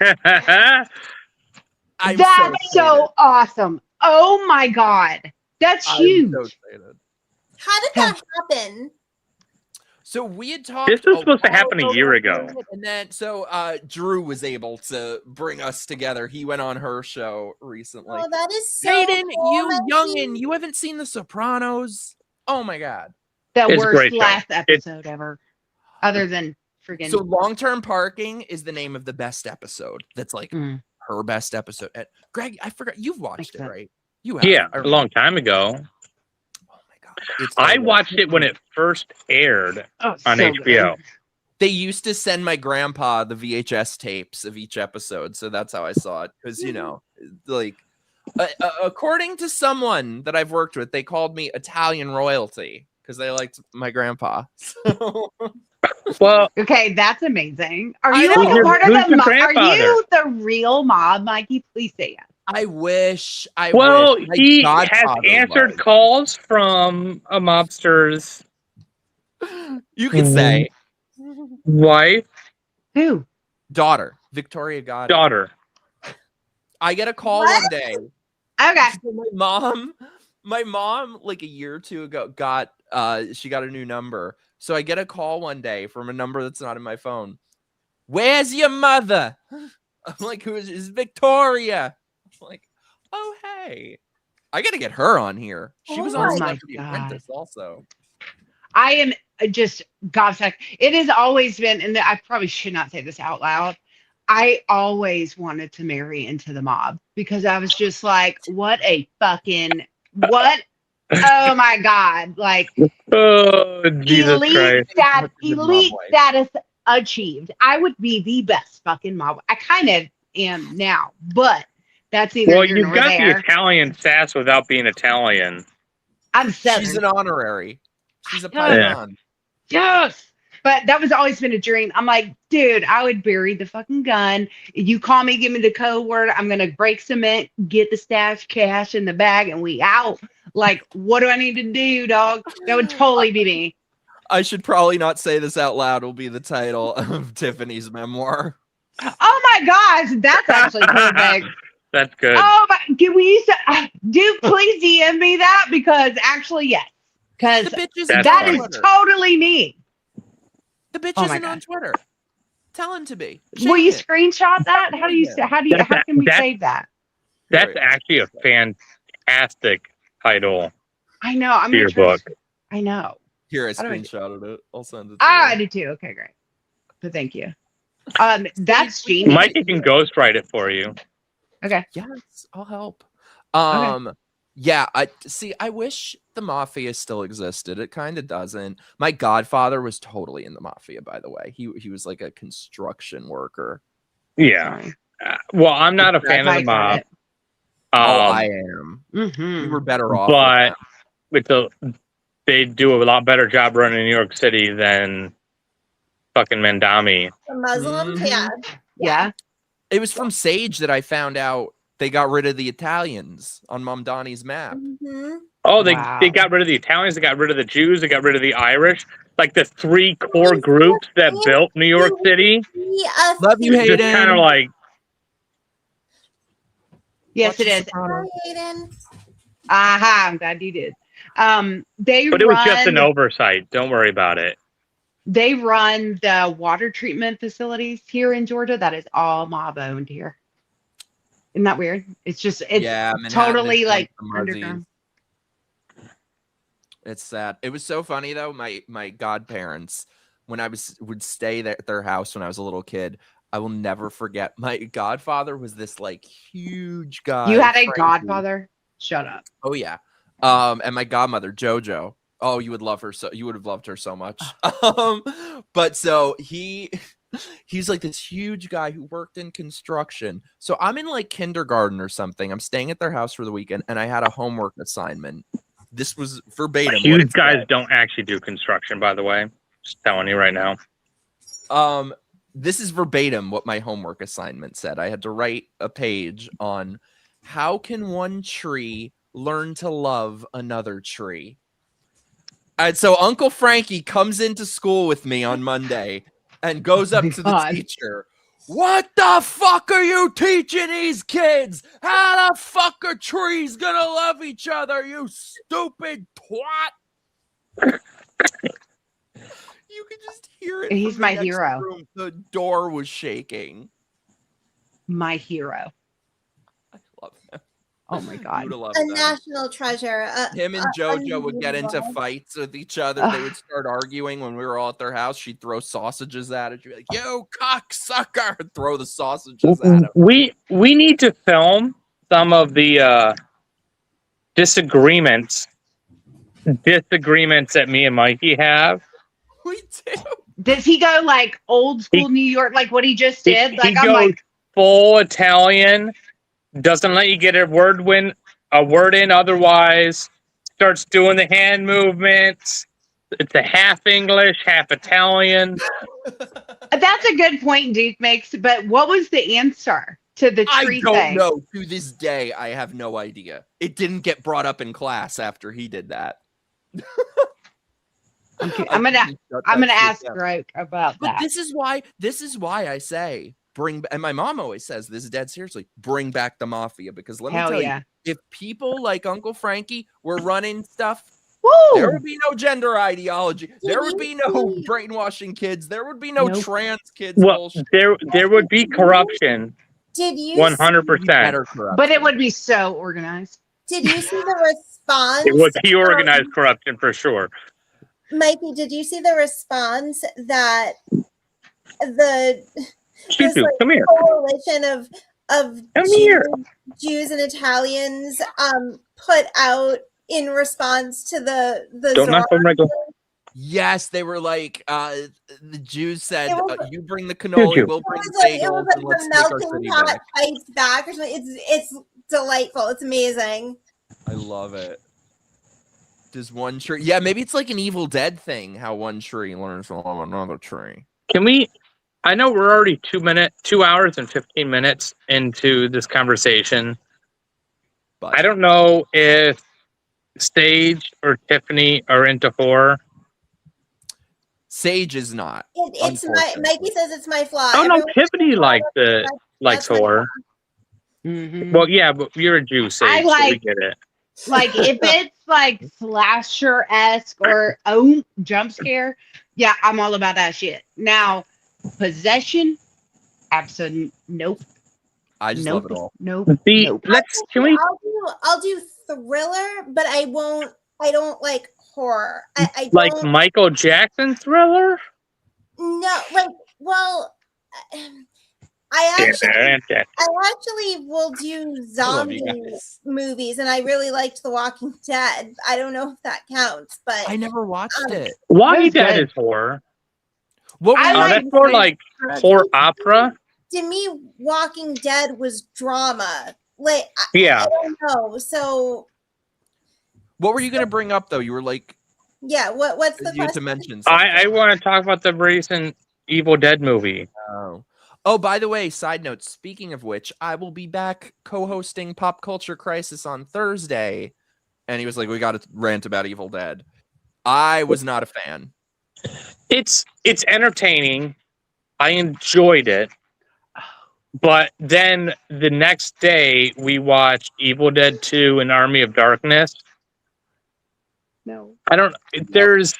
I'm That's so excited. awesome. Oh my God. That's I'm huge. so excited. How did that happen? So we had talked. This was supposed to while happen a year ago. and then Drew was able to bring us together. He went on her show recently. Oh, that is so Hayden, cool, you Mikey. youngin, you haven't seen The Sopranos? Oh my God! The It's a great worst show. last episode ever. Other than freaking. So long-term parking is the name of the best episode. That's like Mm. her best episode. And Greg, I forgot you've watched it, so. right? You have. Yeah, I a remember. long time ago. Oh my God! It's I so good. watched it when it first aired Oh, on so HBO. good. They used to send my grandpa the VHS tapes of each episode, so that's how I saw it. Because like, according to someone that I've worked with, they called me Italian royalty because they liked my grandpa. So, Well, Okay, that's amazing. Are I you know. like a part of Who's the your mob? Are grandfather? you the real mob, Mikey? Please say yes. I wish. well, wish. My he has godfather answered was. calls from a mobster's You could say wife, Who? daughter, Victoria Gotti. daughter. I get a call What? one day. Okay. So my mom My mom, like a year or two ago, got a new number. So I get a call one day from a number that's not in my phone. Where's your mother? I'm like, who is Victoria? I'm like, oh hey. I gotta get her on here. She was Oh on my Celebrity God. Apprentice also. I am just gobsmacked. It has always been, and I probably should not say this out loud. I always wanted to marry into the mob because I was just like, what? Oh my God. Like Oh, Jesus Christ. elite status achieved. I would be the best fucking mob. I kind of am now, but that's neither Well, here you've nor got the there. Italian sass without being Italian. I'm Southern. She's an honorary. She's a Yeah. paisan. Yes. But that was always been a dream. I'm like, dude, I would bury the fucking gun. You call me, give me the code word. I'm going to break cement, get the stash cash in the bag, and we out. Like, what do I need to do, dog? That would totally be me. I should probably not say this out loud. Will be the title of Tiffany's memoir. Oh my gosh, that's actually perfect. That's good. Oh my, can we use dude, please DM me that because actually, yes. Because The bitch That's isn't that on is Twitter. totally me. The bitch Oh my isn't on God. Twitter. Tell him to be. Will you Change it. screenshot that? How can we save that? That's Here we go. actually a fantastic title I know. I'm to gonna your try book. I know. Here, I How do I do- screenshotted it. I'll send it to I you. do too. Okay, great. But thank you. That's genius. Mikey can ghostwrite it for you. Okay. Yes, I'll help. Okay. Yeah, I wish the mafia still existed. It kind of doesn't. My godfather was totally in the mafia, by the way. He was like a construction worker. Yeah. Sorry. Well, I'm not a fan of the Mike mob. heard it. I am. Mhm. You were better off. But with they do a lot better job running New York City than fucking Mandami. The Muslims, Mhm. yeah. Yeah. it was from Sage that I found out they got rid of the Italians on Mamdani's map. Mm-hmm. Oh, Wow. they got rid of the Italians, they got rid of the Jews, they got rid of the Irish. Like the three core groups that built New York City. Love you, Just Hayden. kind of like, Yes, Watch it The is. Sopranos. Hayden. Aha, I'm glad you did. They but it was just an run oversight. Don't worry about it. they run the water treatment facilities here in Georgia. That is all mob owned here. Isn't that weird? It's Yeah, Manhattan totally is like the Muzzies. underground. It's sad. It was so funny though. My godparents, when I would stay at their house when I was a little kid, I will never forget. My godfather was this like huge guy. You had a Frankie. godfather? Shut up. Oh yeah. And my godmother JoJo. Oh, you would love her so. You would have loved her so much. But so he's like this huge guy who worked in construction. So I'm in like kindergarten or something. I'm staying at their house for the weekend, and I had a homework assignment. This was verbatim. what Huge it guys said. don't actually do construction, by the way. Just telling you right now. This is verbatim what my homework assignment said. I had to write a page on how can one tree learn to love another tree. And so Uncle Frankie comes into school with me on Monday and goes up to the God. teacher. What the fuck are you teaching these kids? How the fuck are trees gonna love each other, you stupid twat? You could just hear it. He's from the my next hero. room. The door was shaking. My hero. I love him. Oh my God. You would love A them. national treasure. Him and JoJo would get into unbelievable. fights with each other. They would start arguing when we were all at their house. She'd throw sausages at it. She'd be like, "You cocksucker!" Throw the sausages at him. We need to film some of the disagreements that me and Mikey have. We do. Does he go like old school New York, like what he just did? He Like I'm goes like, full Italian, doesn't let you get a word in otherwise, starts doing the hand movements. It's a half English, half Italian. that's a good point Duke makes. But what was the answer to the I tree don't thing? know. To this day, I have no idea. It didn't get brought up in class after he did that. Okay, I I'm gonna think he shut that shit ask down. Groke about But that. this is why I say bring. And my mom always says this is dead seriously. Bring back the mafia, because let me Hell tell yeah. you, if people like Uncle Frankie were running stuff, Woo! there would be no gender ideology. There would you be no see- brainwashing kids. There would be no Nope. trans kids Well, bullshit. there would be corruption, Did you 100%. Better But it would be so organized. Did you see the response? It would be organized corruption for sure. Mikey, did you see the response that the Shoot, like, come here. coalition of Come here. Jews and Italians put out in response to the Don't knock on my door. Yes, they were like, the Jews said, It was- you bring the cannoli, you. we'll It bring was the like, it bagels, was and like let's the take our melting city pot back. fights back or something. It's delightful. It's amazing. I love it. Does one tree? Yeah, maybe it's like an Evil Dead thing. How one tree learns from another tree. Can we? I know we're already 2 hours and 15 minutes into this conversation. But I don't know if Sage or Tiffany are into horror. Sage is not. It's my Unfortunately. Mikey says it's my flaw. Oh no, Everyone- Tiffany likes That's my horror. Mhm. Well, yeah, but you're a Jew, Sage, I so we like- get it. Like if it's like slasher-esque or jump scare, yeah, I'm all about that shit. Now, possession, absolute nope. I just Nope. love it all. Nope. The Nope. can we I'll do thriller, but I don't like horror. I like don't Michael Jackson Thriller? no like well I actually will do I love you zombie guys. movies, and I really liked The Walking Dead. I don't know if that counts, but I never watched it. Walking That's Dead good. is horror. What were I you like- That's more like horror opera. to me, Walking Dead was drama. Like Yeah. I don't know. So What were you gonna bring up though? You were like, yeah, what's the you had to question? mention I something. want to talk about the recent Evil Dead movie. Oh, by the way, side note, speaking of which, I will be back co-hosting Pop Culture Crisis on Thursday. And he was like, we got to rant about Evil Dead. I was not a fan. It's entertaining. I enjoyed it. But then the next day we watched Evil Dead 2 and Army of Darkness. No. I don't there's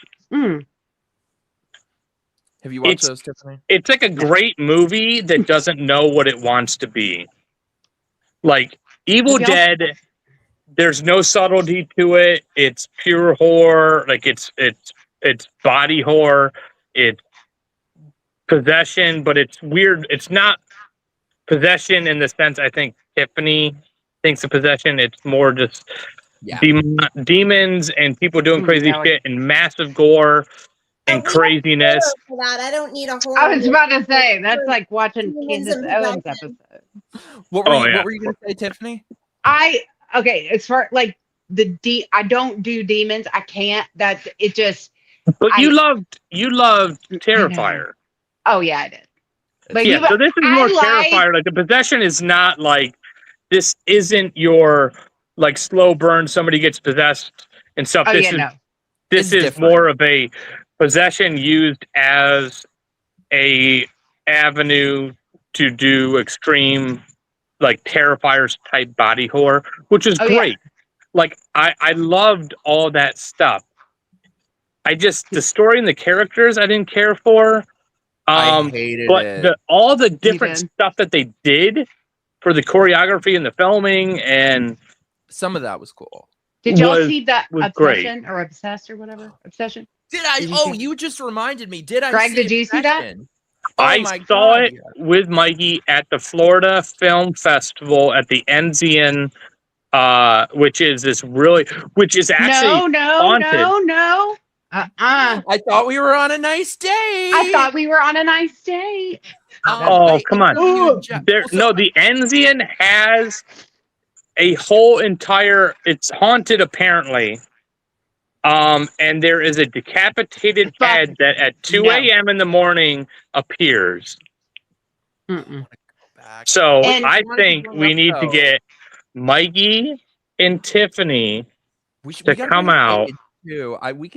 Have you watched It's- those, Tiffany? it's like a great movie that doesn't know what it wants to be. Like Evil Yeah. Dead, there's no subtlety to it. It's pure horror. Like it's body horror. It's possession, but it's weird. It's not possession in the sense I think Tiffany thinks of possession. It's more just Yeah. demons and people doing crazy Yeah, like- shit and massive gore and Oh, we have craziness. horror for that. I don't need a horror. I was about to movie. say that's like watching Demons Candace and Owens possession. episode. What were, Oh, you, yeah. what were you going to say, Tiffany? Okay, as far like I don't do demons. I can't. That's it. Just But you I- loved Terrifier. oh yeah, I did. But Yeah, you, so this is I more like- Terrifier. Like the possession is not like this isn't your like slow burn. Somebody gets possessed and stuff. oh this yeah, is no. this It's is different. more of a possession used as a avenue to do extreme like Terrifiers type body horror, which is Oh, yeah. great. Like I loved all that stuff. I just the story and the characters I didn't care for. I hated But it. all the different did. stuff that they did for the choreography and the filming and Some of that was cool. Did y'all was- see that was great. Obsession or Obsessed or whatever? Obsession. Did I? Did you Oh, see- you just reminded me. Did I? Greg, see did you see that? Obsession? Oh I my saw God, it yeah. with Mikey at the Florida Film Festival at the Enzian, which is actually no, haunted. no. I thought we were on a nice day. I thought we were on a nice date. Oh, come on. No, The Enzian has a whole entire. It's haunted apparently. And there is a decapitated Fuck. head that at 2 No. a.m. in the morning appears. Mm-mm. So And- I think we need to get Mikey and Tiffany to come out,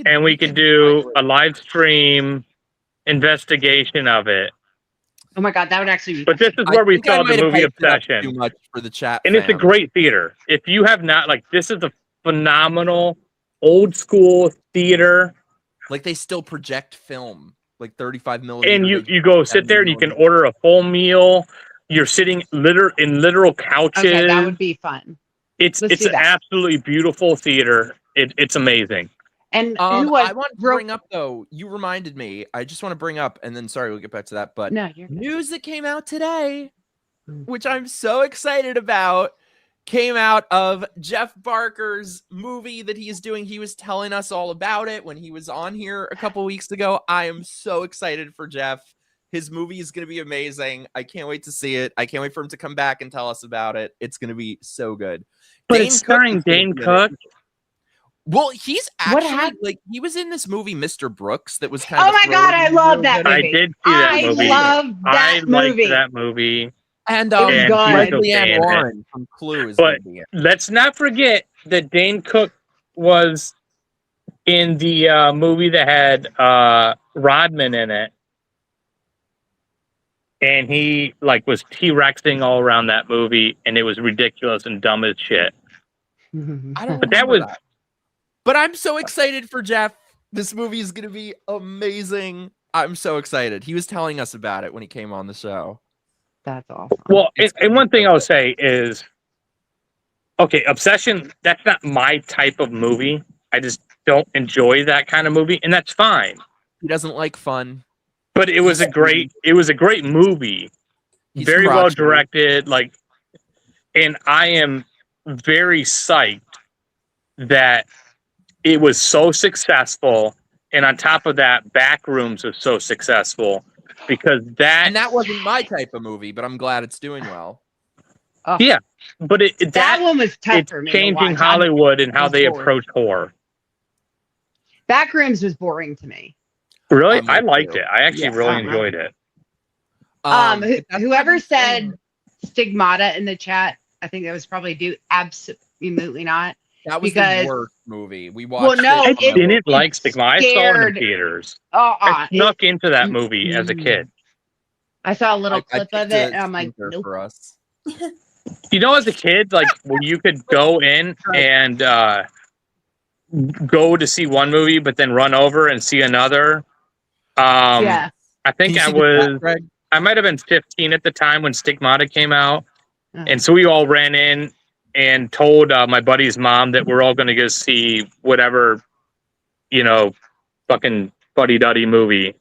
and we could do a live stream investigation of it. Oh my God, that would actually be. But this is where we saw the movie Obsession. Too much for the chat, and it's a great theater. If you have not, like, this is a phenomenal old school theater. Like they still project film, like 35 millimeter. And you go sit there and you can order a full meal. You're sitting in literal couches. Okay, that would be fun. It's an absolutely beautiful theater. It's amazing. And I want to bring up though. You reminded me. I just want to bring up, and then sorry, we'll get back to that. But no, you're news that came out today, which I'm so excited about, came out of Jeff Barker's movie that he is doing. He was telling us all about it when he was on here a couple weeks ago. I am so excited for Jeff. His movie is going to be amazing. I can't wait to see it. I can't wait for him to come back and tell us about it. It's going to be so good. But it's starring Dane Cook. Well, he's actually like he was in this movie, Mr. Brooks, that was kind of. Oh my God, I love that movie. I did see that movie. I love that movie. Liked that movie. And Leanne Warren from Clue is but let's not forget that Dane Cook was in the movie that had Rodman in it. And he was T-Rexing all around that movie, and it was ridiculous and dumb as shit. But that was. But I'm so excited for Jeff. This movie is going to be amazing. I'm so excited. He was telling us about it when he came on the show. That's awesome. Well, and one thing I'll say is, okay, Obsession, that's not my type of movie. I just don't enjoy that kind of movie, and that's fine. He doesn't like fun. But it was a great movie. He's very well directed, and I am very psyched that it was so successful, and on top of that, Backrooms was so successful because that wasn't my type of movie, but I'm glad it's doing well. Yeah, but that one was tough for me. Changing Hollywood and how they approach horror. Backrooms was boring to me. Really, I liked it. I actually really enjoyed it. Whoever said stigmata in the chat, I think that was probably absolutely not. That was the worst movie we watched. Well, no, I didn't like Stigmata. I saw it in theaters. I snuck into that movie as a kid. I saw a little clip of it, and I'm like, nope. For us. You know, as a kid, when you could go in and go to see one movie, but then run over and see another. I think I might have been 15 at the time when Stigmata came out. And so we all ran in and told my buddy's mom that we're all going to go see whatever, fucking fuddy-duddy movie.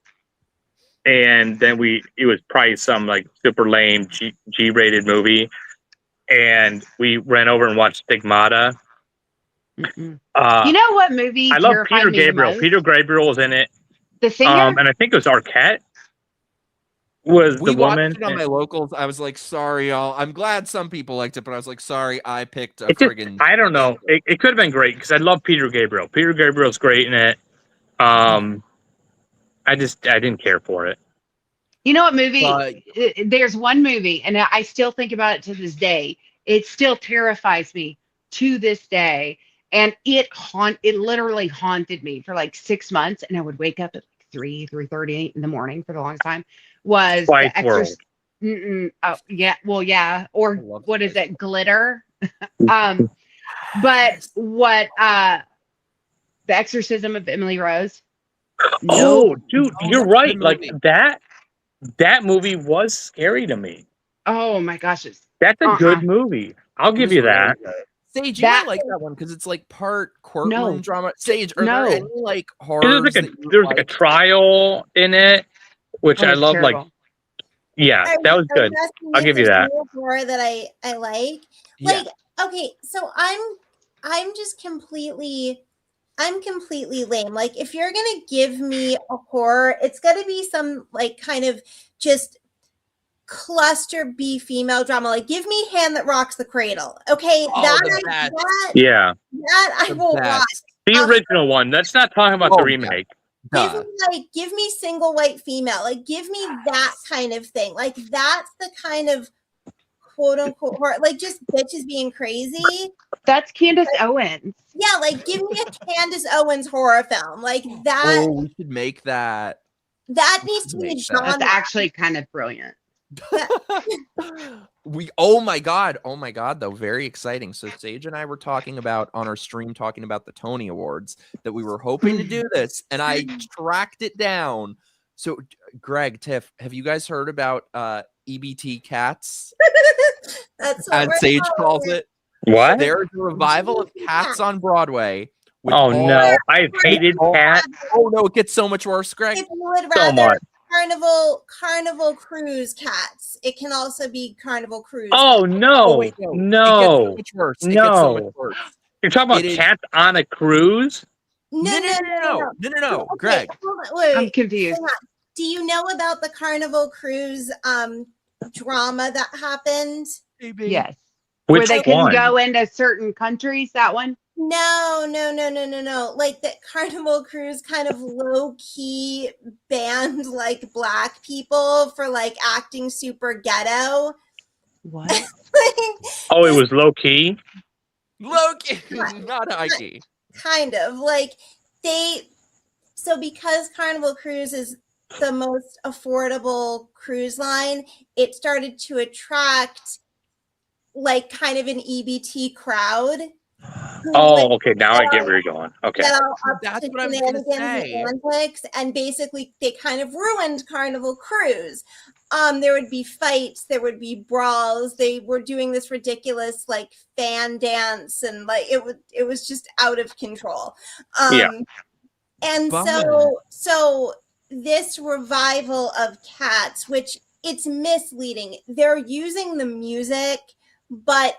And then it was probably some super lame G-rated movie. And we ran over and watched Stigmata. You know what movie? I love Peter Gabriel. Peter Gabriel was in it. The singer? And I think it was Arquette. Was the woman watched it on my locals? I was like, sorry, y'all. I'm glad some people liked it, but I was like, sorry, I picked a friggin'. I don't know. It could have been great because I love Peter Gabriel. Peter Gabriel's great in it. I didn't care for it. You know what movie? There's one movie, and I still think about it to this day. It still terrifies me to this day, and it literally haunted me for 6 months, and I would wake up at 3:30 in the morning for the longest time. Was White the World. Oh yeah, well yeah, or what is it, Glitter? But what The Exorcism of Emily Rose? Oh, dude, you're right. That movie was scary to me. Oh my gosh, that's a good movie. I'll give you that. Sage, you might like that one because it's part courtroom drama. Sage, are there any horror? There's a trial in it, which I love. Terrible. That was good. I'll give you that. Horror that I like. Okay, so I'm just completely lame. If you're gonna give me a horror, it's gotta be some kind of just cluster B female drama. Give me Hand That Rocks the Cradle. Okay, that I will watch. The original one. Let's not talk about the remake. Give me Single White Female. Give me that kind of thing. That's the kind of quote unquote horror. Just bitches being crazy. That's Candace Owens. Yeah, give me a Candace Owens horror film. That. Oh, we should make that. That needs to be a genre. That's actually kind of brilliant. Oh my god though, very exciting. So Sage and I were talking about on our stream, talking about the Tony Awards, that we were hoping to do this, and I tracked it down. So Greg, Tiff, have you guys heard about EBT Cats, That's what as we're Sage calling calls it. it? What? There's a revival of Cats on Broadway. with Oh all- no, I've hated Cats Oh no, it gets so much worse, Greg. If you would so rather much. Carnival Cruise Cats, it can also be Carnival Cruise. Oh Cats. no, Oh wait, no. It gets so much worse. It gets so much No. worse. You're talking about It is- Cats on a cruise? No, Okay, Greg. hold on, wait, I'm confused. hang on. Do you know about the Carnival Cruise drama that happened? Yes. Which Where they couldn't one? go into certain countries, that one? No. Like the Carnival Cruise kind of low key banned like black people for like acting super ghetto. What? Oh, it was low key. Loki, not Ike. Kind of like so because Carnival Cruise is the most affordable cruise line, it started to attract like kind of an EBT crowd. who Oh, would okay. Now I get where you're going. Okay. get all up That's to what I was gonna shenanigans say. and antics, and basically they kind of ruined Carnival Cruise. There would be fights, there would be brawls. They were doing this ridiculous like fan dance, and like it was just out of control. Yeah. And Bummer. so this revival of Cats, which it's misleading. They're using the music, but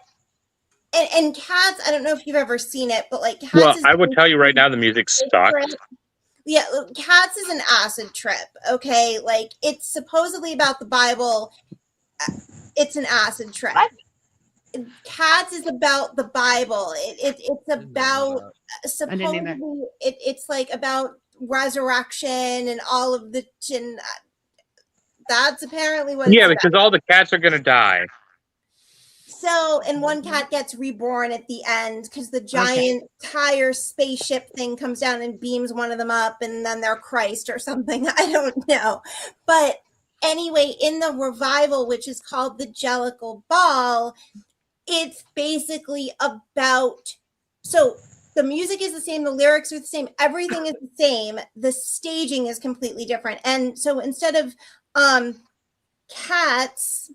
and Cats, I don't know if you've ever seen it, but like Cats Well, is I would tell you right now the music sucks. Yeah, Cats is an acid trip, okay? Like it's supposedly about the Bible. It's an acid trip. What? Cats is about the Bible. It's about either. supposedly it's like about resurrection and all of the and that's apparently what Yeah, it's because all the cats are gonna die. so, and one cat gets reborn at the end because the giant tire spaceship thing comes down and beams one of them up, and then they're Christ or something. I don't know. But anyway, in the revival, which is called the Jellicle Ball, it's basically about. So the music is the same, the lyrics are the same, everything is the same. The staging is completely different. And so instead of Cats,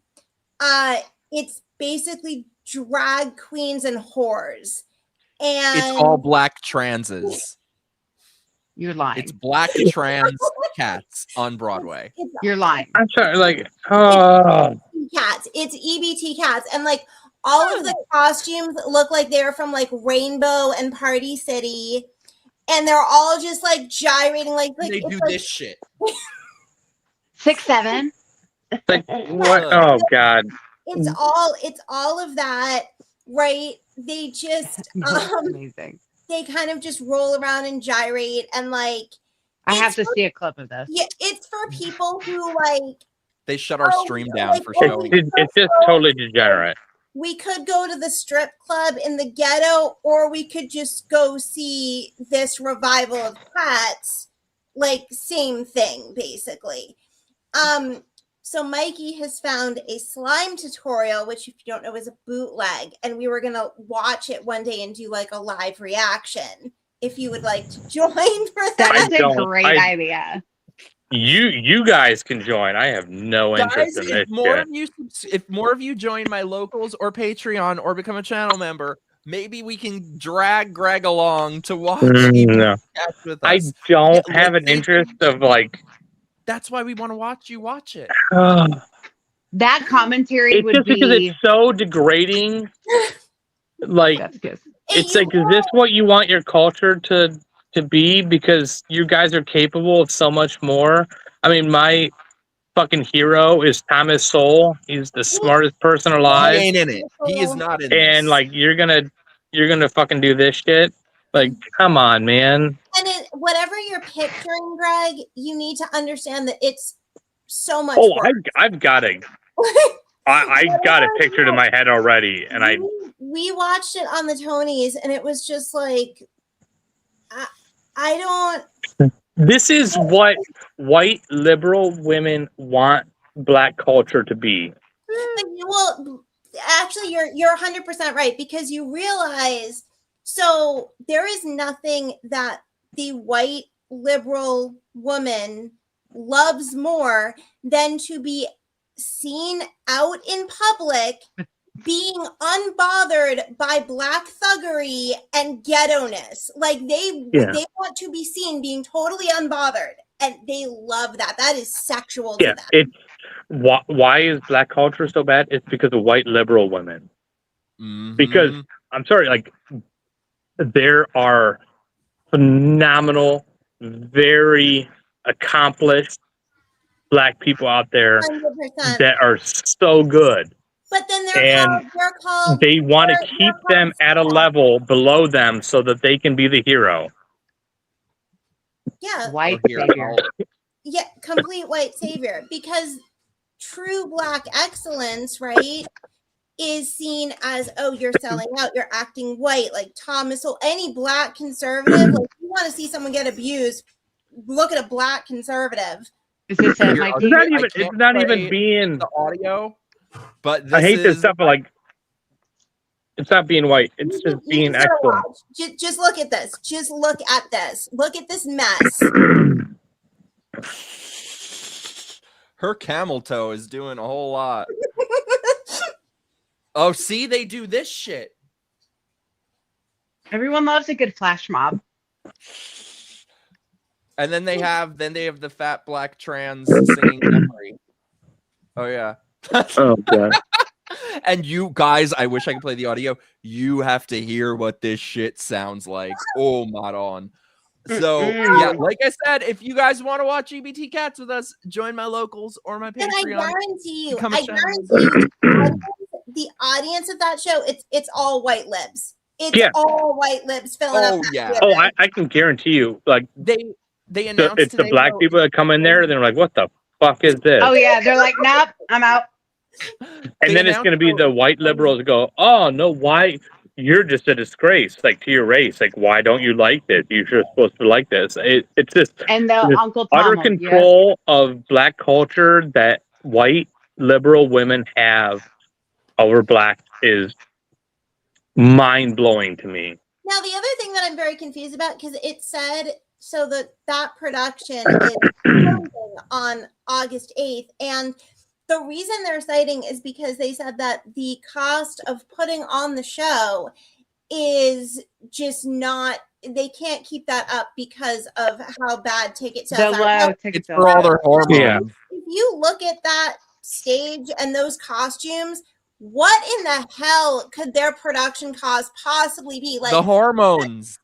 it's basically drag queens and whores. And It's all black transes. You're lying. It's black trans cats on Broadway. You're lying. I'm sorry, like, oh, Cats. It's EBT Cats. And like all of the costumes look like they're from like Rainbow and Party City. And they're all just like gyrating like They it's do like, this shit. 6'7". like what? Oh God. it's all of that, right? They just Amazing. they kind of just roll around and gyrate and like I have to see a clip of this. yeah, it's for people who like They shut our stream down like, for oh, showing. It's just totally degenerate. we could go to the strip club in the ghetto, or we could just go see this revival of Cats, like same thing basically. So Mikey has found a slime tutorial, which if you don't know is a bootleg, and we were gonna watch it one day and do like a live reaction. If you would like to join for That that. is a don't. great idea. You guys can join. I have no Guys, interest in this if more of you join my locals or Patreon or become a channel member, maybe we can drag Greg along to watch No. Cats with I us. don't Yeah, have like, an interest of like. That's why we want to watch you watch it. That commentary It's would just because be. it's so degrading. Like, That's good. it's like, is this what you want your culture to be? Because you guys are capable of so much more. I mean, my fucking hero is Thomas Sowell. He's the smartest person He alive, ain't in it. He is not in and this. like you're gonna fucking do this shit. Like, come on, man. And whatever you're picturing, Greg, you need to understand that it's so much Oh, work. I've got a I got it pictured in my head already, and we watched it on the Tonys, and it was just like I don't. This is what white liberal women want Black culture to be? Well, actually, you're 100% right, because you realize, so there is nothing that the white liberal woman loves more than to be seen out in public being unbothered by black thuggery and ghetto-ness. Like they want to be seen being totally unbothered, and they love that. That is sexual to them. It's why is black culture so bad? It's because of white liberal women. Because I'm sorry, like there are phenomenal, very accomplished black people out there 100%. that are so good. But then they're called they want to keep them at a level below them so that they can be the hero. Yeah. White savior. Yeah, complete white savior. Because true black excellence, right, is seen as, oh, you're selling out, you're acting white, like Thomas. So any black conservative, like you want to see someone get abused, look at a black conservative. Is this it, Mikey? It's not even being the audio. But this I hate this stuff. Like, it's not being white. It's just being excellent. Just look at this. Just look at this. Look at this mess. Her camel toe is doing a whole lot. Oh, see, they do this shit. Everyone loves a good flash mob. And then they have the fat black trans singing memory. Oh yeah. Oh god. And you guys, I wish I could play the audio. You have to hear what this shit sounds like. Oh my on. So yeah, like I said, if you guys want to watch EBT Cats with us, join my locals or my Patreon. And I guarantee you, the audience of that show, it's all white libs. It's all white libs filling up. Yeah. Oh, I can guarantee you, like they announced it's the black people that come in there. They're like, "What the fuck is this?" Oh yeah, they're like, "Nope, I'm out." And then it's going to be the white liberals go, "Oh no, why? You're just a disgrace, like to your race. Like, why don't you like this? You're supposed to like this." It's just and the Uncle Tom utter control of black culture that white liberal women have over black is mind blowing to me. Now, the other thing that I'm very confused about, because it said so that production is on August 8th, and the reason they're citing is because they said that the cost of putting on the show is just not, they can't keep that up because of how bad ticket sales are. It's for all their hormones. Yeah. If you look at that stage and those costumes, what in the hell could their production cost possibly be? Like the hormones.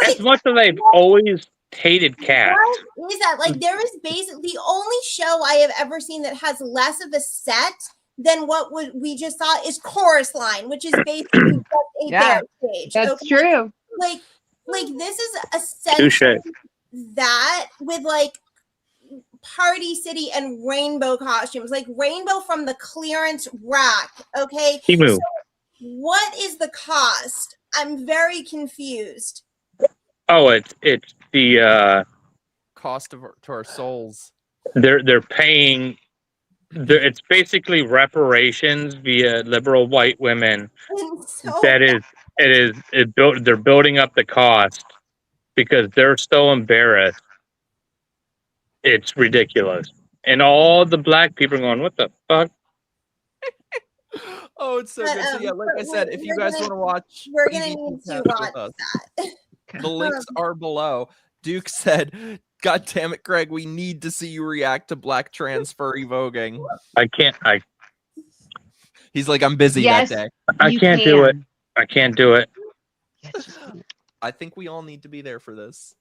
As much as I've always hated cats. What is that? Like, there is basically the only show I have ever seen that has less of a set than what we just saw is Chorus Line, which is basically just a bare stage. That's true. Like this is essentially that with like Party City and rainbow costumes, like rainbow from the clearance rack. Okay. So what is the cost? I'm very confused. Oh, it's the cost to our souls. They're paying. It's basically reparations via liberal white women. They're building up the cost because they're so embarrassed. It's ridiculous, and all the black people are going, "What the fuck?" Oh, it's so good. So yeah, like I said, if you guys want to watch, we're gonna need to watch that. The links are below. Duke said, "God damn it, Greg, we need to see you react to black trans furry voguing." I can't. He's like, "I'm busy that day." I can't do it. I can't do it. I think we all need to be there for this.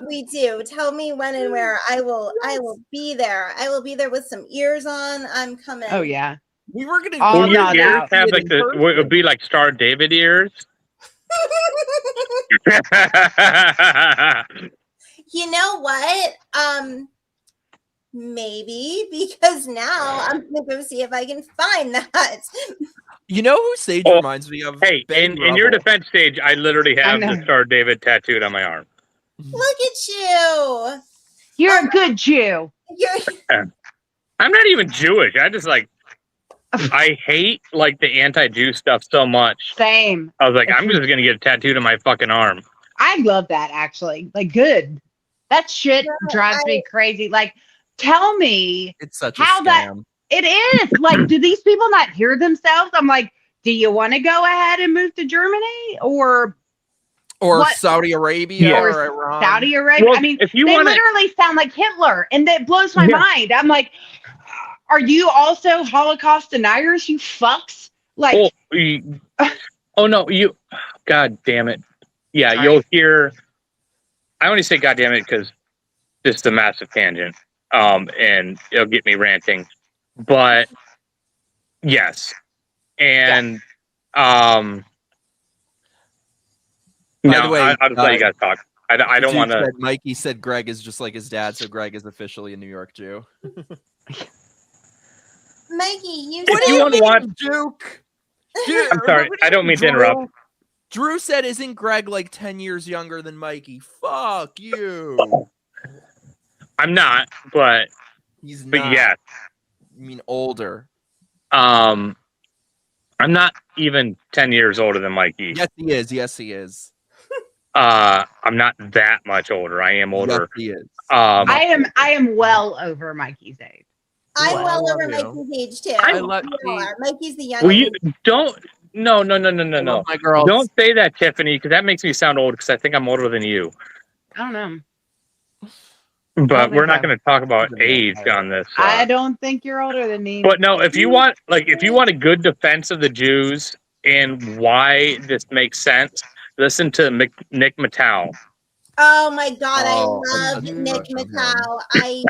We do. Tell me when and where. I will be there. I will be there with some ears on. I'm coming. Oh yeah. We were gonna your ears have like it would be like Star David ears. You know what? Maybe, because now I'm gonna go see if I can find that. You know who Sage reminds me of? Hey, in your defense, Sage, I literally have the Star David tattooed on my arm. Look at you. You're a good Jew. I'm not even Jewish. I just like I hate like the anti-Jew stuff so much. Same. I was like, I'm just gonna get a tattooed on my fucking arm. I love that actually. Like, good. That shit drives me crazy. Like, tell me It's such how a that scam. it is. Like, do these people not hear themselves? I'm like, do you want to go ahead and move to Germany or what? Saudi Arabia Yeah. or Iran. Saudi Arabia? Well, I mean, if you they wanna- literally sound like Hitler, and that blows my Yeah. mind. I'm like, are you also Holocaust deniers, you fucks? Like, oh no, you. God damn it! Yeah, Sorry. you'll hear. I only say "God damn it" because this is a massive tangent, and it'll get me ranting. But yes, and By the way, I'll just let you guys talk. I don't Duke want to. said- Mikey said Greg is just like his dad, so Greg is officially a New York Jew. Mikey, you If said you want to watch, Duke? Dude, I'm sorry, I don't mean to interrupt. Drew said, "Isn't Greg like 10 years younger than Mikey?" Fuck you. I'm not, but He's but not. yes, I mean older. I'm not even 10 years older than Mikey. Yes, he is. Yes, he is. I'm not that much older. I am older. Yes, he is. I am well over Mikey's age. I'm Well, I well love over you. Mikey's age too. I love You you. are. Mikey's the young. Well, you don't. No. I love my girls. Don't say that, Tiffany, because that makes me sound old. Because I think I'm older than you. I don't know. But think we're not so. going to talk about age on this. I don't think you're older than me. But no, if you want a good defense of the Jews and why this makes sense, listen to Nick Mattel. Oh my god, Oh, I love I'm Nick such a fan. Mattel. I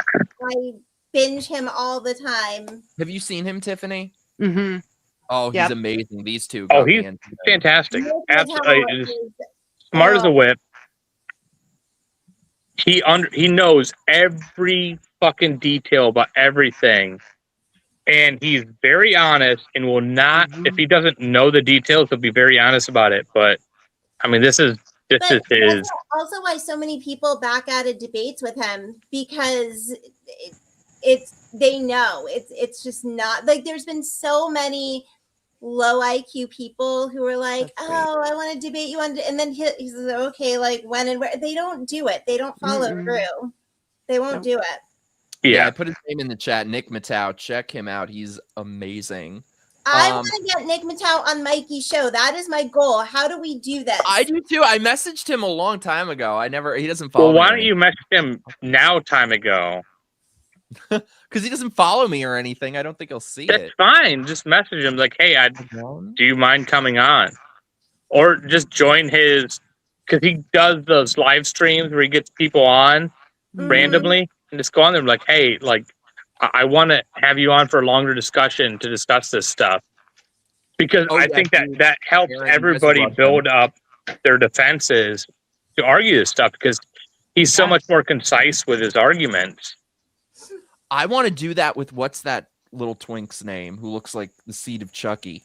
binge him all the time. Have you seen him, Tiffany? Mm-hmm. Oh, he's Yep. amazing. These two. Oh, got me he's into it. fantastic. Nick Absolutely, Mattel just is- smart as a whip. He knows every fucking detail about everything, and he's very honest and will not. If he doesn't know the details, he'll be very honest about it. But I mean, this is But his. also why so many people back out of debates with him, because they know it's just not like there's been so many low IQ people who are like, That's great. oh, I want to debate you on, and then he says, okay, like when and where. They don't do it. They don't follow Mm-mm. through. They won't Nope. do it. Yeah, I Yeah, put his name in the chat. Nick Mattel. Check him out. He's amazing. I Um, want to get Nick Mattel on Mikey's show. That is my goal. How do we do this? I do too. I messaged him a long time ago. He doesn't follow well, me. why don't you message him now? Time ago. Because he doesn't follow me or anything. I don't think he'll see That's it. fine. Just message him like, "Hey, do you mind coming on?" Or just join his, because he does those live streams where he gets people on Mhm. randomly, and just go on there and be like, "Hey, like, I want to have you on for a longer discussion to discuss this stuff," because Oh, I yeah, think dude. that helps Aaron, you guys everybody love him. build up their defenses to argue this stuff, because he's so Yeah. much more concise with his arguments. I want to do that with what's that little twink's name who looks like the seed of Chucky.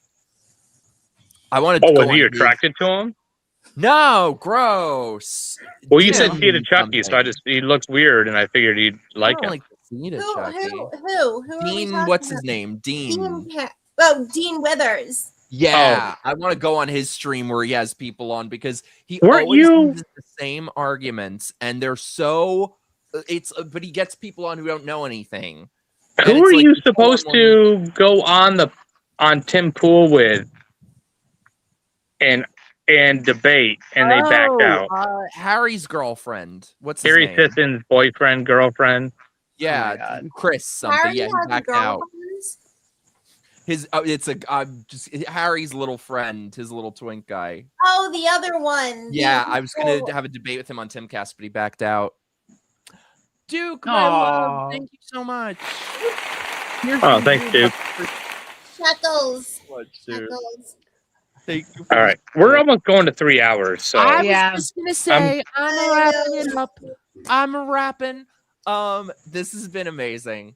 I want to. Oh, was he attracted to him? No, gross. Well, you said Dude, see the Chucky, so he looks weird, and I figured he'd like I don't him. like the seed of Who Chucky. are we Dean, talking what's his about? name? Dean. Dean Withers. Yeah, I want to go on his stream where he has people on because he Weren't always you- uses the same arguments, and they're so. But he gets people on who don't know anything. And Who it's are like you the supposed one- to go on Tim Pool with and debate, and they backed out? Harry's girlfriend. What's Harry his name? Sisson's boyfriend, girlfriend. Yeah, God. Chris something. Harry Yeah, has he a backed out. girlfriend? It's just Harry's little friend, his little twink guy. Oh, the other one. Yeah, The- I was gonna have a debate with him on Timcast, but he backed out. Duke, my love, Aw. thank you so much. Oh, thanks, Duke. Chuckles. Dude. Chuckles. Thank you. All right, we're almost going to 3 hours, so I Yeah. was just gonna say I'm wrapping it up. I'm wrapping. This has been amazing.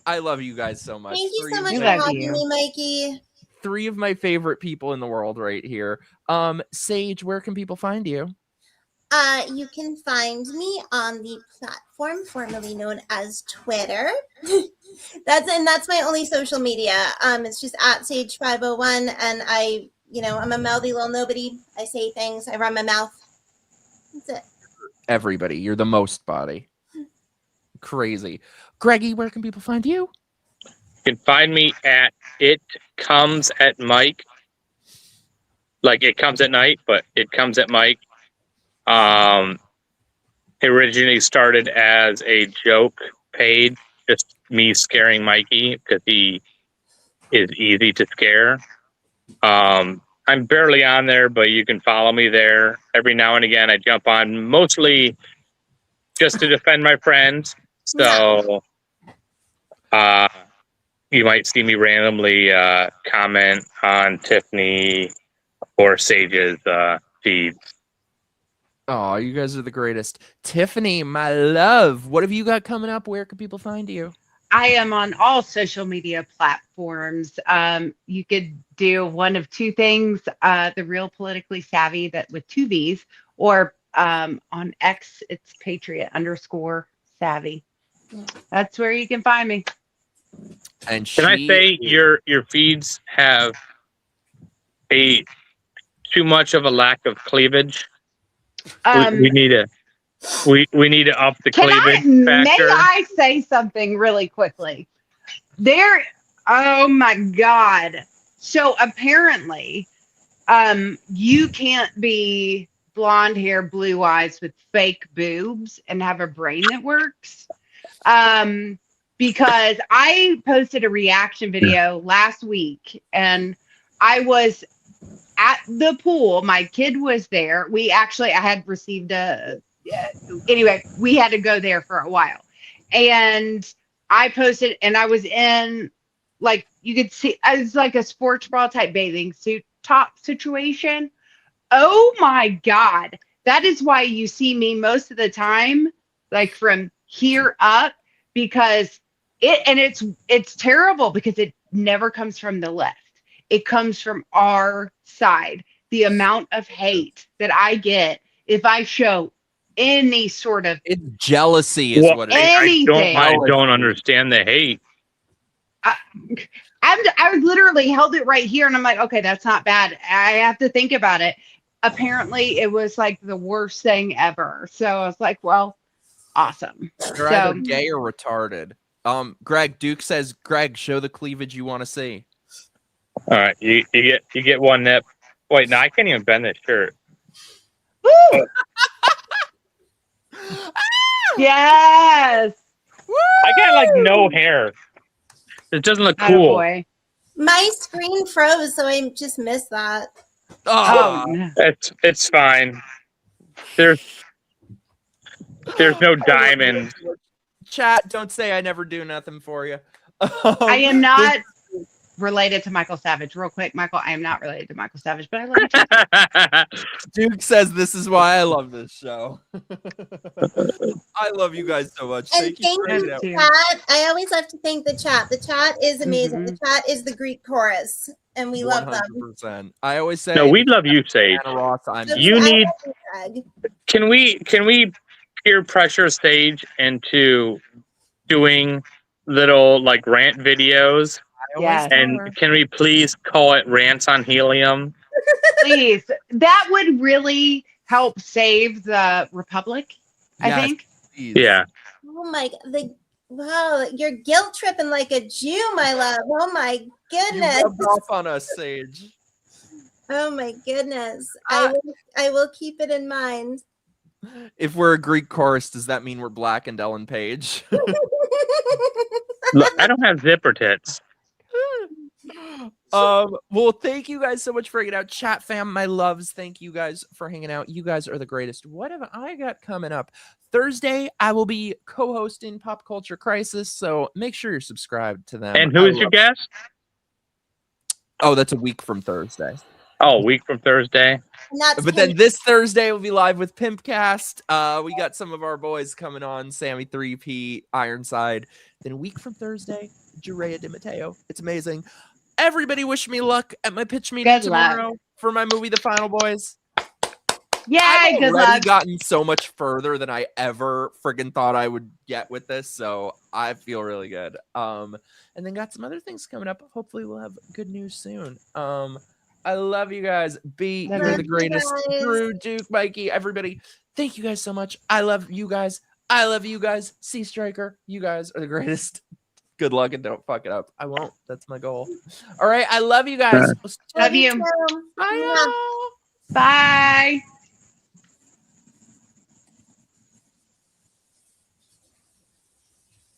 I love you guys so much. Thank you Three so of much We for my- love having you. me, Mikey. Three of my favorite people in the world right here. Sage, where can people find you? You can find me on the platform formerly known as Twitter. That's my only social media. It's just at Sage501, and I'm a mouthy little nobody. I say things. I run my mouth. That's it. Everybody, you're the most body. Crazy. Greggy, where can people find you? You can find me at It Comes at Mike. Like it comes at night, but it comes at Mike. It originally started as a joke page, just me scaring Mikey because he is easy to scare. I'm barely on there, but you can follow me there. Every now and again, I jump on, mostly just to defend my friends. So you might see me randomly comment on Tiffany or Sage's feeds. Oh, you guys are the greatest. Tiffany, my love, what have you got coming up? Where can people find you? I am on all social media platforms. You could do one of two things, the Real Politically Savvy, that with 2 V's, or on X, it's Patriot_savvy. That's where you can find me. And Can I say your feeds have too much of a lack of cleavage? We need to up the cleavage factor. May I say something really quickly? Oh my God. So apparently, you can't be blonde hair, blue eyes with fake boobs and have a brain that works. Because I posted a reaction video last week and I was at the pool. My kid was there. I had received anyway, we had to go there for a while. And I posted, and I was in, like, you could see, I was like a sports bra type bathing suit top situation. Oh my God. That is why you see me most of the time, like from here up, because it's terrible because it never comes from the left. It comes from our side. The amount of hate that I get if I show any sort of jealousy is what it is. I don't understand the hate. I literally held it right here and I'm like, okay, that's not bad. I have to think about it. Apparently it was like the worst thing ever. So I was like, well, awesome. You're either gay or retarded. Greg, Duke says, Greg, show the cleavage you want to see. All right, you get one nip. Wait, no, I can't even bend this shirt. Woo! Yes. Woo! I got like no hair. It doesn't look cool. Boy. My screen froze, so I just missed that. Oh, no. It's fine. There's no diamond. Chat, don't say I never do nothing for you. I am not related to Michael Savage. Real quick, Michael, I am not related to Michael Savage, but I love you. Duke says this is why I love this show. I love you guys so much. And Thank you for hanging out. chat. I always have to thank the chat. The chat is amazing. The chat is the Greek chorus, and we love them. 100%. I always say, no, we love you, Sage. Ross, You need. Can we peer pressure Sage into doing little like rant videos? Yes. And can we please call it Rants on Helium? Please. That would really help save the Republic, I think. Please. Yeah. Oh my God. Wow, you're guilt tripping like a Jew, my love. Oh my goodness. You rubbed off on us, Sage. Oh my goodness. I will keep it in mind. If we're a Greek chorus, does that mean we're Black and Ellen Page? Look, I don't have zipper tits. Well, thank you guys so much for hanging out. Chat fam, my loves, thank you guys for hanging out. You guys are the greatest. What have I got coming up? Thursday, I will be co-hosting Pop Culture Crisis, so make sure you're subscribed to them. And who is your guest? Oh, that's a week from Thursday. Oh, a week from Thursday. But then this Thursday we'll be live with Pimpcast. We got some of our boys coming on, Sammy 3P, Ironside. Then a week from Thursday, Jerea DiMatteo. It's amazing. Everybody wish me luck at my pitch meeting tomorrow for my movie, The Final Boys. Yay, I've good already luck. gotten so much further than I ever friggin' thought I would get with this, so I feel really good. And then got some other things coming up. Hopefully we'll have good news soon. I love you guys. B, Love you're you. the greatest. guys. Drew, Duke, Mikey, everybody. Thank you guys so much. I love you guys. I love you guys. Sea Striker, you guys are the greatest. Good luck and don't fuck it up. I won't. That's my goal. All right. I love you guys. Love you. too. Bye. Mwah. y'all. Bye.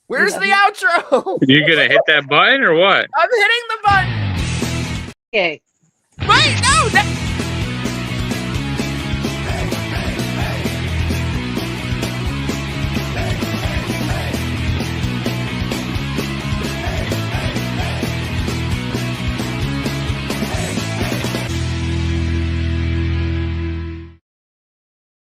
Where's love the you. outro? You gonna hit that button or what? I'm hitting the button. Okay. Wait, no.